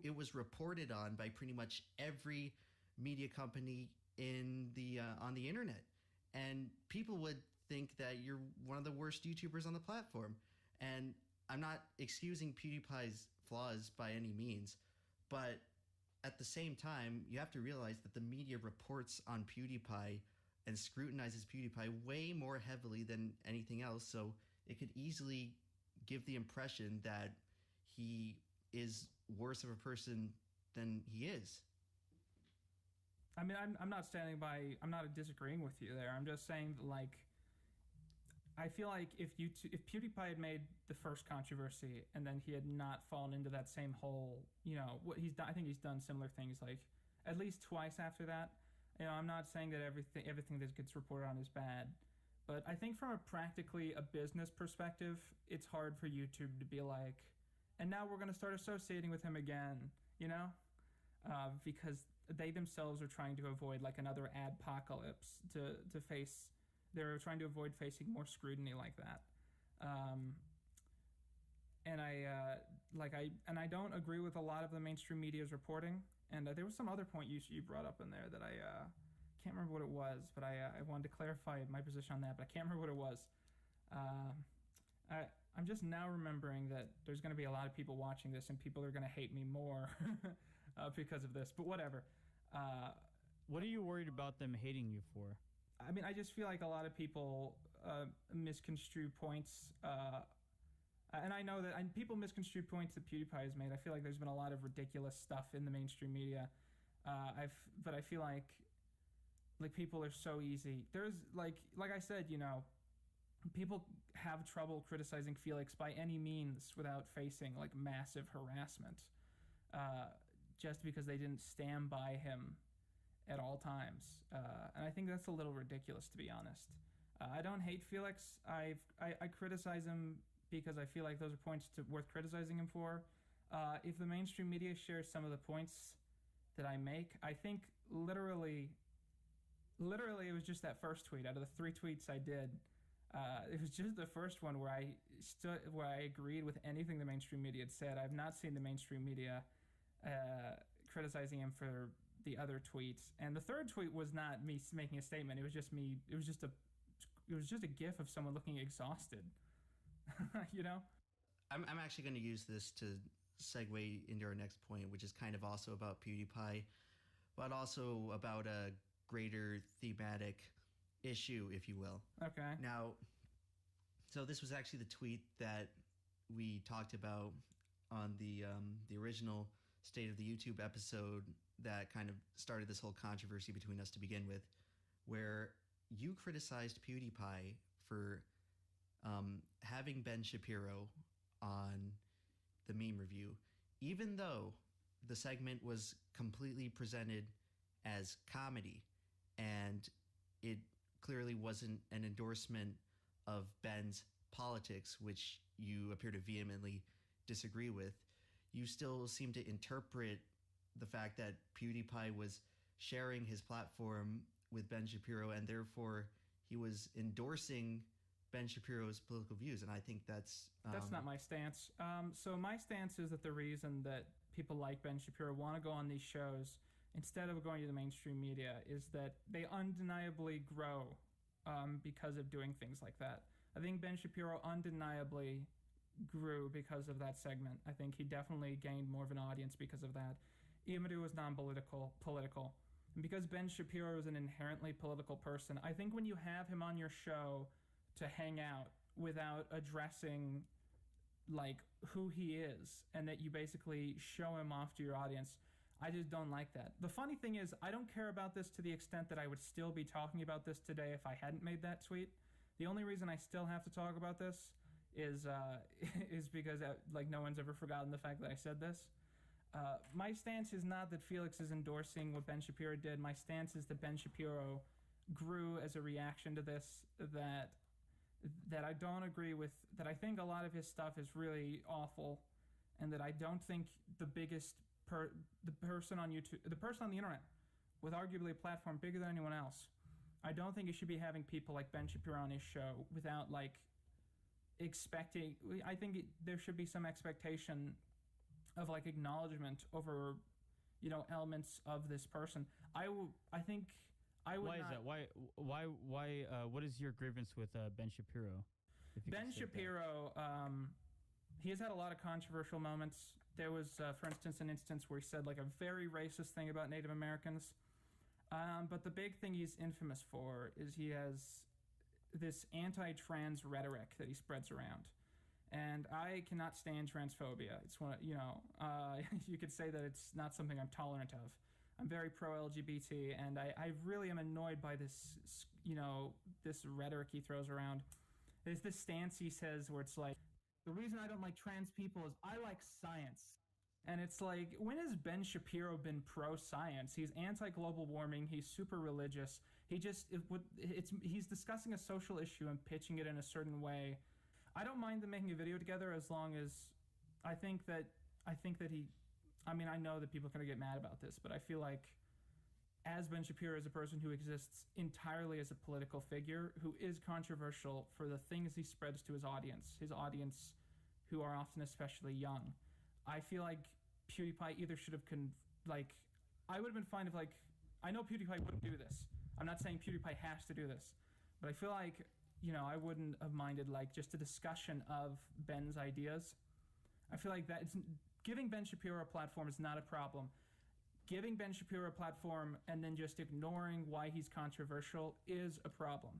it was reported on by pretty much every media company in the on the internet, and people would think that you're one of the worst YouTubers on the platform. And I'm not excusing PewDiePie's flaws by any means, but at the same time, you have to realize that the media reports on PewDiePie and scrutinizes PewDiePie way more heavily than anything else, so it could easily give the impression that he is worse of a person than he is. I mean, I'm not disagreeing with you there. I'm just saying that, like, I feel like if PewDiePie had made the first controversy and then he had not fallen into that same hole, what he's done, I think he's done similar things, like, at least twice after that. I'm not saying that everything that gets reported on is bad, but I think from a business perspective, it's hard for YouTube to be like, and now we're going to start associating with him again, because they themselves are trying to avoid like another adpocalypse to face. They're trying to avoid facing more scrutiny like that. And I don't agree with a lot of the mainstream media's reporting. And there was some other point you brought up in there that I can't remember what it was, but I wanted to clarify my position on that, but I can't remember what it was. I'm just now remembering that there's going to be a lot of people watching this and people are going to hate me more because of this, but whatever. What are you worried about them hating you for? I mean, I just feel like a lot of people misconstrue points, and I know that people misconstrue points that PewDiePie has made. I feel like there's been a lot of ridiculous stuff in the mainstream media, but I feel like people are so easy. There's like I said, people have trouble criticizing Felix by any means without facing like massive harassment, just because they didn't stand by him at all times. And I think that's a little ridiculous, to be honest. I don't hate Felix. I criticize him because I feel like those are points worth criticizing him for. If the mainstream media shares some of the points that I make, I think literally it was just that first tweet out of the 3 tweets I did. It was just the first one where I agreed with anything the mainstream media had said. I've not seen the mainstream media criticizing him for the other tweets. And the third tweet was not me making a statement. It was just me. It was just a gif of someone looking exhausted. I'm actually going to use this to segue into our next point, which is kind of also about PewDiePie, but also about a greater thematic issue, if you will. Okay. Now, so this was actually the tweet that we talked about on the original State of the YouTube episode that kind of started this whole controversy between us to begin with, where you criticized PewDiePie for having Ben Shapiro on the meme review, even though the segment was completely presented as comedy and it clearly wasn't an endorsement of Ben's politics, which you appear to vehemently disagree with. You still seem to interpret the fact that PewDiePie was sharing his platform with Ben Shapiro and therefore he was endorsing Ben Shapiro's political views, and I think that's not my stance. So my stance is that the reason that people like Ben Shapiro want to go on these shows instead of going to the mainstream media is that they undeniably grow because of doing things like that. I think Ben Shapiro undeniably grew because of that segment. I think he definitely gained more of an audience because of that. Even if it was non-political, political. And because Ben Shapiro is an inherently political person, I think when you have him on your show to hang out without addressing like who he is and that you basically show him off to your audience, I just don't like that. The funny thing is, I don't care about this to the extent that I would still be talking about this today if I hadn't made that tweet. The only reason I still have to talk about this is because like no one's ever forgotten the fact that I said this. My stance is not that Felix is endorsing what Ben Shapiro did. My stance is that Ben Shapiro grew as a reaction to this, that I don't agree with, that I think a lot of his stuff is really awful, and that I don't think the person on YouTube, the person on the internet with arguably a platform bigger than anyone else, I don't think he should be having people like Ben Shapiro on his show without like expecting. I think there should be some expectation of like acknowledgement over, you know, elements of this person. I think I would. Why is that? Why? What is your grievance with Ben Shapiro? Ben Shapiro, he has had a lot of controversial moments. There was, for instance, an instance where he said like a very racist thing about Native Americans. But the big thing he's infamous for is he has this anti-trans rhetoric that he spreads around. And I cannot stand transphobia. It's one, you know, you could say that it's not something I'm tolerant of. I'm very pro-LGBT, and I really am annoyed by this, you know, this rhetoric he throws around. There's this stance he says where it's like, the reason I don't like trans people is I like science. And it's like, when has Ben Shapiro been pro-science? He's anti-global warming. He's super religious. He's discussing a social issue and pitching it in a certain way. I don't mind them making a video together as long as I think that he, I mean, I know that people are going to get mad about this, but I feel like as Ben Shapiro is a person who exists entirely as a political figure, who is controversial for the things he spreads to his audience who are often especially young. I feel like PewDiePie either should have, I would have been fine if I know PewDiePie wouldn't do this. I'm not saying PewDiePie has to do this, but I feel like, you know, I wouldn't have minded just a discussion of Ben's ideas. I feel like that giving Ben Shapiro a platform is not a problem. Giving Ben Shapiro a platform and then just ignoring why he's controversial is a problem.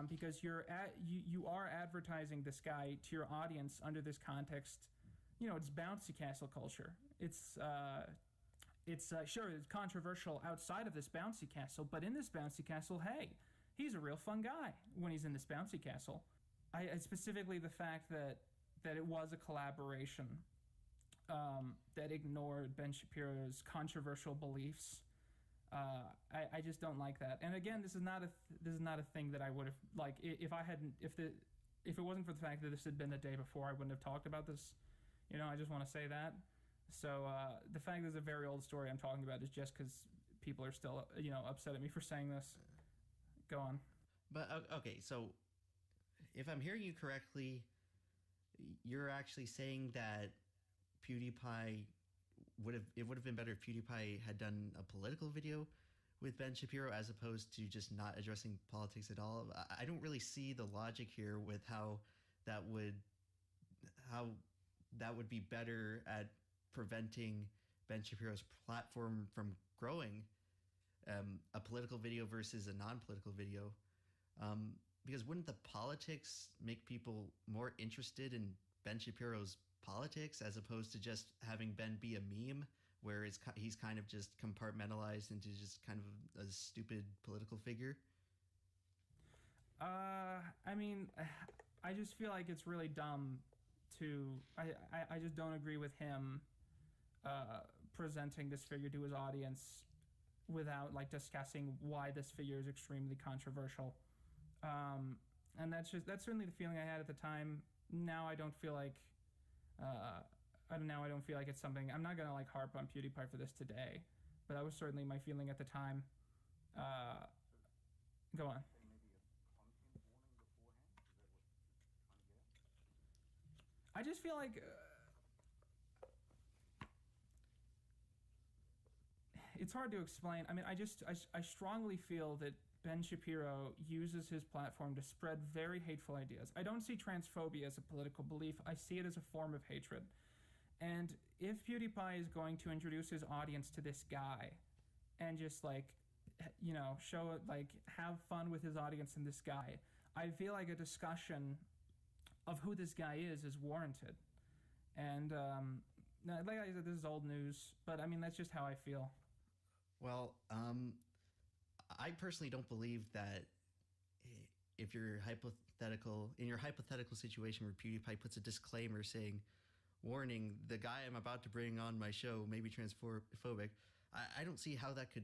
Because you are advertising this guy to your audience under this context. You know, it's bouncy castle culture. It's sure, it's controversial outside of this bouncy castle, but in this bouncy castle, hey, he's a real fun guy when he's in this bouncy castle. I specifically the fact that it was a collaboration that ignored Ben Shapiro's controversial beliefs. I just don't like that. And again, this is not a thing that I would have if it wasn't for the fact that this had been the day before, I wouldn't have talked about this. You know, I just want to say that. So the fact that it's a very old story I'm talking about is just because people are still, you know, upset at me for saying this. Go on. But okay, so if I'm hearing you correctly, you're actually saying that PewDiePie would have been better if PewDiePie had done a political video with Ben Shapiro as opposed to just not addressing politics at all. I don't really see the logic here with how that would be better at preventing Ben Shapiro's platform from growing, a political video versus a non-political video. Because wouldn't the politics make people more interested in Ben Shapiro's politics as opposed to just having Ben be a meme where he's kind of just compartmentalized into just kind of a stupid political figure? I mean, I just feel like it's really dumb to... I just don't agree with him presenting this figure to his audience without discussing why this figure is extremely controversial. And that's certainly the feeling I had at the time. Now I don't feel like I don't feel like it's something. I'm not gonna harp on PewDiePie for this today, but that was certainly my feeling at the time. Go on. I just feel like it's hard to explain. I mean, I strongly feel that Ben Shapiro uses his platform to spread very hateful ideas. I don't see transphobia as a political belief. I see it as a form of hatred. And if PewDiePie is going to introduce his audience to this guy and just like, you know, show it, like, have fun with his audience and this guy, I feel like a discussion of who this guy is warranted. And like I said, this is old news, but I mean, that's just how I feel. Well, I personally don't believe that if you're in your hypothetical situation where PewDiePie puts a disclaimer saying, warning, the guy I'm about to bring on my show may be transphobic, I don't see how that could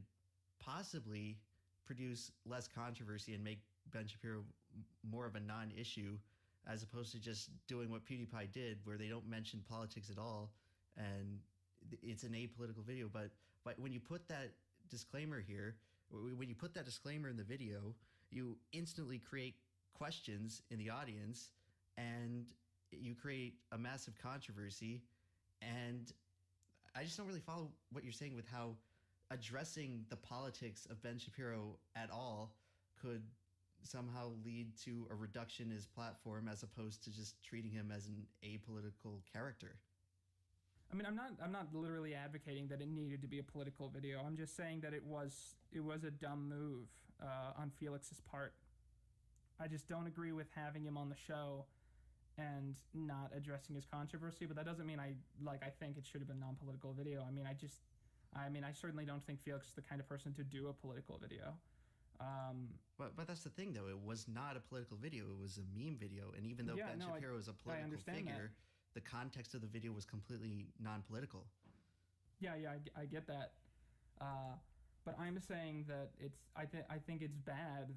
possibly produce less controversy and make Ben Shapiro more of a non-issue, as opposed to just doing what PewDiePie did, where they don't mention politics at all, and it's an apolitical video. But when you put that disclaimer here, when you put that disclaimer in the video, you instantly create questions in the audience, and you create a massive controversy. And I just don't really follow what you're saying with how addressing the politics of Ben Shapiro at all could somehow lead to a reduction in his platform, as opposed to just treating him as an apolitical character. I mean, I'm not literally advocating that it needed to be a political video. I'm just saying that it was a dumb move on Felix's part. I just don't agree with having him on the show and not addressing his controversy, but that doesn't mean I think it should have been a non-political video. I mean, I certainly don't think Felix is the kind of person to do a political video. But that's the thing, though. It was not a political video. It was a meme video. And even though Ben Shapiro is a political figure, the context of the video was completely non-political. Yeah, I get that. But I'm saying that I think it's bad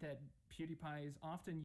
that PewDiePie is often